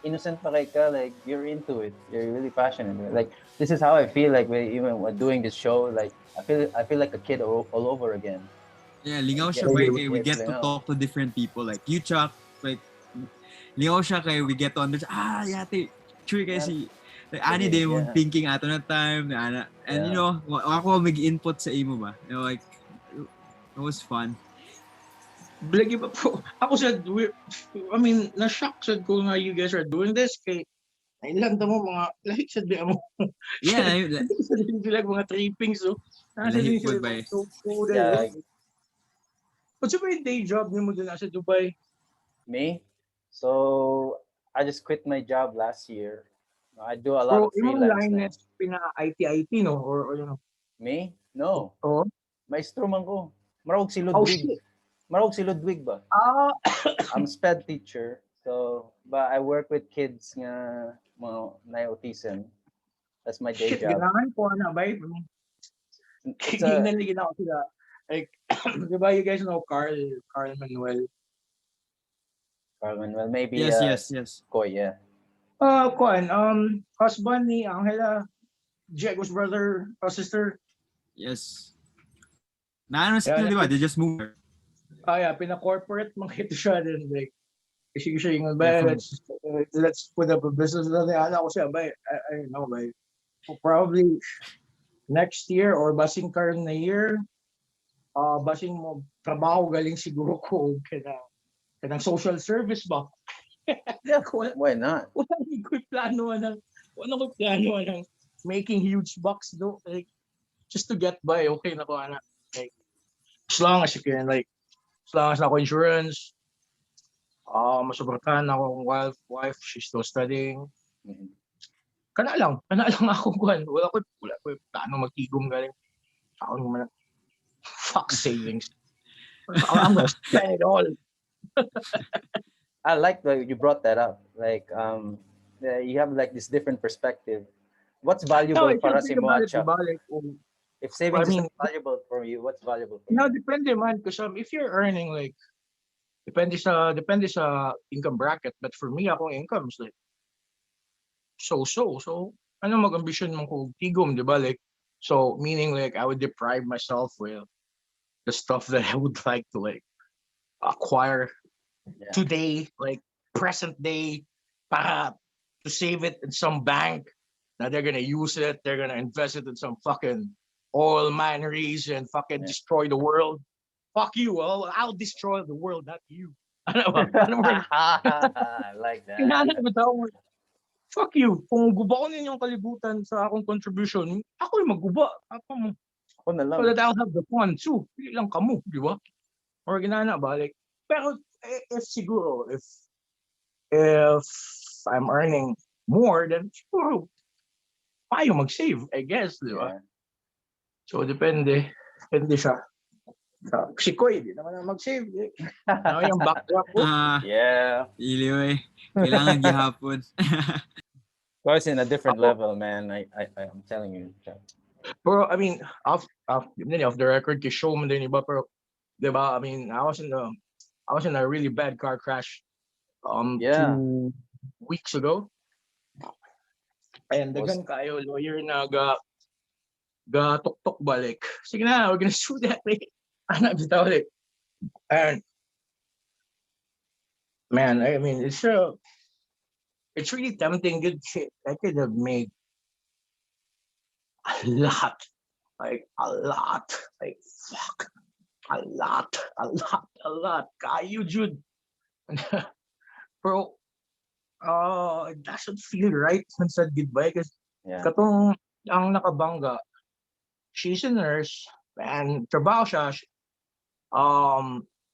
Speaker 2: innocent pa ka, like, you're into it. You're really passionate. Like, this is how I feel like even when doing this show. Like, I feel like a kid all over again.
Speaker 3: Yeah, lingaw siya
Speaker 2: Yeah,
Speaker 3: ba?
Speaker 2: we
Speaker 3: We
Speaker 2: get
Speaker 3: get to
Speaker 2: lingaw.
Speaker 3: talk to different people. Like, you, Chuck, like, lingaw siya kay we get to understand, yate, true kasi, like, ani day mo
Speaker 2: Yeah.
Speaker 3: thinking ato na time, and
Speaker 2: Yeah.
Speaker 3: ako mag-input sa imo ba? Like, it was fun.
Speaker 1: Blagi pa po. Ako said, na-shock said ko nga you guys are doing this. Kay, ilan mo mga, lahik said di mo.
Speaker 3: Yeah,
Speaker 1: Sabi sila mga trippings, so.
Speaker 3: Lahik po ba eh?
Speaker 2: Yeah,
Speaker 1: What's your day job mo dun sa Dubai?
Speaker 2: Me? So I just quit my job last year. I do a lot
Speaker 1: Bro,
Speaker 2: of
Speaker 1: yung
Speaker 2: freelance
Speaker 1: line
Speaker 2: now.
Speaker 1: is pina-IT, no? Or you know.
Speaker 2: Me? No.
Speaker 1: Oh.
Speaker 2: Maestro man ko. Marog si
Speaker 1: Oh,
Speaker 2: Ludwig.
Speaker 1: shit.
Speaker 2: Marog si Ludwig ba?
Speaker 1: Ah,
Speaker 2: I'm sped teacher. So, but I work with kids nga mga na autism. That's my day
Speaker 1: shit.
Speaker 2: job.
Speaker 1: Ganahan ko na, bay.
Speaker 2: It's a
Speaker 1: Kinaligin ako sila. Like, di ba you guys know Carl Manuel?
Speaker 2: well, maybe
Speaker 3: Yes, yes, yes.
Speaker 2: Koy, yeah.
Speaker 1: Kuan, husband ni Angela, Diego's brother or sister.
Speaker 3: Yes. Naano sila,
Speaker 1: Yeah,
Speaker 3: di ba? They just moved.
Speaker 1: yeah, pina-corporate mga ito siya din. Like, kasi siya yung,
Speaker 3: Yeah,
Speaker 1: ba,
Speaker 3: from-
Speaker 1: let's put up a business na ala ko siya, ba, I don't know, ba, probably next year or basing karon na year, basing mo trabaho galing siguro ko kanang social service ba.
Speaker 2: Yeah,
Speaker 1: wala
Speaker 2: why not?
Speaker 1: wala ko plano ng making huge bucks do, like just to get by, okay na ko ana, like as long as you can, like as long as ako insurance, masuportahan ako wife, she's still studying.
Speaker 2: Mhm.
Speaker 1: Kana lang ako kuan, wala ko plano magtigom galing taon man. Fuck savings. I'm gonna spend it all.
Speaker 2: I like that you brought that up. Like, you have like this different perspective. What's valuable
Speaker 1: If you
Speaker 2: para
Speaker 1: think
Speaker 2: si mo,
Speaker 1: about it,
Speaker 2: Chuck?
Speaker 1: diba, like,
Speaker 2: If savings
Speaker 1: I mean,
Speaker 2: is valuable for you, what's valuable for
Speaker 1: now
Speaker 2: you?
Speaker 1: depende man, because if you're earning like depende sa income bracket, but for me akong income is like so ano mag-ambition mo ko tigom, di ba, like, so meaning like I would deprive myself with the stuff that I would like to like acquire
Speaker 2: Yeah.
Speaker 1: today, like present day, para to save it in some bank. Now they're gonna use it, they're gonna invest it in some fucking oil mineries and fucking
Speaker 2: Yeah.
Speaker 1: destroy the world. Fuck you, I'll destroy the world, not you. Ano ba? Ano ba?
Speaker 2: I like that.
Speaker 1: Kinanabitaw mo. Fuck you. Kung gubaon ninyo ang kalibutan sa akong contribution, ako yung magguba. Ako mo.
Speaker 2: Ako na lang.
Speaker 1: So that I'll have the fun too. Hindi lang kamo, di ba? Or ginana ba? Like, pero if siguro, if I'm earning more, then siguro, payo mag-save, I guess, di ba?
Speaker 2: Yeah.
Speaker 1: So, depende. Depende siya. Si Koy, di naman na mag-save. Ano yung backdrop ko?
Speaker 2: Yeah.
Speaker 3: Iliw eh. Kailangan gihapon.
Speaker 2: Guys in a different
Speaker 1: Ako-
Speaker 2: level, man. I'm telling you. Chuck.
Speaker 1: Pero, I mean, off the record, kay show mo din iba, pero, di ba, I mean, I was in a really bad car crash
Speaker 2: Yeah.
Speaker 1: 2 weeks ago. And
Speaker 2: Was-
Speaker 1: dagan kayo lawyer na ga tok balik. Sige na, we're gonna sue that like anak bitaw like. And man, I mean, it's really tempting. Good shit. I could have made a lot, like fuck, a lot. Kayo, Jude. Bro, it doesn't feel right when said goodbye because
Speaker 2: Yeah.
Speaker 1: katong ang nakabangga, she's a nurse and trabaho siya.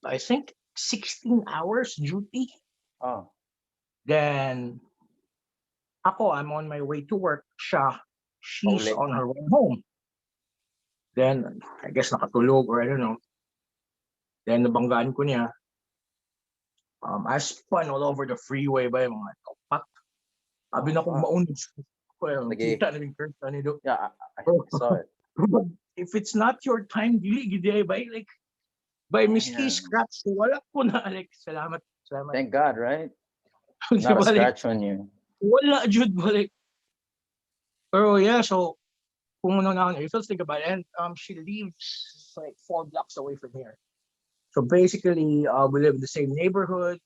Speaker 1: I think 16 hours duty.
Speaker 2: Oh.
Speaker 1: Then I'm on my way to work. She's
Speaker 2: Paulit.
Speaker 1: on her way home. Then I guess nakatulog or I don't know. Then nabanggaan ko niya. I spun all over the freeway by mga kapat. Abi na kong maunod. Well,
Speaker 2: Lagi.
Speaker 1: kita na yung curve na nido.
Speaker 2: Yeah, I
Speaker 1: Bro.
Speaker 2: saw it.
Speaker 1: But if it's not your time, dili gid by like by miski
Speaker 2: Yeah.
Speaker 1: scratch, wala ko na like salamat.
Speaker 2: Thank God, right?
Speaker 1: Di
Speaker 2: Not a
Speaker 1: ba, like,
Speaker 2: scratch on you.
Speaker 1: wala jud balik. Pero yeah, so kung ano na if you think about it, and she lives like 4 blocks away from here. So basically, we live in the same neighborhood.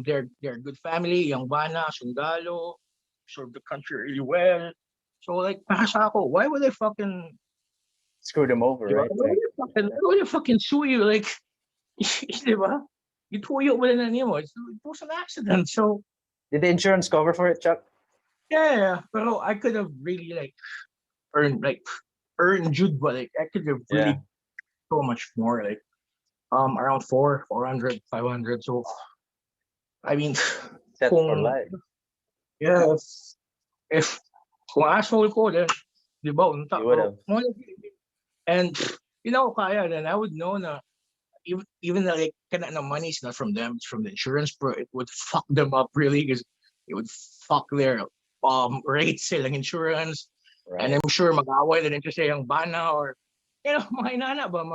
Speaker 1: They're a good family, young bana, sundalo, serve the country really well. So like, nasa ako, why would I fucking,
Speaker 2: Screwed him over,
Speaker 1: di ba?
Speaker 2: right?
Speaker 1: Why would I fucking sue you? Like, di ba? Ituyo mo na niyo. It was an accident. So
Speaker 2: Did the insurance cover for it, Chuck?
Speaker 1: yeah, pero I could have really like earned Jude, but like I could have really so much more. Like around 400, 500. So, I mean,
Speaker 2: Set for
Speaker 1: kung,
Speaker 2: life.
Speaker 1: yeah, if kung asshole ko, then, di ba, unta.
Speaker 2: You would have.
Speaker 1: And, kaya, then I would know na, even like, kana na money is not from them, it's from the insurance, bro. It would fuck them up really, because it would fuck their rates silang insurance. And
Speaker 2: Right.
Speaker 1: I'm sure mag-away na rin kasi yung bana or, mga inana ba,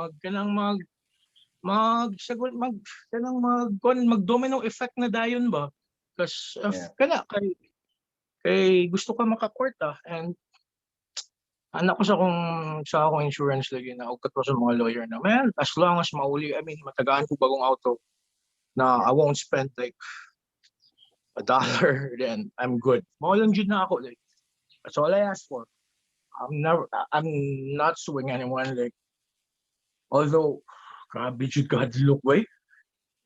Speaker 1: mag-domino effect na dayon ba? Because
Speaker 2: Yeah.
Speaker 1: kay gusto ka makakwarta and anak ko sa akong insurance lagi na ugat ko sa mga lawyer na, man, as long as mauli, I mean, matagaan ko bagong auto na I won't spend like $1, then I'm good. Maulang jud na ako, like, that's all I ask for. I'm not suing anyone, like, although, grabe jud God look way.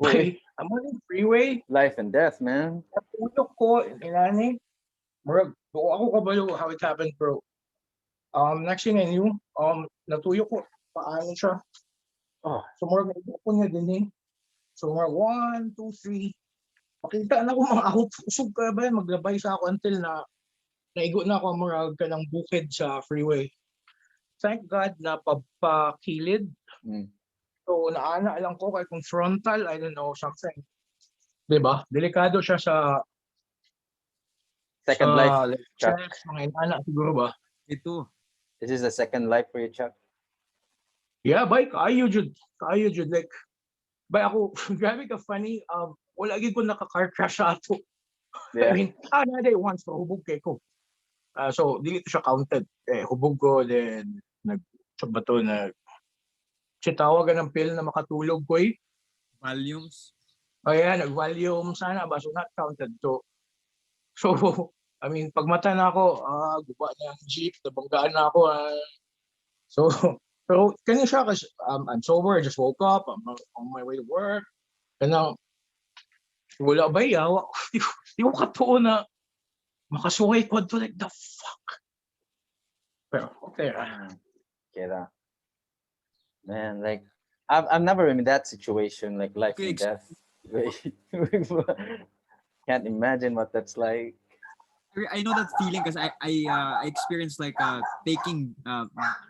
Speaker 2: Uy,
Speaker 1: I'm on the freeway,
Speaker 2: life and death, man.
Speaker 1: natulog ko, inani, murag, ako kabalo how it happened, bro. Next thing I knew, natuyok ko, paano siya.
Speaker 2: Oh.
Speaker 1: So murag, ko niya din eh. So murag, 1, 2, 3. Makita na ko mga out, usog ka ba, maglabay sa ako until na, naigo na ako murag ka ng bukid sa freeway. Thank God na papakilid.
Speaker 2: Mm.
Speaker 1: So naana lang ko kay kung frontal, I don't know, something. Diba? Delikado siya sa
Speaker 2: Second life,
Speaker 1: like,
Speaker 2: Chuck.
Speaker 1: chest, mga inana siguro ba?
Speaker 3: Ito.
Speaker 2: This is a second life for you, Chuck.
Speaker 1: Yeah, bay, kayo jud. Like, bay ako, grabe ka funny, wala gid ko naka-car crash sa ato. I
Speaker 2: Yeah.
Speaker 1: mean, na day once, so hubog kay ko. So, dili to siya counted. Hubog ko, then, ba to, sitawagan ng pill na makatulog ko eh.
Speaker 3: Volumes.
Speaker 1: Ayan, nag-volume sana ba? So, not counted. So, I mean, pag mata na ako, guba na ang jeep, nabanggaan na ako. So, pero kanya siya kasi I'm sober, I just woke up, I'm on my way to work. Kaya wala ba yawa? Di ko katuo na makasuway ko to, like the fuck. Pero okay.
Speaker 2: Kira. Man, like I've never been in that situation, like life
Speaker 3: Okay,
Speaker 2: and death. Can't imagine what that's like.
Speaker 3: I know that feeling because I experienced like taking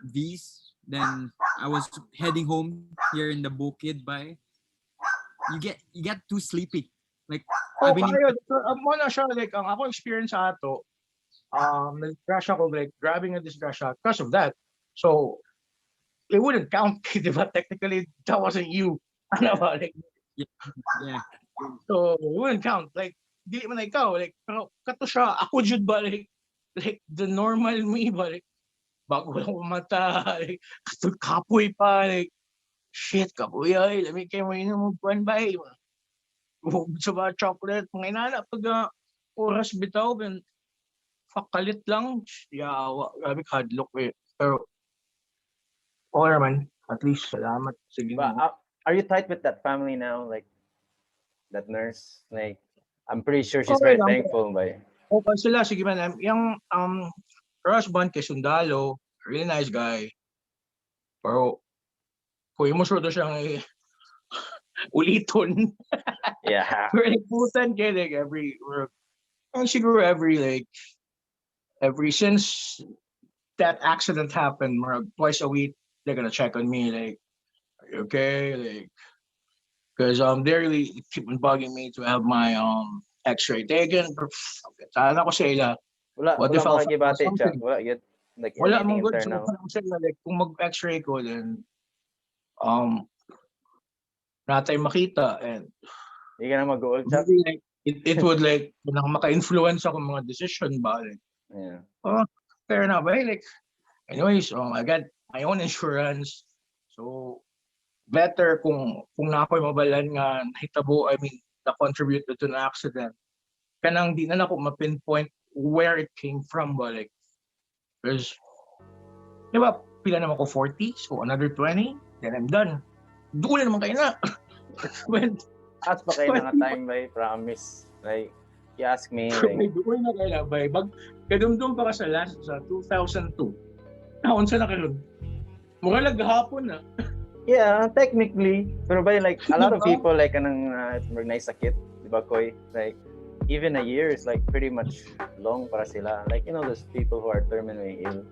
Speaker 3: V's. Then I was heading home here in the Bukid by. You get too sleepy. Like
Speaker 1: Oh,
Speaker 3: I've been in-
Speaker 1: kayo, mo na siya, like, ang ako experience sa ato, nag-crash ako, like, grabbing a disgrasya because of that. So, it wouldn't count, di ba? Technically, that wasn't you. Ano ba? Like,
Speaker 3: yeah.
Speaker 1: so, it wouldn't count. Like, di man na ikaw. Like, pero kato siya, ako jud ba? Like, the normal me ba? Like, bago lang umata. Like, kato kapoy pa. Like, shit, kapoy ay. Lamig kayo mo yun mo buwan ba? Sa ba chocolate? Mga inana, pag oras bitaw, ben, fakalit lang. Yawa, grabe kadlok eh. Pero, okay naman. At least, salamat. Sige.
Speaker 2: But are you tight with that family now? Like that nurse? Like I'm pretty sure she's
Speaker 1: Okay
Speaker 2: very
Speaker 1: lang.
Speaker 2: thankful by.
Speaker 1: Okay sila, sige man. Yung her husband kay Sundalo, really nice guy. Pero kung mo sure to siyang uliton.
Speaker 2: Yeah.
Speaker 1: Very putan kay like siguro every since that accident happened, twice a week they're gonna check on me like, are you okay? Like, because they really keep on bugging me to have my X-ray taken. Sana ko sila.
Speaker 2: Wala,
Speaker 1: What
Speaker 2: wala
Speaker 1: if I'll
Speaker 2: makikibati,
Speaker 1: find
Speaker 2: Chuck.
Speaker 1: something?
Speaker 2: Wala yet. Like
Speaker 1: Wala
Speaker 2: anything
Speaker 1: mong good. So,
Speaker 2: internal.
Speaker 1: parang sila, like, kung mag-X-ray ko, then, natay makita, and
Speaker 2: Hindi ka na mag-goal, Chuck.
Speaker 1: maybe, like, it would, like, maka-influence ako mga decision ba, like,
Speaker 2: Yeah.
Speaker 1: fair enough, eh? Like, anyways, I got my own insurance, so, better kung na ako'y mabalan nga, nahitabo, I mean, na-contribute to an accident, kanang di na ako ma-pinpoint where it came from ba, like, because, di ba, pila naman ko 40, so another 20, then I'm done. Doon naman kayo na. When,
Speaker 2: As pa kayo nga time by promise. Like, you ask me,
Speaker 1: may
Speaker 2: like,
Speaker 1: doon na kayo na, bay. Kadumdum pa ka sa 2002. Naunsa na kayo. Mura lang gahapon na.
Speaker 2: Yeah, technically. Pero ba like a lot of
Speaker 1: Diba?
Speaker 2: people like kanang nagsakit, di ba Koy? Like even a year is like pretty much long para sila. Like you know those people who are terminally ill.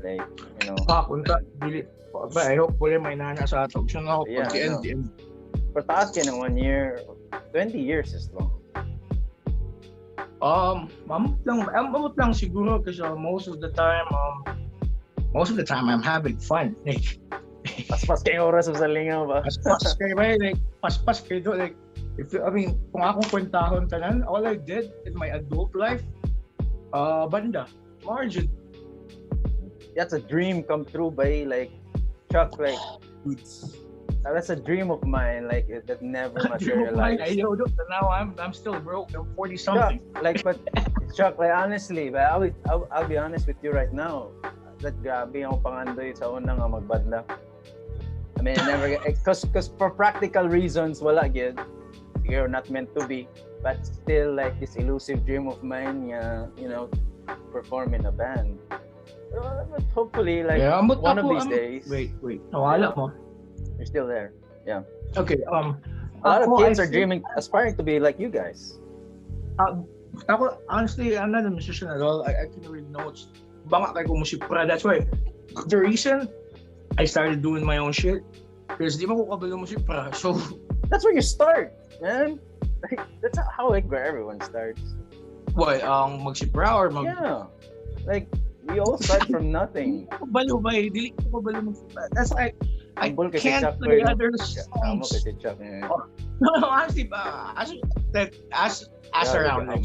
Speaker 2: Like, you know.
Speaker 1: Punta, dili. Ba, I hope wala may nana sa ato. Siya nga ako
Speaker 2: Yeah, I know.
Speaker 1: pag-end.
Speaker 2: For taas ka ng 1 year, 20 years is long.
Speaker 1: Mamut lang siguro kasi most of the time I'm having fun. Like,
Speaker 2: Paspas kayong oras sa lingaw ba?
Speaker 1: paspas kayo ba? Like, paspas kayo. Like, kung akong kwentahon tanan, all I did in my adult life, banda, margin.
Speaker 2: That's a dream come true by like Chuck, like that's a dream of mine, like that never materialized.
Speaker 1: Now I'm still broke. I'm 40 something.
Speaker 2: Chuck, like but Chuck, like honestly, but I'll be honest with you right now. That grabe yung pangandoy sa unang nga magbadla. I mean, never cause for practical reasons wala gyud. You're not meant to be, but still like this elusive dream of mine, you know, perform in a band. But hopefully, like one of these days.
Speaker 1: Wait. Nawala mo.
Speaker 2: You're still there. Yeah.
Speaker 1: Okay.
Speaker 2: A lot of kids are dreaming, aspiring to be like you guys.
Speaker 1: Ako, honestly, I'm not a musician at all. I can read notes. Banga kay kung musipra. That's why the reason I started doing my own shit because di ba ko kabalo musipra. So
Speaker 2: that's where you start, man. Like, that's how like where everyone starts.
Speaker 1: What? Magsipra or mag?
Speaker 2: Yeah. Like we all start from nothing.
Speaker 1: Kabalo ba? Dili ko kabalo musipra. That's why I can't
Speaker 2: Chuck,
Speaker 1: play other
Speaker 2: Amo
Speaker 1: songs.
Speaker 2: kasi Chuck. Yeah.
Speaker 1: No, honestly, as around. Like,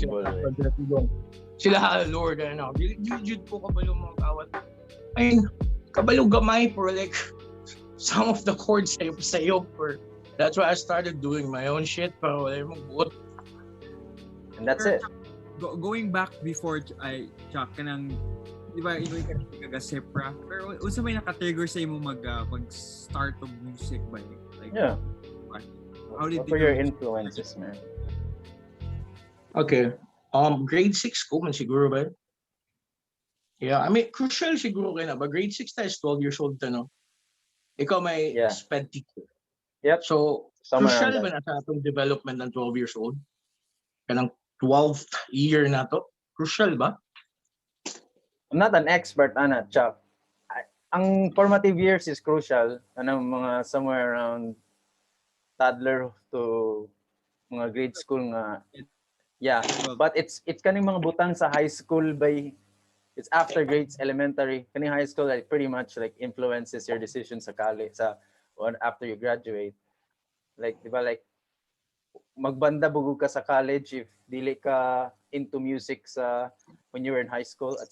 Speaker 1: sila Lord, ano. Jud po kabalo mga kawat. I mean, kabalo gamay for like some of the chords sayo for. That's why I started doing my own shit. Pero wala mong buot.
Speaker 2: And that's it.
Speaker 3: Going back before Chuck kanang di ba ikaw kaga-sepra pero unsa may naka-trigger sa imo mag-start of music ba like
Speaker 2: Yeah.
Speaker 3: How did
Speaker 2: What were your influences, man?
Speaker 1: Okay. Grade 6 ko man siguro ba? Yeah, I mean, crucial siguro kayo na ba? Grade 6 tayo, 12 years old ta, no? Ikaw may sped teacher.
Speaker 2: Yep.
Speaker 1: So,
Speaker 2: Somewhere
Speaker 1: crucial
Speaker 2: around
Speaker 1: ba na sa atong development ng 12 years old? Kanang 12th year na to? Crucial ba?
Speaker 2: I'm not an expert, Ana, Chuck. Ang formative years is crucial. Mga somewhere around toddler to mga grade school nga. Yeah, but it's kaning mga butang sa high school by it's after grades elementary. Kaning high school like pretty much like influences your decision sa college or after you graduate. Like, di ba like magbanda bugog ka sa college if dili ka into music when you were in high school at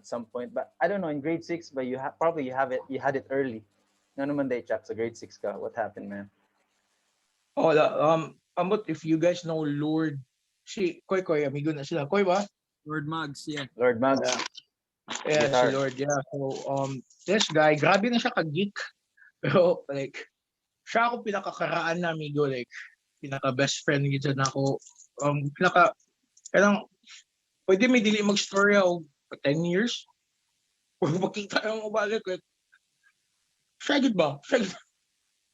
Speaker 2: some point. But I don't know, in grade 6, but you had it early. Nga naman day, Chuck, sa grade 6 ka. What happened, man?
Speaker 1: Oh, but if you guys know Lord, si Koy, amigo na sila. Koy ba?
Speaker 3: Lord Mugs, yeah.
Speaker 2: Lord Mugs.
Speaker 1: Yeah, si Lord, yeah. So, this guy, grabe na siya ka-geek. Pero, like, siya ako pinakakaraan na amigo, like, pinaka-best friend gito na ako. Kailang, pwede may dili mag-story ako 10 years. Kung makita yung ubalik, like, siya gid ba?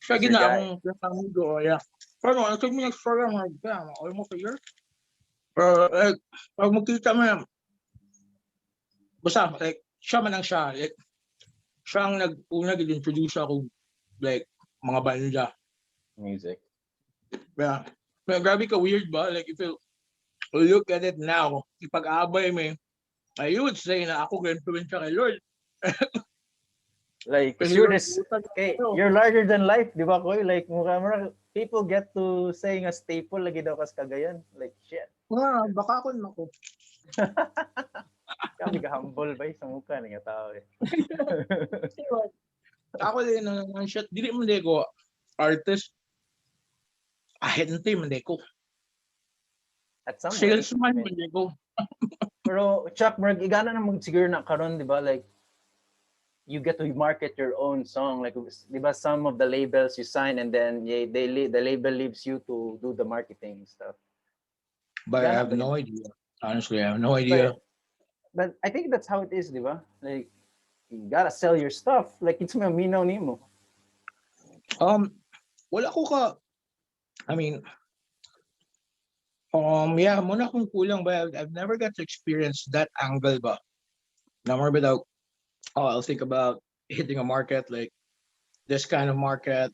Speaker 1: Siya gid na akong pinaka-amigo, yeah. Pero, nagtag mo nag-story ako, almost a year. Pero, like, pag makita mo, basta, like, siya man ang siya. Like, siya ang nag-una gid-introduce ako, like, mga banda.
Speaker 2: Music.
Speaker 1: Yeah. Pero grabe ka weird ba? Like if you look at it now, ipag-abay mo, you would say na ako ga-influence kay Lord.
Speaker 2: Like you're larger than life, di ba Koy? Like people get to saying a staple lagi daw kas Cagayan. Like shit.
Speaker 1: Baka ako nako.
Speaker 2: Kami ka humble ba sa mukha nga tao eh.
Speaker 1: Ako din ang shit, dili man ko artist. Ahente man ko.
Speaker 2: At some
Speaker 1: salesman man ko.
Speaker 2: Pero Chuck, igana na siguro na karon, di ba? Like you get to market your own song, like di ba some of the labels you sign and then the label leaves you to do the marketing stuff.
Speaker 1: But I have no idea. Honestly, I have no idea.
Speaker 2: But I think that's how it is, di ba? Like you gotta sell your stuff. Like it's may minaw nimo.
Speaker 1: Wala ko ka, I mean, yeah, muna akong kulang ba, I've never got to experience that angle ba. Number without, I'll think about hitting a market like this kind of market.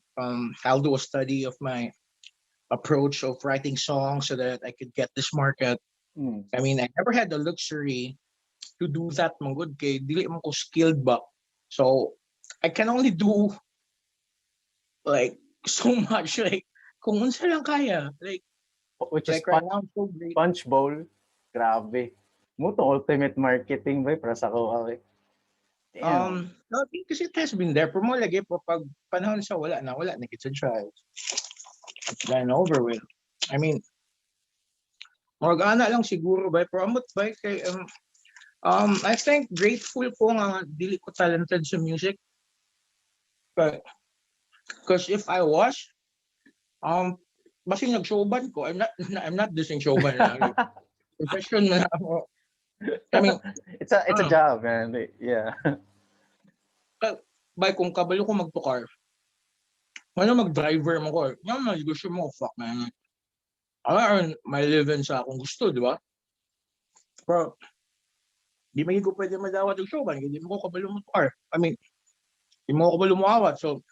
Speaker 1: I'll do a study of my approach of writing songs so that I could get this market.
Speaker 2: Mm.
Speaker 1: I mean, I never had the luxury to do that man good kay dili man ko skilled ba. So I can only do like so much like kung unsa lang kaya.
Speaker 2: Which is
Speaker 1: Like right now I'm so great.
Speaker 2: Punch Bowl. Grabe. Mo to ultimate marketing ba para sa ko. Damn.
Speaker 1: No, because it has been there. Pero mo lagi po pag panahon sa wala na kita siya. It's done over with. I mean, morgana lang siguro ba pero amot ba kay I think grateful ko nga dili ko talented sa music. But because if I was basing nag-showban ko, I'm not dissing showban na. Profession na ako. I mean,
Speaker 2: It's a job, man. Yeah.
Speaker 1: Bay kung kabalo ko magtukar, mag-driver mo ko. Yan na, gusto mo, fuck man. I earn my living sa akong gusto, di ba? Pero, di magiging ko pwede madawat yung showban, hindi mo ko kabalo mo tukar. I mean, di mo ko kabalo mo awat. So,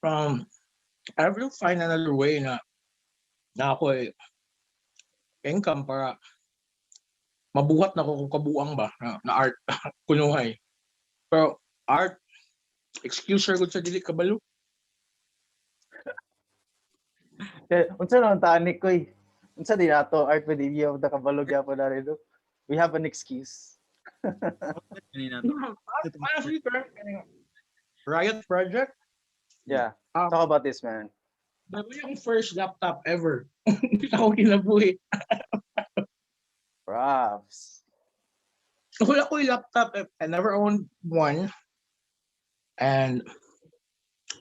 Speaker 1: I will find another way na ako income para mabuhat na ko kung kabuang ba na art kunuhay. Pero art, excuse ko sa dili kabalo.
Speaker 2: Unsa naman tani ko eh. Unsa di nato art with the of the kabalo gyapon na rin. We have an excuse.
Speaker 1: Honestly, Riot Project.
Speaker 2: Yeah. Talk about this, man.
Speaker 1: Bago yung first laptop ever. Hindi ako kinabuhi.
Speaker 2: Props.
Speaker 1: Wala ko yung laptop. I never owned one. And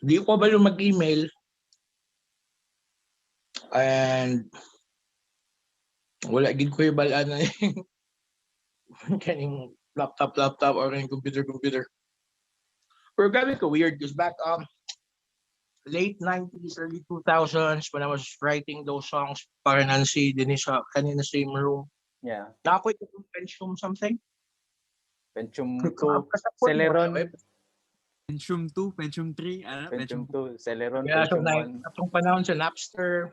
Speaker 1: di ko ba mag-email. And wala gid ko yung balaan na yung kaning laptop or yung computer. Pero gamit ko weird because back late 90s, early 2000s when I was writing those songs para Nancy din sa kanina same room.
Speaker 2: Yeah.
Speaker 1: Nakoy ko yung Pentium something.
Speaker 2: Pentium 2, Celeron.
Speaker 3: Pentium 2, Pentium 3,
Speaker 2: Pentium 2, Celeron,
Speaker 1: Yeah, so
Speaker 2: Pentium 1.
Speaker 1: atong panahon sa Napster.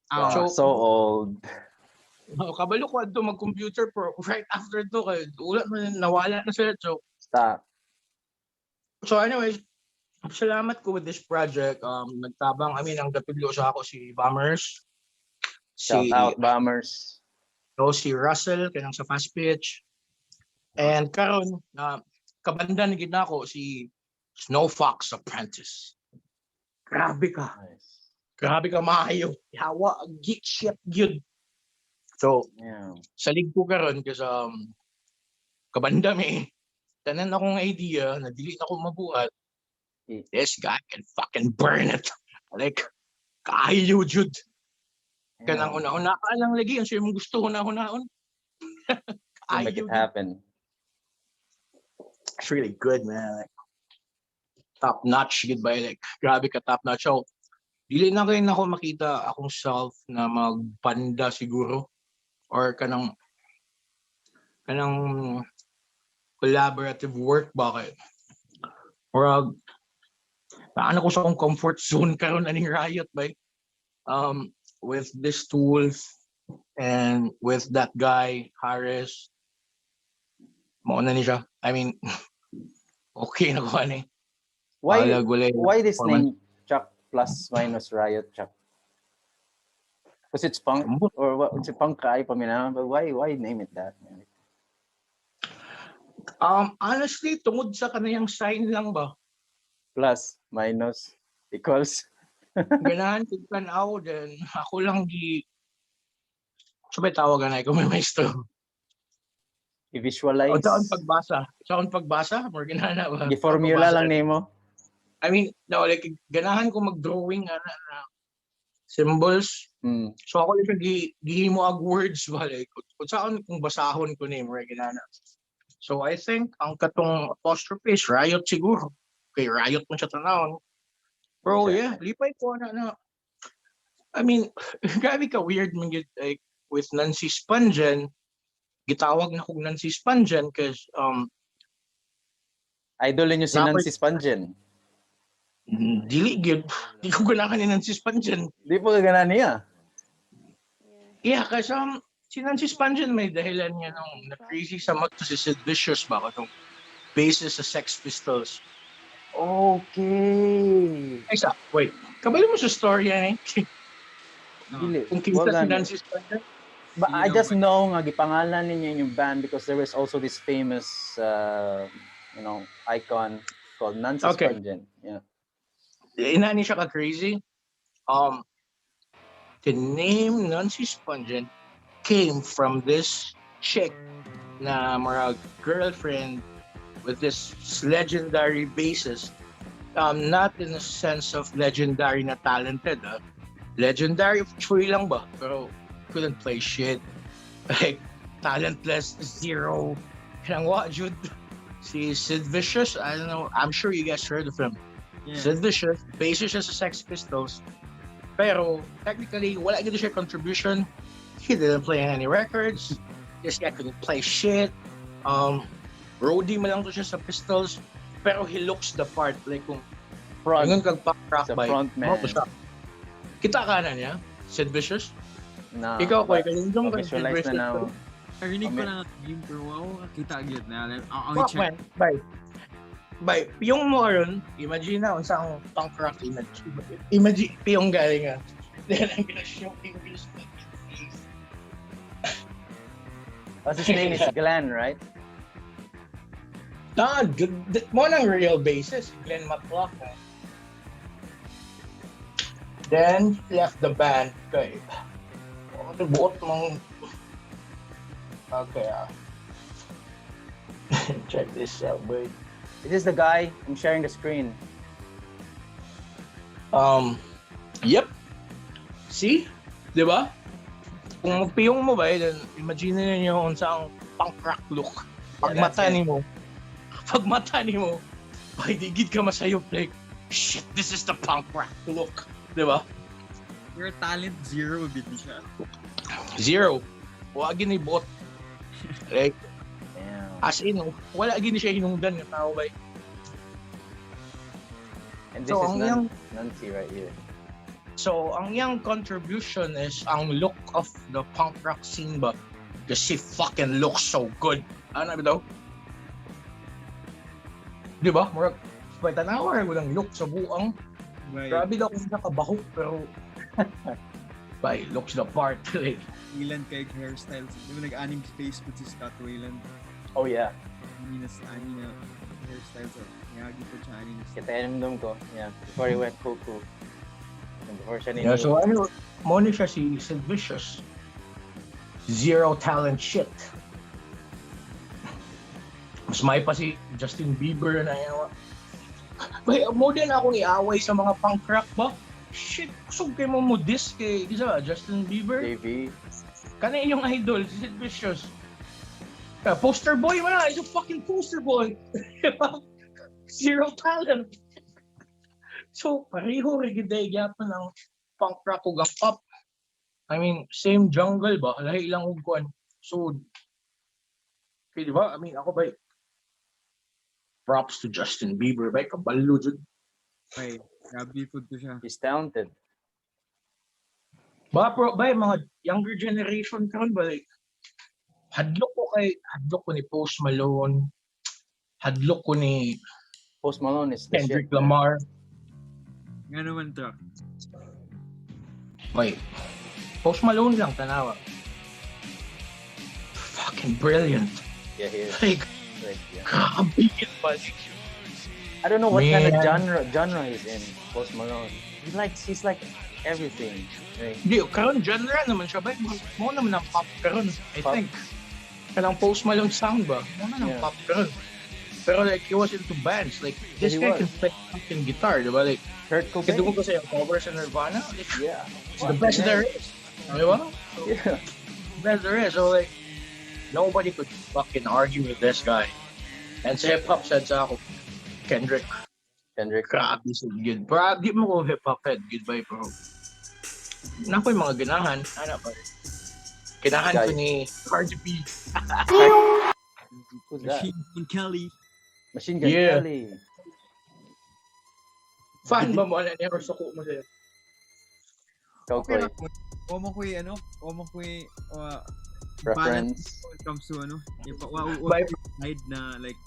Speaker 2: Wow, so old.
Speaker 1: Kabalo ko adto mag-computer pero right after to kay ulat man nawala na sila.
Speaker 2: Stop.
Speaker 1: So anyways, salamat ko with this project. Nagtabang, ang gatudlo sa ako si Bombers.
Speaker 2: Shout out Bombers.
Speaker 1: Si Russell, kanang sa Fast Pitch. And karon kabanda na gid nako si Snow Fox Apprentice. Grabe ka.
Speaker 2: Nice.
Speaker 1: Grabe ka maayo. Hawa geek shit gyud. So,
Speaker 2: Yeah.
Speaker 1: salig ko karon kasi kabanda mi. Tanan akong idea na dili na ko mabuhat. This guy can fucking burn it. Like, kaayo jud. Kanang una-una ka lang lagi. Ang siya mong gusto una-unaon.
Speaker 2: To make it happen.
Speaker 1: It's really good, man. Like, top notch, goodbye. Like, grabe ka top notch. So, dili na kayo na ako makita akong self na magpanda siguro. Or kanang collaborative work. Bakit? Or paano ko sa akong comfort zone karon aning Riot ba? With these tools and with that guy Harris, mauna ni siya. I mean, okay na ko ani.
Speaker 2: Why this name Chuck plus minus Riot Chuck? Because it's punk or what? It's a punk kay paminahan, but why name it that? Man?
Speaker 1: Honestly, tungod sa kaniyang sign lang ba?
Speaker 2: Plus, minus, equals.
Speaker 1: Ganahan ko tanaw din. Ako lang sabay tawagan na ko may maestro.
Speaker 2: I-visualize.
Speaker 1: Sa akong pagbasa, more ganahan na ba?
Speaker 2: I-formula lang nimo.
Speaker 1: I mean, like ganahan ko mag-drawing na symbols. So ako lang gihimo ag words ba like kung basahon ko name more ganahan. So I think ang katong apostrophe is Riot siguro. Kay Riot mo siya tanawon. Bro,
Speaker 2: Exactly.
Speaker 1: yeah, lipay ko na. I mean, grabe ka weird man yun, like with Nancy Spanjan, gitawag na kong Nancy Spanjan cause
Speaker 2: Idol niyo si
Speaker 1: Napper-
Speaker 2: Nancy Spangen.
Speaker 1: dili gyud. Di ko ganahan ni Nancy Spanjan.
Speaker 2: Di po kagana niya.
Speaker 1: Yeah, kasi si Nancy Spanjan may dahilan niya nung na-crazy sa mag to si Sid Vicious ba nung basis sa Sex Pistols.
Speaker 2: Okay.
Speaker 1: Ay, wait. Kabalo mo sa story yan eh.
Speaker 2: Dili.
Speaker 1: Kung kita
Speaker 2: Wag
Speaker 1: si
Speaker 2: gani.
Speaker 1: Nancy Spanjan.
Speaker 2: But I just know nga gipangalan ninyo yung band because there was also this famous icon called Nancy
Speaker 1: Okay.
Speaker 2: Spangen. Yeah.
Speaker 1: Inani siya ka-crazy. The name Nancy Spanjan came from this chick na mga girlfriend with this legendary bassist. Not in a sense of legendary na talented. Legendary of Chuy lang ba? Pero couldn't play shit. Like, talentless, zero. Kailang what, Jude? Si Sid Vicious, I don't know. I'm sure you guys heard of him.
Speaker 3: Yeah.
Speaker 1: Sid Vicious, bassist siya sa Sex Pistols. Pero, technically, wala gito siya contribution. He didn't play any records. This guy couldn't play shit. Roadie man lang to siya sa Pistols. Pero he looks the part. Like, kung
Speaker 2: Front.
Speaker 1: ingon kag punk-rock
Speaker 2: Sa
Speaker 1: ba,
Speaker 2: frontman.
Speaker 1: mo to siya. Kita ka na niya, Sid Vicious.
Speaker 2: Na,
Speaker 1: Ikaw, Koy, kalindong ka Sid
Speaker 2: visualize
Speaker 1: Vicious.
Speaker 2: na na.
Speaker 3: Narinig ko
Speaker 2: Amen.
Speaker 3: lang ang game pero wow, kita agad na. I'll
Speaker 1: Fuck,
Speaker 3: check.
Speaker 1: man. Bye. Bye. Piyong mo ron, imagine na kung saan punk rock image. Imagine, piyong galing nga. Then, ang gina-show yung views.
Speaker 2: What's his name is Glenn, right?
Speaker 1: Nah, mo ng real basis, Glenn McLaughlin. Then, left the band. Okay. Buot mong... Okay, check this out, wait.
Speaker 2: This is the guy. I'm sharing the screen.
Speaker 1: Yep. See? Di ba? Kung magpiyong mo ba, then imagine niyo kung saan punk rock look. Pag
Speaker 2: Yeah, that's
Speaker 1: mata
Speaker 2: it.
Speaker 1: ni mo, ay digid ka masayop like, shit, this is the punk rock look. Di ba?
Speaker 3: Your talent zero bit siya.
Speaker 1: Zero. Wala gini bot. Like,
Speaker 2: Damn.
Speaker 1: as in, wala gini siya hinungdan ng tao ba?
Speaker 2: And this
Speaker 1: So,
Speaker 2: is
Speaker 1: ang yung-
Speaker 2: Nancy right here.
Speaker 1: So, ang yung contribution is ang look of the punk rock scene ba? Because she fucking looks so good. Ano ba daw? Di ba? Murag, may tanawa rin walang look sa buang. Grabe daw kung nakabahok pero by looks the part. Like,
Speaker 3: Wayland kay hairstyles. Di ba nag-anim sa Facebook si Scott Wayland?
Speaker 2: Oh yeah.
Speaker 3: Ani na hairstyles. Ngagi po siya ani na.
Speaker 2: Kita inimdom ko. Yeah. Before he went cuckoo. And before siya
Speaker 1: yeah, so ano, mo ni siya si Sid Vicious. Zero talent shit. Mas may pa si Justin Bieber na yawa. Bay, mo din akong iaway sa mga punk rock ba? Shit, kusog kay mo diss kay isa, Justin Bieber.
Speaker 2: JV.
Speaker 1: Kana inyong idol, si Sid Vicious. Poster boy man na, he's a fucking poster boy. Zero talent. So, pareho rin gyapon ng punk rock ug ang pop. I mean, same jungle ba? Lahi lang ug kuan. So, okay, di ba? I mean, ako ba, props to Justin Bieber, ba? Kabalo jud.
Speaker 3: Ay, grabe po to siya.
Speaker 2: He's talented.
Speaker 1: Ba, mga younger generation karon ba, like, hadlok ko ni Post Malone, hadlok ko ni
Speaker 2: Post Malone is the
Speaker 1: Kendrick
Speaker 2: shit.
Speaker 1: Lamar.
Speaker 3: Nga naman to.
Speaker 1: Wait, Post Malone lang, tanawa. Fucking brilliant.
Speaker 2: Yeah, he is.
Speaker 1: Like,
Speaker 2: Like, yeah.
Speaker 1: grabe yun ba?
Speaker 2: I don't know what kind of
Speaker 1: Man.
Speaker 2: genre he's in. Post Malone. He's like everything. Like,
Speaker 1: Hindi, karon genre naman siya ba? Mo naman ang pop karon, I
Speaker 2: Pop.
Speaker 1: think. Kanang Post Malone sound ba? Mo naman ang
Speaker 2: Yeah.
Speaker 1: pop karon. Pero like, he was into bands. Like, this
Speaker 2: he
Speaker 1: guy
Speaker 2: was.
Speaker 1: can play fucking guitar, di ba? Like,
Speaker 2: Kurt
Speaker 1: kasi
Speaker 2: Cobain.
Speaker 1: ko sa yung covers sa Nirvana. Like,
Speaker 2: Yeah.
Speaker 1: it's the best there is. Di ba?
Speaker 2: Yeah.
Speaker 1: Best there is. So like, nobody could fucking argue with this guy. And sa hip-hop, said sa ako, Kendrick.
Speaker 2: Kendrick.
Speaker 1: Grabe sa good. Bro, di mo ko hip-hop head. Goodbye, bro. Naku yung mga ganahan. Ano ba? Ganahan ko
Speaker 2: Guy.
Speaker 1: ni Cardi B.
Speaker 2: Who's that?
Speaker 3: Machine Gun Kelly.
Speaker 2: Machine Gun
Speaker 1: Yeah.
Speaker 2: Kelly.
Speaker 1: Fan ba mo? Ano niya? Or suko mo siya?
Speaker 3: Okay
Speaker 2: Kokoy.
Speaker 3: lang. Omo ko yung
Speaker 2: Reference.
Speaker 3: when it comes to
Speaker 1: Bye.
Speaker 3: side na like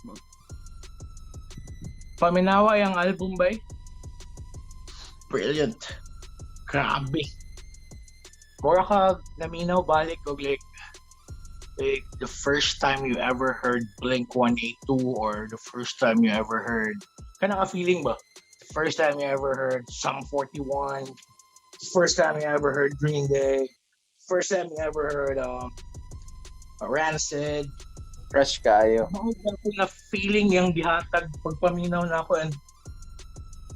Speaker 1: Paminawa yung album ba? Brilliant. Grabe. Mura ka naminaw balik og like the first time you ever heard Blink 182 or the first time you ever heard kana ka feeling ba? The first time you ever heard Sum 41, first time you ever heard Green Day, first time you ever heard Rancid.
Speaker 2: Fresh kayo.
Speaker 1: Ako na feeling yung gihatag pagpaminaw na ako and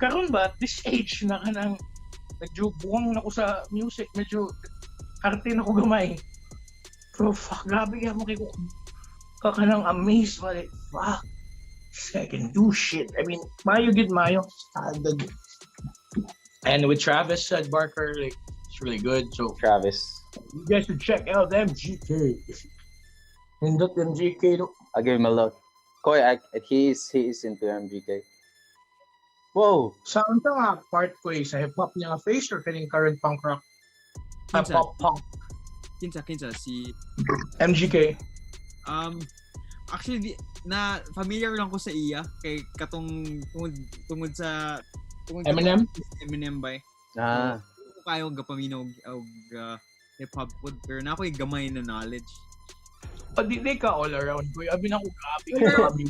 Speaker 1: karon ba at this age na kanang medyo buwang na ko sa music, medyo arte na ko gamay. Pero fuck, grabe yan mo kay ko kakanang amazed ba like fuck, I can do shit. I mean, mayo gid mayo standard. And with Travis said Barker, like it's really good. So
Speaker 2: Travis.
Speaker 1: you guys should check out MGK. Hindot MGK no.
Speaker 2: I'll give him a look. Koy, he is into MGK. Whoa!
Speaker 1: Saan ka nga part ko sa hip-hop niya nga face or kaning current punk rock?
Speaker 3: Kinsa?
Speaker 1: Pop punk.
Speaker 3: kinsa si
Speaker 1: MGK.
Speaker 3: Actually na familiar lang ko sa iya kay katong tungod sa
Speaker 1: Eminem?
Speaker 3: Eminem ba?
Speaker 2: Ah,
Speaker 3: Kayo gapaminaw og hip hop pod pero na ako'y gamay na knowledge.
Speaker 1: Di ka all around ko. Abi na ko grabe.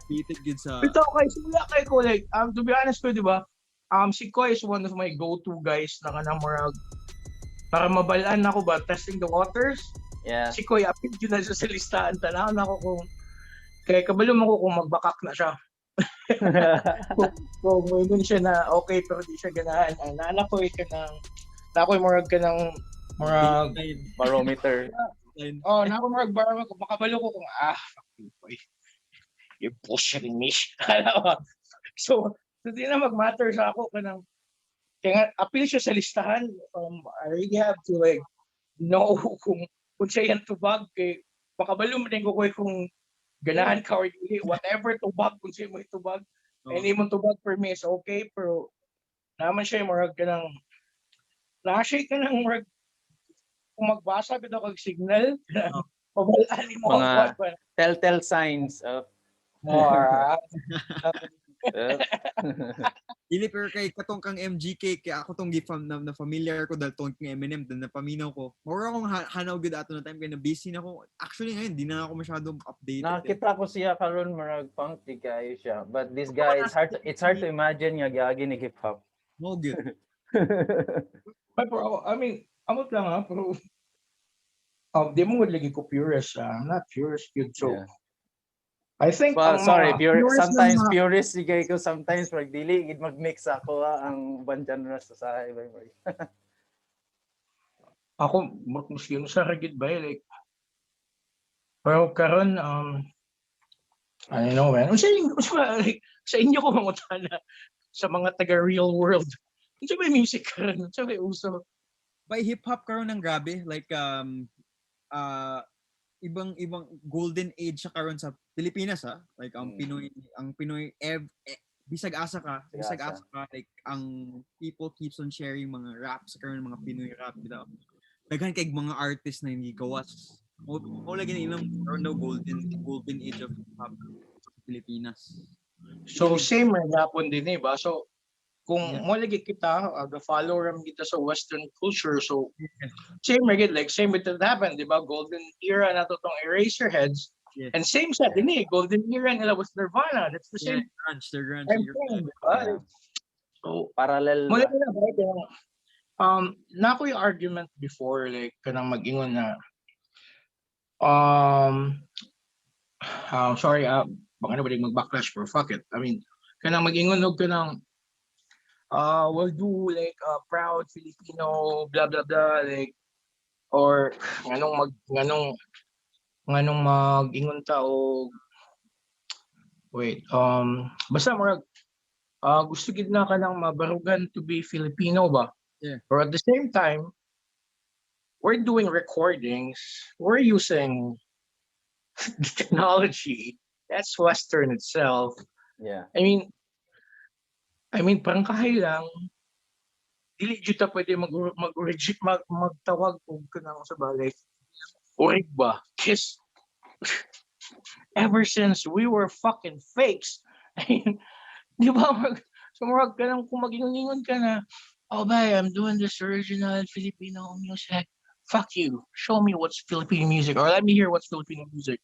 Speaker 3: Beated good sa
Speaker 1: Ito kay sila kay ko like to be honest ko, di ba? Si Koy is one of my go-to guys na kanang murag para mabalaan ako ba testing the waters.
Speaker 2: yeah.
Speaker 1: Si Koy apil yun na siya sa listahan. Tanaw na ako kung kaya kabalo mo ko kung magbakak na siya. So, mayroon siya na okay pero di siya ganahan. Ang nana ko ay kanang nakoy murag kanang murag
Speaker 2: Barometer.
Speaker 1: nako murag barang ko makabalo ko kung fuck you boy. You're bullshitting me. so di na mag-matter sa ako kanang kaya nga apil siya sa listahan. I really have to like know kung siya yan tubag kay makabalo mo din ko kung ganahan ka or dili whatever tubag kung siya mo itubag. Any mo tubag for me is okay pero naman siya murag kanang na-shake ka ng murag kung magbasa bitaw kag signal mabalaan mo
Speaker 2: Mga telltale signs of
Speaker 1: more
Speaker 3: Dili pero kay katong kang MGK kay ako tong gifam na familiar ko dahil tong kang Eminem dan napaminaw ko. Mura akong hanaw gud ato na time kay na busy na ako. Actually ngayon di na ako masyadong updated.
Speaker 2: nakita ko siya karon marag punk di kayo siya. But this guy it's hard to imagine nga gyagi ni hip hop.
Speaker 3: No good.
Speaker 1: pero I mean amot lang pero di mo lagi ko purist I'm not purist good so
Speaker 2: Yeah.
Speaker 1: I think
Speaker 2: Well, sorry,
Speaker 1: purist
Speaker 2: sometimes
Speaker 1: lang
Speaker 2: purist sigay ko, sometimes pag dili gid mag-mix ako ang ban genre sa sahay bay.
Speaker 1: ako muslim sa rigid ba like pero karon I don't know man like, sa inyo ko mangutana sa mga taga real world unsa may music karon unsa may uso
Speaker 3: By hip hop karon ng grabe like ibang golden age sa karon sa Pilipinas like ang Pinoy bisag asa ka like ang people keeps on sharing mga raps karon mga Pinoy rap bitaw daghan kay mga artist na hindi gawas mo lagi na ilang karon daw golden age of hip hop sa Pilipinas.
Speaker 1: so same ra gapon din ba so kung mo lagi kita follow ram kita sa western culture so same again like same with that happened di ba golden era na to tong Eraserheads and same sa din golden era nila was Nirvana that's the same
Speaker 3: They're grunge.
Speaker 1: same thing diba? So
Speaker 2: Parallel.
Speaker 1: mo lagi na ba na ko yung argument before like kanang mag-ingon na sorry baka na ba mag-backlash pero fuck it I mean kanang mag-ingon og kanang we'll do like proud Filipino blah blah blah like or nganong mag-ingon ta og wait, basta murag, gusto gid na ka ng mabarugan to be Filipino ba?
Speaker 3: Yeah.
Speaker 1: Or at the same time, we're doing recordings, we're using technology that's Western itself.
Speaker 2: Yeah.
Speaker 1: I mean, parang kahay lang, dili jud ta pwede magtawag og kanang sa balay. Orig ba? Kiss. Ever since we were fucking fakes. I mean, di ba? Sumurag ka lang kung mag-ingon ka na, oh, bye, I'm doing this original Filipino music. Fuck you. Show me what's Filipino music or let me hear what's Filipino music.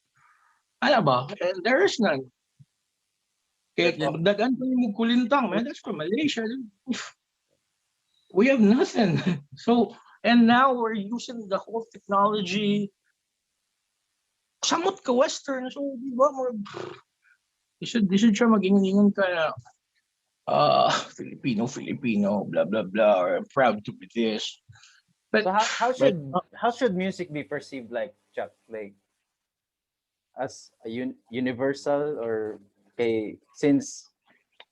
Speaker 1: Ano ba? And there is none. Kaya dagan pa yung kulintang, man. That's from Malaysia. We have nothing. So, and now we're using the whole technology. Samot ka Western. So, di ba? Di should siya mag-ingon ka na, Filipino, blah, blah, blah, or I'm proud to be this. But,
Speaker 2: So how should music be perceived, like, Chuck? Like, as a universal, or okay, since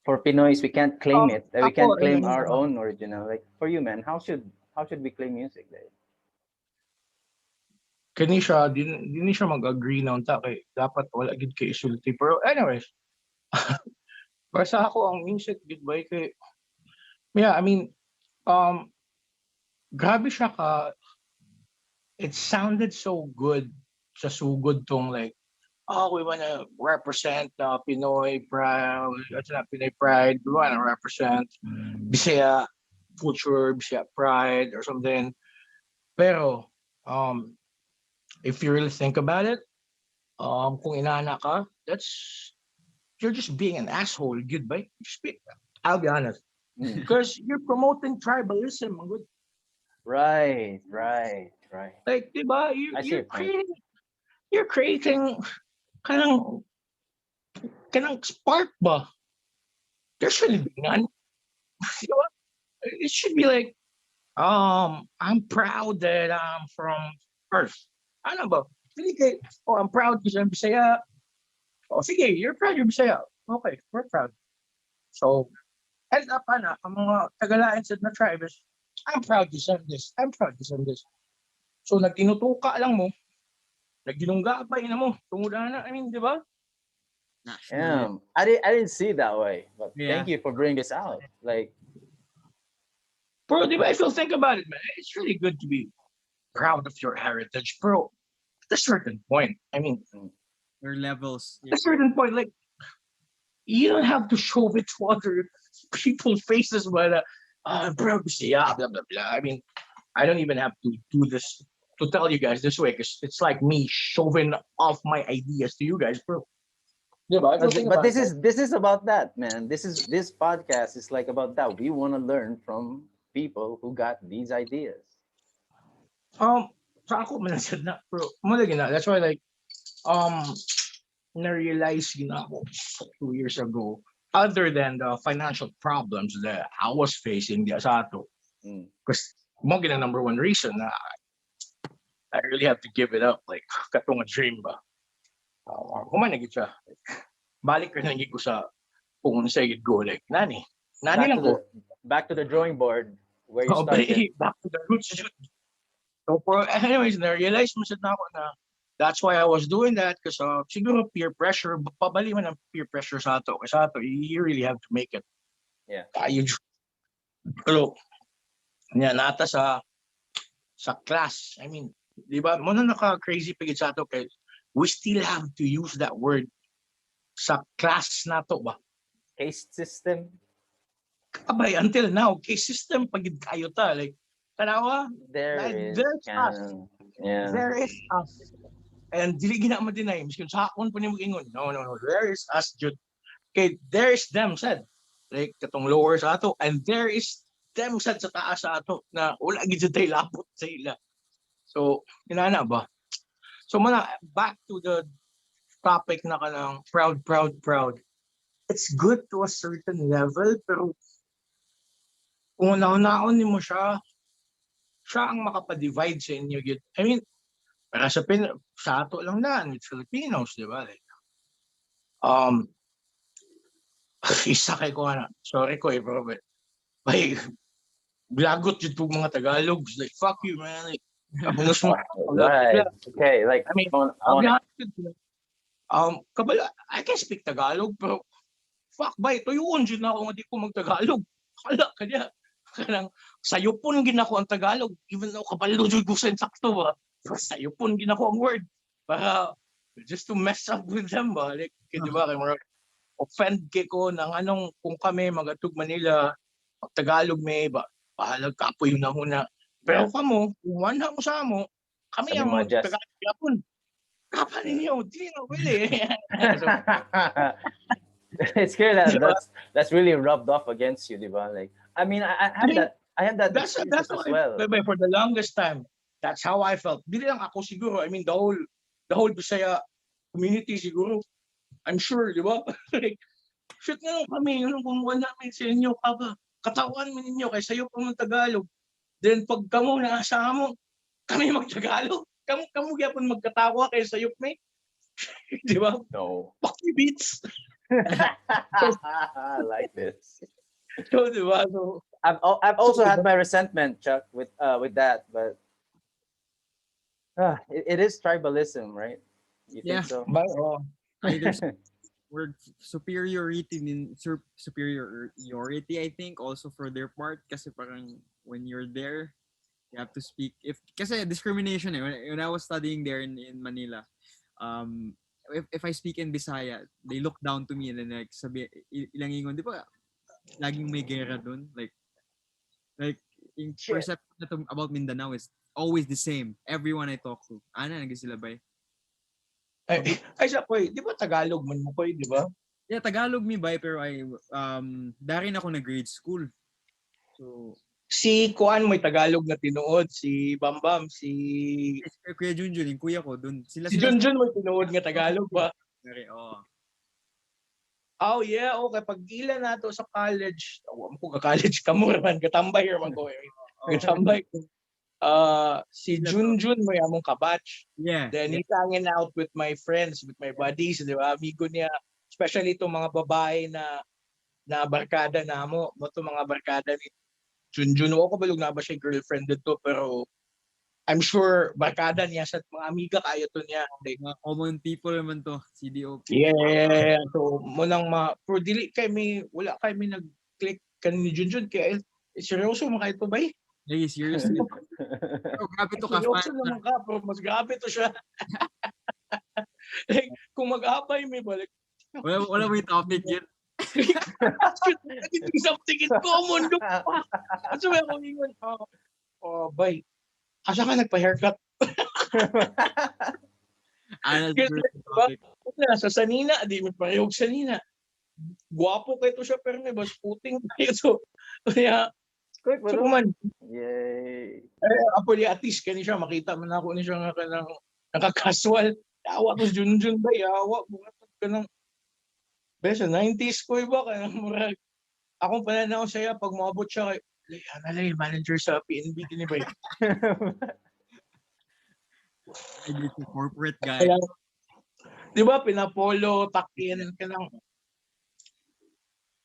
Speaker 2: for Pinoys we can't claim it, we can't
Speaker 1: ako,
Speaker 2: claim our own original. Like for you, man, how should we claim music? Like,
Speaker 1: kani siya, di siya mag-agree na unta kay dapat wala gid kay isulti. Pero anyways, para sa ako ang music gid ba kay, yeah, I mean, grabe siya ka, it sounded so good sa sugod tong like, oh, we wanna represent Pinoy pride, Pinoy pride, we wanna represent Bisaya culture, Bisaya pride or something. Pero, if you really think about it, kung inana ka, you're just being an asshole, goodbye. I'll be honest. Because you're promoting tribalism.
Speaker 2: right.
Speaker 1: Like, diba?
Speaker 2: I see your point.
Speaker 1: You're creating kanang spark ba? There shouldn't be none. Diba? It should be like, I'm proud that I'm from Perth. Ano ba? Hindi kay, I'm proud because I'm Bisaya. Oh, sige, you're proud you're Bisaya. Okay, we're proud. So, end up na, ang mga Tagalain sa na tribes, I'm proud to send this. I'm proud to send this. So, nagtinutuka lang mo, nagginunggabay na mo, tungula na, I mean, di ba?
Speaker 2: Yeah, I didn't see it that way, but
Speaker 3: Yeah.
Speaker 2: thank you for bringing this out. Like,
Speaker 1: Bro, di ba, if you think about it, man, it's really good to be proud of your heritage, bro. At a certain point, I mean,
Speaker 3: Your levels.
Speaker 1: at a certain point, like, you don't have to show it to other people's faces, but I'm proud to say, blah, blah, blah. I mean, I don't even have to do this to tell you guys this way, because it's like me showing off my ideas to you guys, bro. Yeah, but
Speaker 2: but this is about that, man. This podcast is like about that. We want to learn from people who got these ideas.
Speaker 1: sa ako manasad na, bro. Malagi na. That's why, like, na-realize na ako 2 years ago, other than the financial problems that I was facing di asato, because mo gina number one reason na I really have to give it up, like, katong a dream ba. Human na gid siya. Balik ka na gid ko sa kung sa gid go, like, nani lang ko.
Speaker 2: Back to the drawing board where you started.
Speaker 1: Back to the roots. So, anyways, na-realize mo na ako na that's why I was doing that, because siguro peer pressure, pabali man ang peer pressure sa ato. Kasi ato, you really have to make it.
Speaker 2: Yeah.
Speaker 1: Pero, yan, nata sa class. I mean, di ba, muna naka-crazy pagit sa ato, kaya we still have to use that word sa class nato ba?
Speaker 2: Caste system.
Speaker 1: Abay, until now, case system pagid kayo ta. Like, tanawa,
Speaker 2: There is
Speaker 1: us.
Speaker 2: Yeah.
Speaker 1: There is us. And dili gina mo deny, miskin sa akon pa ni mag-ingon. No. There is us, Jude. Okay, there is them said. Like, katong lower sa ato. And there is them said sa taas sa ato na wala gid tayo lapot sa ila. So, inana ba? So, back to the topic na kanang proud. It's good to a certain level, pero kung naon mo siya ang makapa-divide sa inyo. I mean, para sa ato lang na, with Filipinos, di ba? Like, isa kay ko ana. Sorry ko bro. Bay, blagot jud pug mga Tagalog. Like fuck you man. Like, kabunos mo.
Speaker 2: Right. Okay. Like,
Speaker 1: I mean,
Speaker 2: I
Speaker 1: I'll be
Speaker 2: wanna-
Speaker 1: honest with you. Kabala, I can speak Tagalog, pero fuck bay, tuyuon jud na ako nga di ko mag-Tagalog. Kala kanya. Kanang sayupon gin ako ang Tagalog, even though kabalo jud ko sa sakto ba. Pero sayupon gin ako ang word para just to mess up with them ba. Like, di ba, kay mga offend kay ko ng anong kung kami magatug Manila, pag Tagalog may ba, bahalag kapoy na muna. Pero kamo, kung wala mo sa amo, kami
Speaker 2: Sabi
Speaker 1: ang
Speaker 2: mo, adjust.
Speaker 1: Tagalog yapon. Kapan ninyo, di na pwede. So,
Speaker 2: It's clear that
Speaker 1: Diba?
Speaker 2: that's really rubbed off against you, diba? Like, I mean, I had that
Speaker 1: that's
Speaker 2: experience as
Speaker 1: why,
Speaker 2: well.
Speaker 1: for the longest time, that's how I felt. Dili lang ako siguro. I mean, the whole Bisaya community siguro. I'm sure, di ba? Like, shit nga lang kami, anong kumuha namin sa inyo, kaba. Katawan mo ninyo, kay sayo pa ng Tagalog. Then pag kamo nasa mo, kami mag-Tagalog. Kamu gyapon magkatawa kay sayop may. Di ba?
Speaker 2: No.
Speaker 1: Fuck you, beats.
Speaker 2: I like this.
Speaker 1: So, di ba? So,
Speaker 2: I've also had my resentment, Chuck, with that, but it is tribalism, right? You
Speaker 3: Yeah.
Speaker 2: think so?
Speaker 1: ba, oh.
Speaker 3: Either word superiority, I think, also for their part. Kasi parang when you're there, you have to speak. Kasi discrimination eh. When I was studying there in Manila, if I speak in Bisaya, they look down to me and then like ilang ingon, di ba? Laging may gera dun. Like in perception about Mindanao is always the same. Everyone I talk to. Ana, sila ba?
Speaker 1: Ay, sa po, di ba Tagalog man mo po, di ba?
Speaker 3: Yeah, Tagalog mi ba, pero darin ako na grade school. So,
Speaker 1: Si Kuan may Tagalog na tinuod, si Bambam, si
Speaker 3: Kuya Junjun, yung kuya ko, dun.
Speaker 1: si Junjun may tinuod nga Tagalog ba?
Speaker 3: Oo.
Speaker 1: Oh yeah, okay. Pag ila na to sa college, awan ko ka college kamo man, katambay man ko. Katambay ko. Si Junjun mo among kabatch.
Speaker 3: Yeah.
Speaker 1: Then he's hanging out with my friends, with my buddies, di ba? Amigo niya, especially itong mga babae na barkada namo, mo to mga barkada ni Junjun. Ako balog na ba siya girlfriend dito, pero I'm sure barkada niya sa mga amiga kayo to niya. Like,
Speaker 3: Mga common people naman to, CDOP.
Speaker 1: yeah, so mo nang pero dili kami wala kami nag-click kan ni Junjun kaya seryoso mo kayo to ba?
Speaker 3: Hey, seriously. Oh, grabe to ka,
Speaker 1: Seryoso
Speaker 3: fan.
Speaker 1: naman ka, pero mas grabe to siya. Like, kung mag-abay may balik.
Speaker 3: Wala mo yung topic yun.
Speaker 1: Something in common. Look pa. At sabi ako ingon, bay, asa ka nagpa-haircut?
Speaker 3: Ano,
Speaker 1: Kasi,
Speaker 3: topic.
Speaker 1: Wala, sa sanina, di may parehog sanina. Guwapo kayo to siya, pero may bas puting tayo. So, kaya,
Speaker 2: Quick,
Speaker 1: so man,
Speaker 2: Yay.
Speaker 1: apo di at least, kani siya, makita man ako ni siya nga kanang nakakasual. Awa ko si Junjun ba, awa, bumatag ka ng besa, 90s ko iba, kanang murag. Akong pananaw siya, pag maabot siya, analay, manager sa PNB, kini ba?
Speaker 3: It's a corporate guy.
Speaker 1: Kaya, di ba, pinapolo, takin, kanang,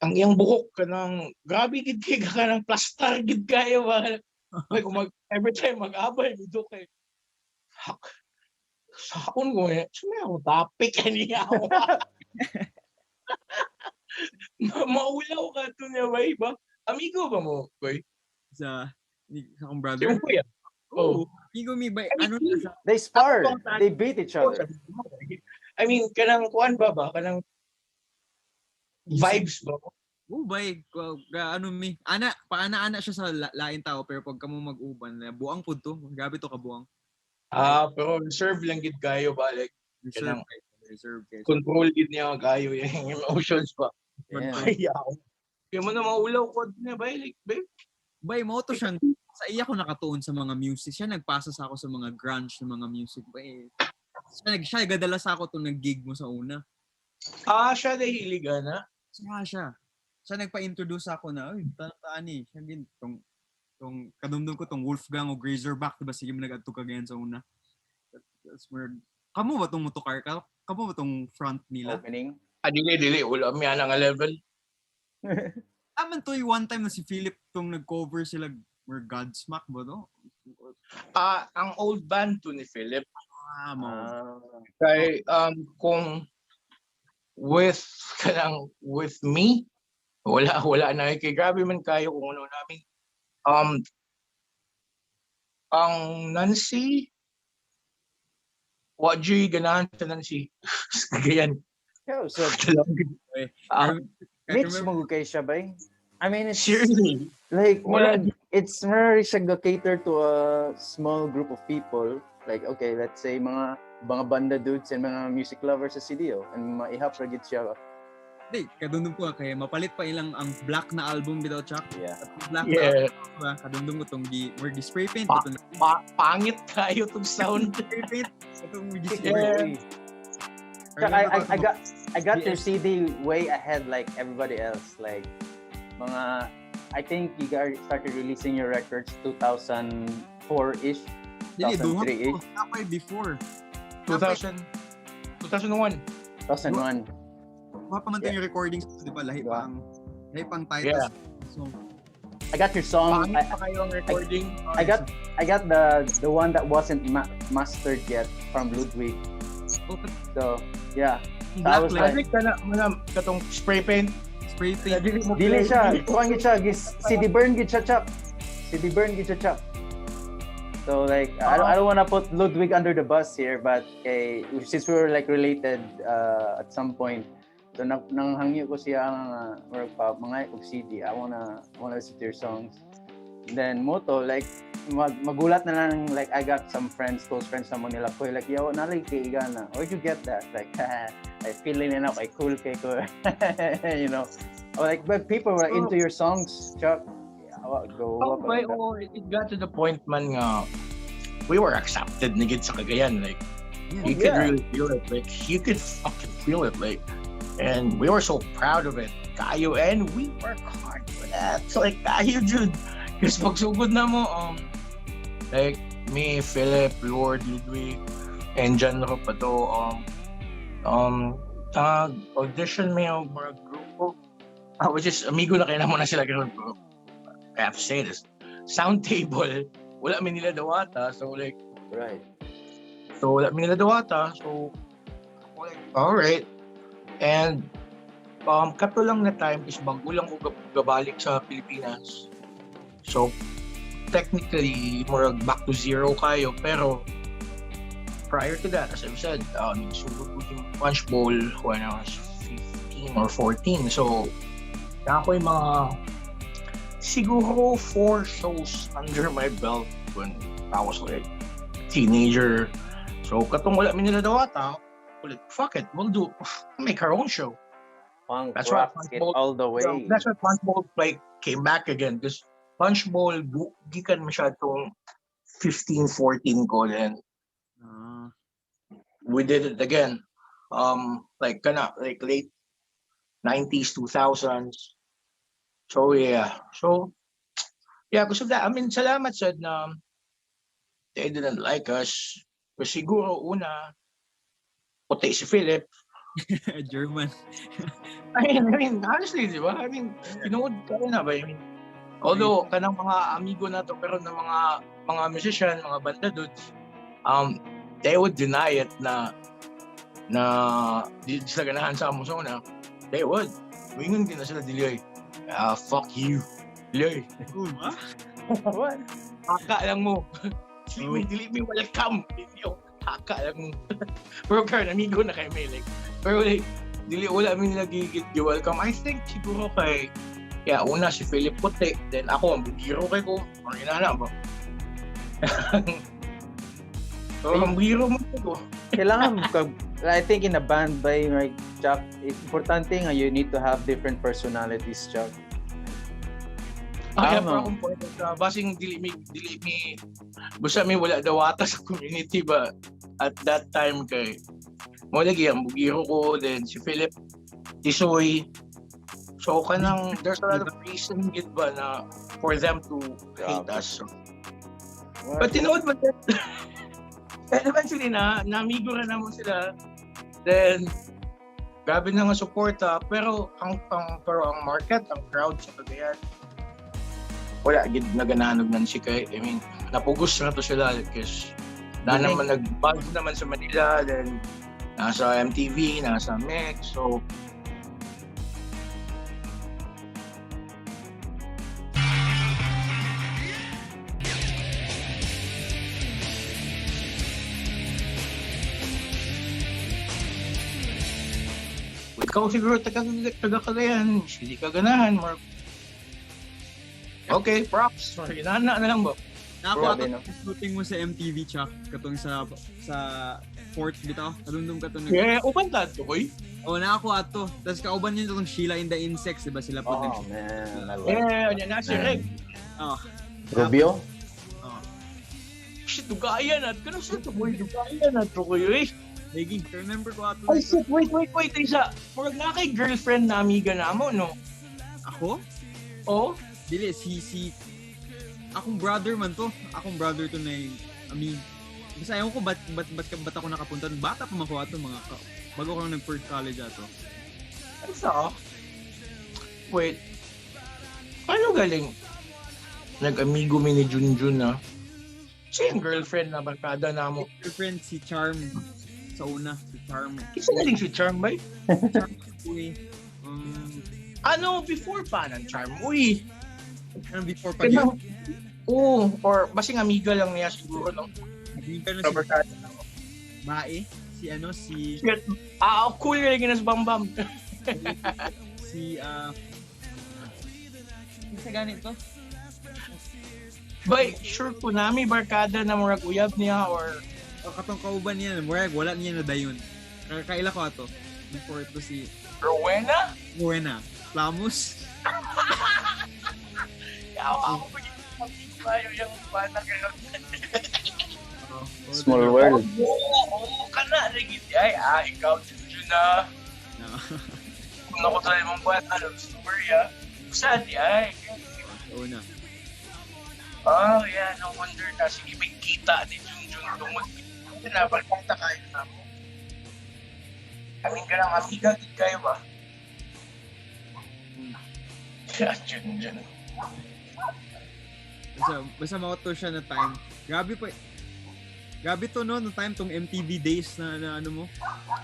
Speaker 1: ang iyang buhok, kanang, grabe, gid kay ka kanang plastar, gid kayo, ba? Like, every time mag-abay, dito kay, fuck, sa akong ko eh, sumaya ako, topic, kaniya ako. Maulaw ka to niya, ba, iba? Amigo ba mo, boy?
Speaker 3: Sa akong brother.
Speaker 1: Yung kuya.
Speaker 3: Oh, amigo mi ba? Ano na siya?
Speaker 2: They sparred. They beat each other.
Speaker 1: I mean, kanang kuan ba? Kanang vibes ba?
Speaker 3: Ubay, ano mi. Paana siya sa lain tao pero pag kamo mag-uban, buang pud to. Grabe to ka buang.
Speaker 1: Pero reserve lang gid kayo ba? Like,
Speaker 3: Reserve kayo.
Speaker 1: control gid niya kayo yung emotions ba?
Speaker 2: Yeah.
Speaker 1: Kaya kaya mo na maulaw ko niya ba? Like, babe?
Speaker 3: Bay, mo to siyang sa iya ko nakatuon sa mga music. Siya nagpasa sa ako sa mga grunge na mga music. Bay, siya gadala sa ako tong nag-gig mo sa una.
Speaker 1: Siya nahiliga na.
Speaker 3: Siya nagpa-introduce ako na, uy, taan eh. Siya din, tong kadumdum ko tong Wolfgang o Razorback, diba sige mo nag-adto ka ganyan sa una. That's weird. Kamu ba tong motokar ka? Kamu ba tong front nila?
Speaker 2: Opening.
Speaker 1: Dili. Wala may nga level.
Speaker 3: Aman to yung one time na si Philip tong nag-cover sila or Godsmack ba no?
Speaker 1: Ang old band to ni Philip.
Speaker 3: Mo.
Speaker 1: Kay, kung with me, wala na. Kay grabe man kayo kung ano namin. Ang Nancy, Wadji, ganahan sa Nancy. Ganyan.
Speaker 2: Yeah, so
Speaker 3: I
Speaker 2: mix mo kay siya ba? I mean, it's
Speaker 1: Seriously.
Speaker 2: like
Speaker 1: Wala.
Speaker 2: it's very siya cater to a small group of people. Like, okay, let's say mga banda dudes and mga music lovers sa CDO and maihap ra gid siya.
Speaker 3: Hindi, kadundong ko kaya mapalit pa ilang ang black na album bitaw Chuck.
Speaker 2: Yeah.
Speaker 3: Black
Speaker 1: Yeah.
Speaker 3: na kadundong ko tong spray paint
Speaker 1: Pa-
Speaker 3: itong
Speaker 1: Pangit kayo tong sound.
Speaker 3: spray paint itong
Speaker 1: Yeah.
Speaker 2: I got your CD way ahead like everybody else. Like mga I think you guys started releasing your records 2004-ish,
Speaker 3: Dili, duha
Speaker 2: 2003-ish,
Speaker 3: ko tapay before.
Speaker 1: 2001.
Speaker 2: 2001.
Speaker 3: Mga pamantin yung recordings, di ba? Lahi
Speaker 2: Diba?
Speaker 3: pang titles.
Speaker 1: Yeah.
Speaker 3: So,
Speaker 2: I got your song.
Speaker 1: Pangit pa kayo ang recording.
Speaker 2: I got the one that wasn't mastered yet from Ludwig. So yeah, I was
Speaker 3: black
Speaker 2: like,
Speaker 1: Like, katong spray paint.
Speaker 3: spray paint.
Speaker 2: dili siya. Kuan gid siya. CD burn gid siya, Chuck. CD burn gid siya, Chuck. So like I don't want to put Ludwig under the bus here, but since we were like related at some point, so nang hangyo ko siya ang mga CD. I wanna listen to your songs. Then moto like magulat na lang, like I got some friends, close friends na mo nila ko like yo nalay kay Igana. Where'd you get that? Like I feeling enough, I cool kay ko. You know. Or like but people were into your songs, Chuck.
Speaker 1: It got to the point man nga we were accepted na gid sa Cagayan. Like you could really feel it. Like you could fucking feel it. Like, and we were so proud of it. Kayo, and we work hard for that. So like kayo, Jude. Kasi pagsugod na mo, like me, Philip, Lord, Ludwig, and John Ropato, audition may yung mga grupo. Which is, amigo na kayo na muna sila ganun, bro. I have to say this. Sound table, wala mi nila dawata, so like,
Speaker 2: Right.
Speaker 1: so wala mi nila dawata, so like, alright. And kato lang na time is bago lang ko gabalik sa Pilipinas. So technically more back to zero kayo, pero prior to that, as I said, nagsugod ko yung Punch Bowl when I was 15 or 14. So ako yung mga siguro 4 shows under my belt when I was like teenager. So katong wala mi nila dawata, like fuck it, we'll make our own show.
Speaker 2: Punk
Speaker 1: That's why
Speaker 2: rock
Speaker 1: Punch
Speaker 2: it
Speaker 1: Bowl-
Speaker 2: all the way.
Speaker 1: So, that's why Punch Bowl came back again, because Punch Bowl gikan masyadong 15-14 ko, then we did it again. Like late 90s, 2000s. So yeah. So yeah, because of that, I mean, salamat said na they didn't like us. Kasi siguro una, puti si Philip.
Speaker 3: German.
Speaker 1: I mean, honestly, di ba? I mean, tinood ka rin na ba? I mean, although, kanang mga amigo na to, pero ng mga musician, mga banda dudes, they would deny it na di sila ganahan sa Amazona. They would. Wingon din na sila, Diloy. Fuck you. Diloy.
Speaker 2: What?
Speaker 1: Haka lang mo. Dili me welcome. Haka lang mo. Pero kaya, amigo na kayo may like. Pero like, dili wala mi nila gigit welcome. I think siguro kay una si Philip puti, then ako ang bugiro kay ko. Ang inana ba? So ang bugiro mo ko.
Speaker 2: Kailangan I think in a band by like Chuck, importante nga you need to have different personalities, Chuck.
Speaker 1: Kaya
Speaker 2: Tama.
Speaker 1: pa akong point sa basing dili mi basta mi wala dawata sa community ba at that time kay mo lagi ang bugiro ko, then si Philip Tisoy. So kanang there's a lot of reason gid ba na for them to hate us. So, but tinood mo that. And eventually na amigo na naman sila. Then Grabe na nga suporta, pero ang market, ang crowd sa Cagayan, wala gid nagananog nan si kay. I mean, napugos na to sila kasi na naman nag-buzz naman sa Manila, then nasa MTV, nasa Mix, so ikaw siguro taga Cagayan, hindi ka ganahan, more. Okay, props. Inana na lang ba?
Speaker 3: Nako
Speaker 2: Grabe,
Speaker 3: ato
Speaker 2: no?
Speaker 3: shooting mo sa MTV Chuck katong sa fort bitaw. Kadundum ka to nag.
Speaker 1: Yeah, uban ta to, boy.
Speaker 3: Oh, nako ato. Tas kauban niyo tong Sheila in the Insects, diba sila po
Speaker 2: Oh man, I love
Speaker 1: Yeah, yan na si Reg.
Speaker 3: Oh.
Speaker 2: Rubio?
Speaker 3: Oh.
Speaker 1: Shit, dugayan at kano sa to, boy, dugayan at to kayo eh.
Speaker 3: Lagi, remember ko ato.
Speaker 1: Ay, shit, wait, isa. Murag na kay girlfriend na amiga na mo, no?
Speaker 3: Ako?
Speaker 1: Oh?
Speaker 3: Dili si akong brother man to. Akong brother to na yung, basta ewan ko ba't ako nakapunta. Bata pa man ko ato bago ko nag first college ato.
Speaker 1: Ano sa? Wait. Paano galing? Nag-amigo mi ni Junjun na. Siya yung girlfriend na barkada na mo.
Speaker 3: Girlfriend si Charm sa una, si Charm.
Speaker 1: Isa galing si Charm, bay?
Speaker 3: Uy.
Speaker 1: Ano, before pa ng Charm? Uy!
Speaker 3: Ano before pa yun?
Speaker 1: Oo, or basing amiga lang niya siguro, no?
Speaker 3: Naging ka na
Speaker 1: Sa
Speaker 3: si
Speaker 1: barkada.
Speaker 3: Bae. Si ano, si
Speaker 1: Shit. Cool yung ginas Bambam.
Speaker 3: si sa ganito.
Speaker 1: Bay, sure ko nami barkada na murag uyab niya or
Speaker 3: O katong kauban niya, murag wala niya na dayon. Kaila ko ato. Before to si
Speaker 1: Rowena?
Speaker 3: Buena. Lamus.
Speaker 1: Yawa ako pa yung bata kayo.
Speaker 2: Small world.
Speaker 1: Oo, ka na. Ay, ikaw, Junjun na.
Speaker 3: No.
Speaker 1: Kung ako tayo mong buhat, love story, Saan di, ay.
Speaker 3: Una.
Speaker 1: Oh, yeah, no wonder na. Sige, may kita ni Junjun tungod. Pinapagpunta kayo na mo. Amin ka lang, amiga, din kayo ba? Junjun.
Speaker 3: Basta mauto siya na time. Grabe to no time tong MTV days na ano mo.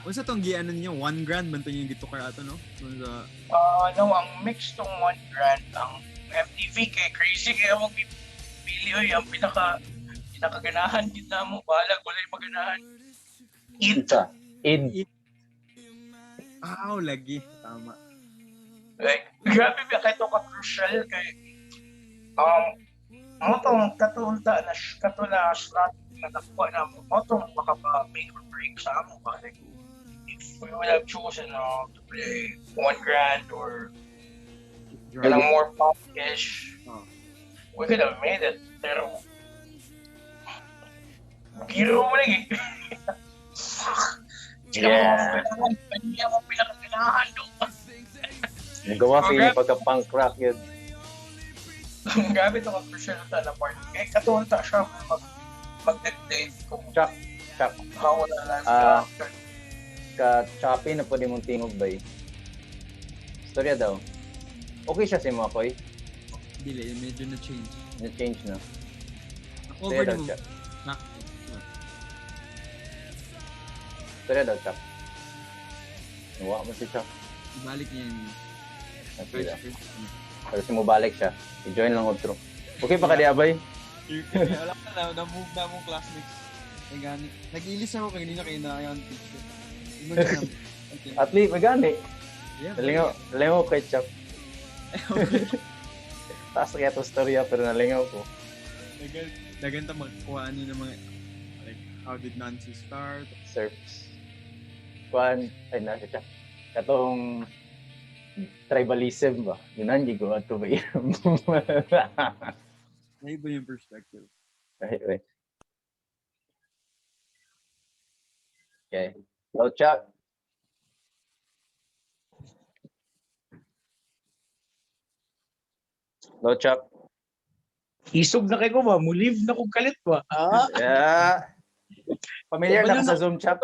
Speaker 3: Unsa tong giano niyo 1 grand man to yung gito kay ato no. Sa
Speaker 1: Ang mix tong 1 grand ang MTV kay crazy kaya mo pili oy ang pinakaganahan gid na mo balag wala yung maganahan.
Speaker 2: Id.
Speaker 3: lagi tama.
Speaker 1: Like grabe ba kay to ka crucial kay mo tong katulta na slot na nakuha na mo tong makapa-make or break sa amo ba like if we would have chosen to play 1 grand or kanang more pop-ish, we could have made it. Pero, hero mo lang eh. Fuck! Hindi ako pinakaganahan doon.
Speaker 2: Nagawa siya pagka-punk rock yun.
Speaker 1: Grabe ito ka-crucial na part. Eh, katulta siya mag-dictate kung
Speaker 2: Chuck.
Speaker 1: mawala lang sa
Speaker 2: Ka-choppy na pwede mong tingog ba Storya daw. Okay siya si Makoy.
Speaker 3: Dili, medyo na change.
Speaker 2: Na-change na.
Speaker 3: Over
Speaker 2: Storya daw,
Speaker 3: mo.
Speaker 2: Chuck.
Speaker 3: Na.
Speaker 2: Storya daw, Chuck. Nawa mo si Chuck.
Speaker 3: Balik niya yun.
Speaker 2: Natira. Pero si mo balik siya. I-join lang outro. Okay pa ka di, Abay?
Speaker 3: Wala ka na, na-move na mong classmates. Ay gani. Nag-ilis ako kanina kayo na yung picture. Okay.
Speaker 2: At least, magani.
Speaker 3: Yeah,
Speaker 2: Nalingaw kay Chuck. Taas kaya itong storya pero nalingaw ko.
Speaker 3: Naganta magkuhaan nyo ng mga like how did Nancy start?
Speaker 2: Surfs. Kuan, ay nasa Chuck. Katong tribalism ba? Yunan, di ko ato ba yun?
Speaker 3: Iba yung perspective.
Speaker 2: Right. Okay. Hello, Chuck. Hello, Chuck.
Speaker 1: Isog na kayo ba? Muliv na kong kalit ba?
Speaker 2: Yeah. Familiar na ka sa Zoom, Chuck?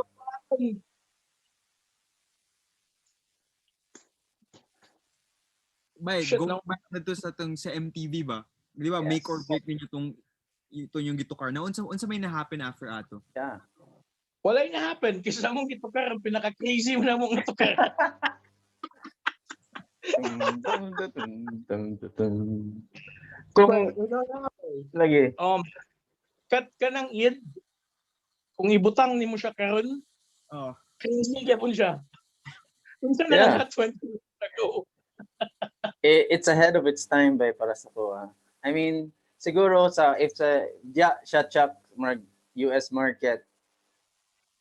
Speaker 3: Bay,
Speaker 1: Shit,
Speaker 3: go
Speaker 1: no.
Speaker 3: back na to sa MTV ba? Di ba,
Speaker 2: Yes.
Speaker 3: make or break ninyo ito yung gitukar na. Unsa may na-happen after ato?
Speaker 2: Yeah.
Speaker 1: Wala yung happen. Kasi sa mong itukar, ang pinaka-crazy mo na mong itukar.
Speaker 2: Kung lagi.
Speaker 1: Kat ka ng id, kung ibutang ni mo siya karon,
Speaker 3: Oh.
Speaker 1: crazy ka po siya. Kung saan
Speaker 2: Yeah.
Speaker 1: na 20 years ago.
Speaker 2: It's ahead of its time by para sa ko. I mean, siguro if siya Chuck US market,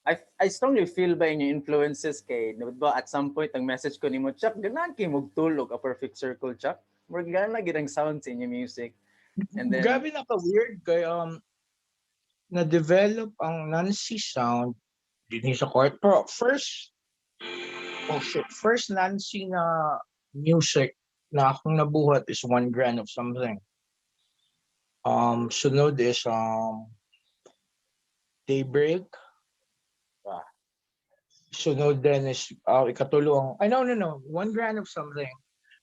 Speaker 2: I strongly feel ba yung influences kay, ba at some point ang message ko ni mo, Chuck, ganahan kay magtulog a perfect circle, Chuck. Murag gana gid ang sound sa inyong music. And then
Speaker 1: Grabe na ka-weird kay na-develop ang Nancy sound din sa court. Pero first Nancy na music na akong nabuhat is One Grand of Something. Sunod is Daybreak. Sunod din is ikatulong. No. One Grand of Something.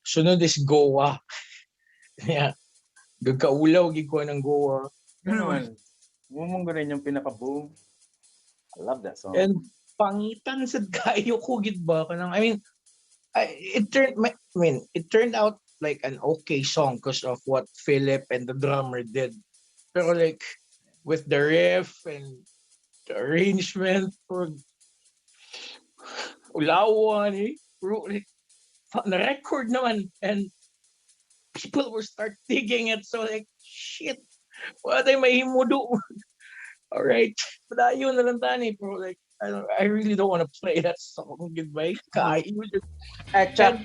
Speaker 1: Sunod is Goa. Yeah. Gagkaulaw gid ko ng Goa.
Speaker 2: ano man, mumong rin yung pinaka-boom. I love that song.
Speaker 1: And pangitan sa gayo ko gid ba kanang it turned out like an okay song because of what Philip and the drummer did. Pero like with the riff and the arrangement for ulawan like, na record naman and people will start digging it so like shit what ay mahimudo. All right, padayon na lang tani pero like I really don't want to play that song. Goodbye.
Speaker 2: Chuck,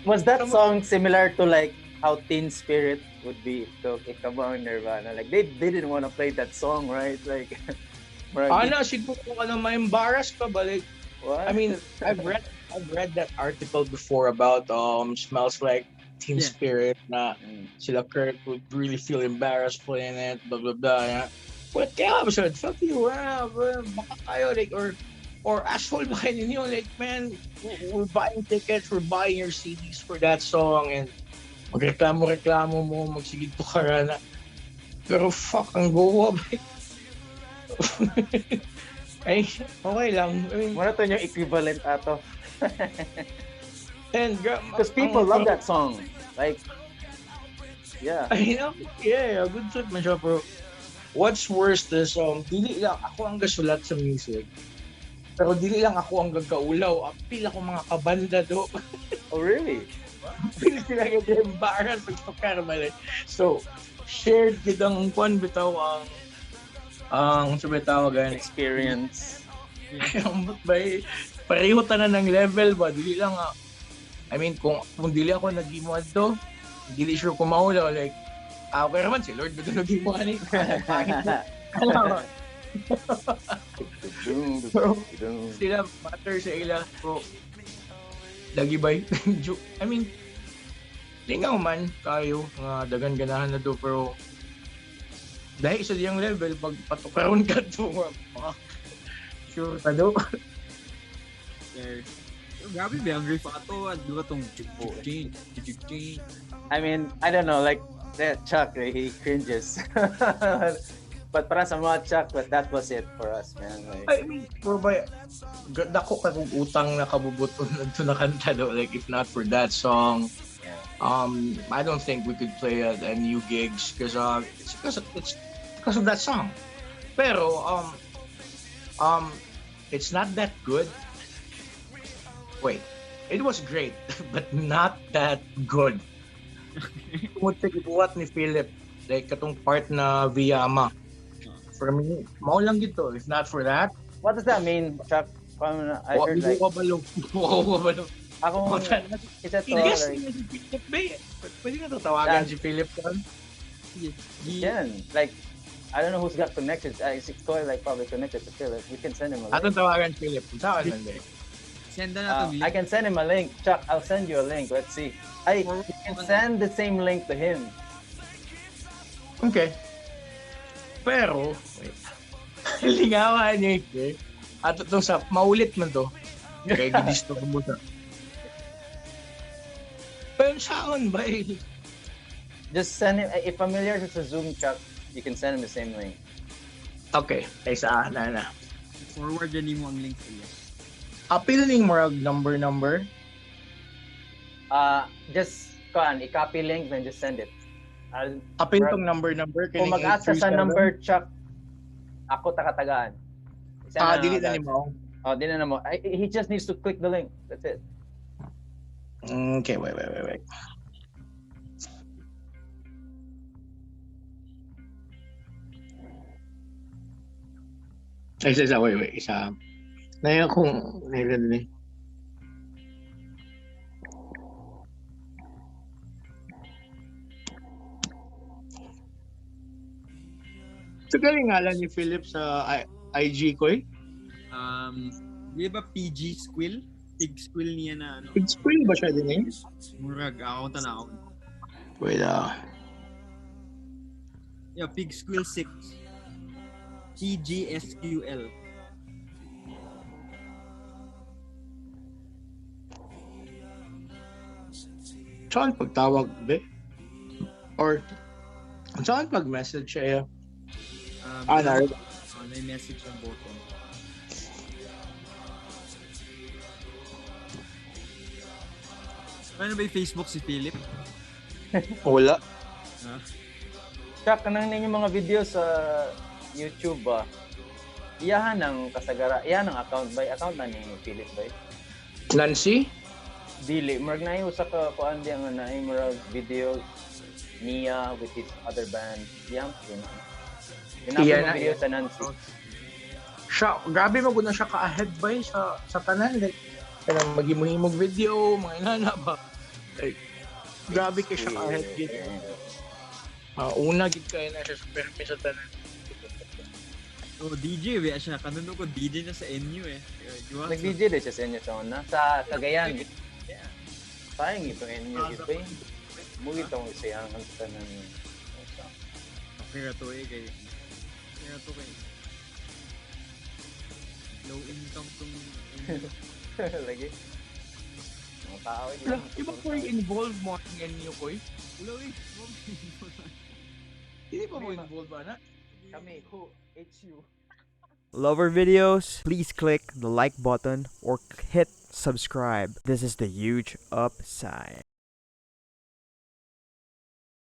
Speaker 2: was that song similar to like how Teen Spirit would be to Ikabang Nirvana? Like they didn't want to play that song, right? Like,
Speaker 1: siguro ka na ma-embarrass ka ba? Like,
Speaker 2: what?
Speaker 1: I mean, I've read that article before about Smells Like Teen
Speaker 3: Yeah.
Speaker 1: Spirit na sila Kurt would really feel embarrassed playing it, blah blah blah. Yeah. But kaya ba said, fuck you, baka kayo like or asshole ba kayo ninyo? Like man, we're buying tickets, we're buying your CDs for that song and magreklamo mo, magsigig to ka na. Pero fuck ang Goa, ba? Ay, okay lang. I mean,
Speaker 2: Ano to yung equivalent ato?
Speaker 1: and
Speaker 2: Because people love that song. Like, yeah.
Speaker 1: I know, yeah, good trip man siya, bro. What's worse is, dili lang ako ang gasulat sa music. Pero dili lang ako ang gagaulaw. Apil ako mga kabanda do.
Speaker 2: Oh, really?
Speaker 1: Apil sila yung embarrassed pagpapakar mali. So, shared kitang kwan bitaw ang sabi tawagan.
Speaker 2: Experience.
Speaker 1: May pareho tanan ng level ba? Dili lang I mean, kung dili ako nag-imuad do, dili sure kung maulaw. Like, okay naman si Lord bigyan nag-imuad ni. Sila matter sa ila bro. Lagi bay. I mean, lingaw man kayo nga dagan ganahan na do pero dahil sa diyang level pag patukaron ka to sure ka do.
Speaker 3: There. Grabe ba ang riff ato? Di ba tong change.
Speaker 2: I mean, I don't know, like that Chuck, he cringes. But para sa mga Chuck, but that was it for us, man. Like,
Speaker 1: I mean, bro, ba, dako ka kung utang na kabubuton na na kanta do. Like, if not for that song, I don't think we could play at new gigs because it's because of that song. Pero, it's not that good. Wait, it was great, but not that good. What ni Philip, like katong part na Viyama. For me, mao lang gito. If not for that,
Speaker 2: what does that mean, Chuck? I heard like, ako, isa to,
Speaker 1: Yes,
Speaker 2: like,
Speaker 1: si Philip ba? Pwede nga to tawagan si Philip kan?
Speaker 2: yan. Like, I don't know who's got connected. It's like probably connected to Philip. We can send him a link.
Speaker 1: Atong tawagan si Philip. Saan man ba?
Speaker 3: Send na natin
Speaker 2: I can send him a link. Chuck, I'll send you a link. Let's see. You can send the same link to him.
Speaker 1: Okay. Pero, wait. Lingawan niya eh. At itong sa, maulit man to. Okay, gidisto ko mo sa. yung sound ba eh.
Speaker 2: Just send him, if familiar sa Zoom, Chuck, you can send him the same link.
Speaker 1: Okay, isa na.
Speaker 3: Forward yan mo ang link sa iyo.
Speaker 1: Appeal ning murag number.
Speaker 2: Just, i-copy link, then just send it.
Speaker 1: Appeal tong number.
Speaker 2: Kung mag-add ka sa number, Chuck, ako takatagaan.
Speaker 1: Dili na ni mo.
Speaker 2: Oh, di na mo. He just needs to click the link. That's it.
Speaker 1: Okay, wait. Isa, wait. Isa. Naya kung nailan eh. Ito galing ngalan ni Philip sa IG ko eh.
Speaker 3: Di ba PG Squill? Pig Squill niya na ano.
Speaker 1: Pig Squill ba siya din eh?
Speaker 3: Murag, ako tanaw.
Speaker 1: Wait
Speaker 3: Yeah, Pig Squill 6. PGSQL.
Speaker 1: Saan pagtawag be? Or saan pag-message siya? Narid.
Speaker 3: May message ang button. Paano ba yung Facebook si Philip?
Speaker 1: Wala.
Speaker 2: Chuck, kanang ninyo mga video sa YouTube ba? Iyahan ang kasagara, iyahan ang account na ni Philip ba?
Speaker 1: Nancy?
Speaker 2: Dili, marag na yung usa ka kuan di ang na marag video niya with his other band. Iyahan po na.
Speaker 1: Iya na,
Speaker 2: video
Speaker 1: iya.
Speaker 2: sa Nancy.
Speaker 1: Siya, grabe maguna siya ka-ahead ba sa tanan. Like, kaya maghimuhimog video, mga inana ba? Like, grabe kayo siya ka-ahead gid. Una gid kayo na siya sa permi sa tanan.
Speaker 3: Oh, DJ ba siya? Kanuno ko DJ na sa NU eh.
Speaker 2: Nag-DJ din siya sa inyo sa una. Sa Cagayan. Sayang ito NU ito eh. Muli itong isayang ang tanan niya.
Speaker 3: Okay na to eh kayo. Kaya to kayo. Low income tong
Speaker 2: Lagi. Mga tao
Speaker 1: Wala, iba ko yung involved mo ang NU ko eh.
Speaker 3: Hello eh.
Speaker 1: Hindi pa mo involved ba na?
Speaker 2: Kami, who? HU.
Speaker 6: Love our videos? Please click the like button or hit subscribe. This is the huge upside.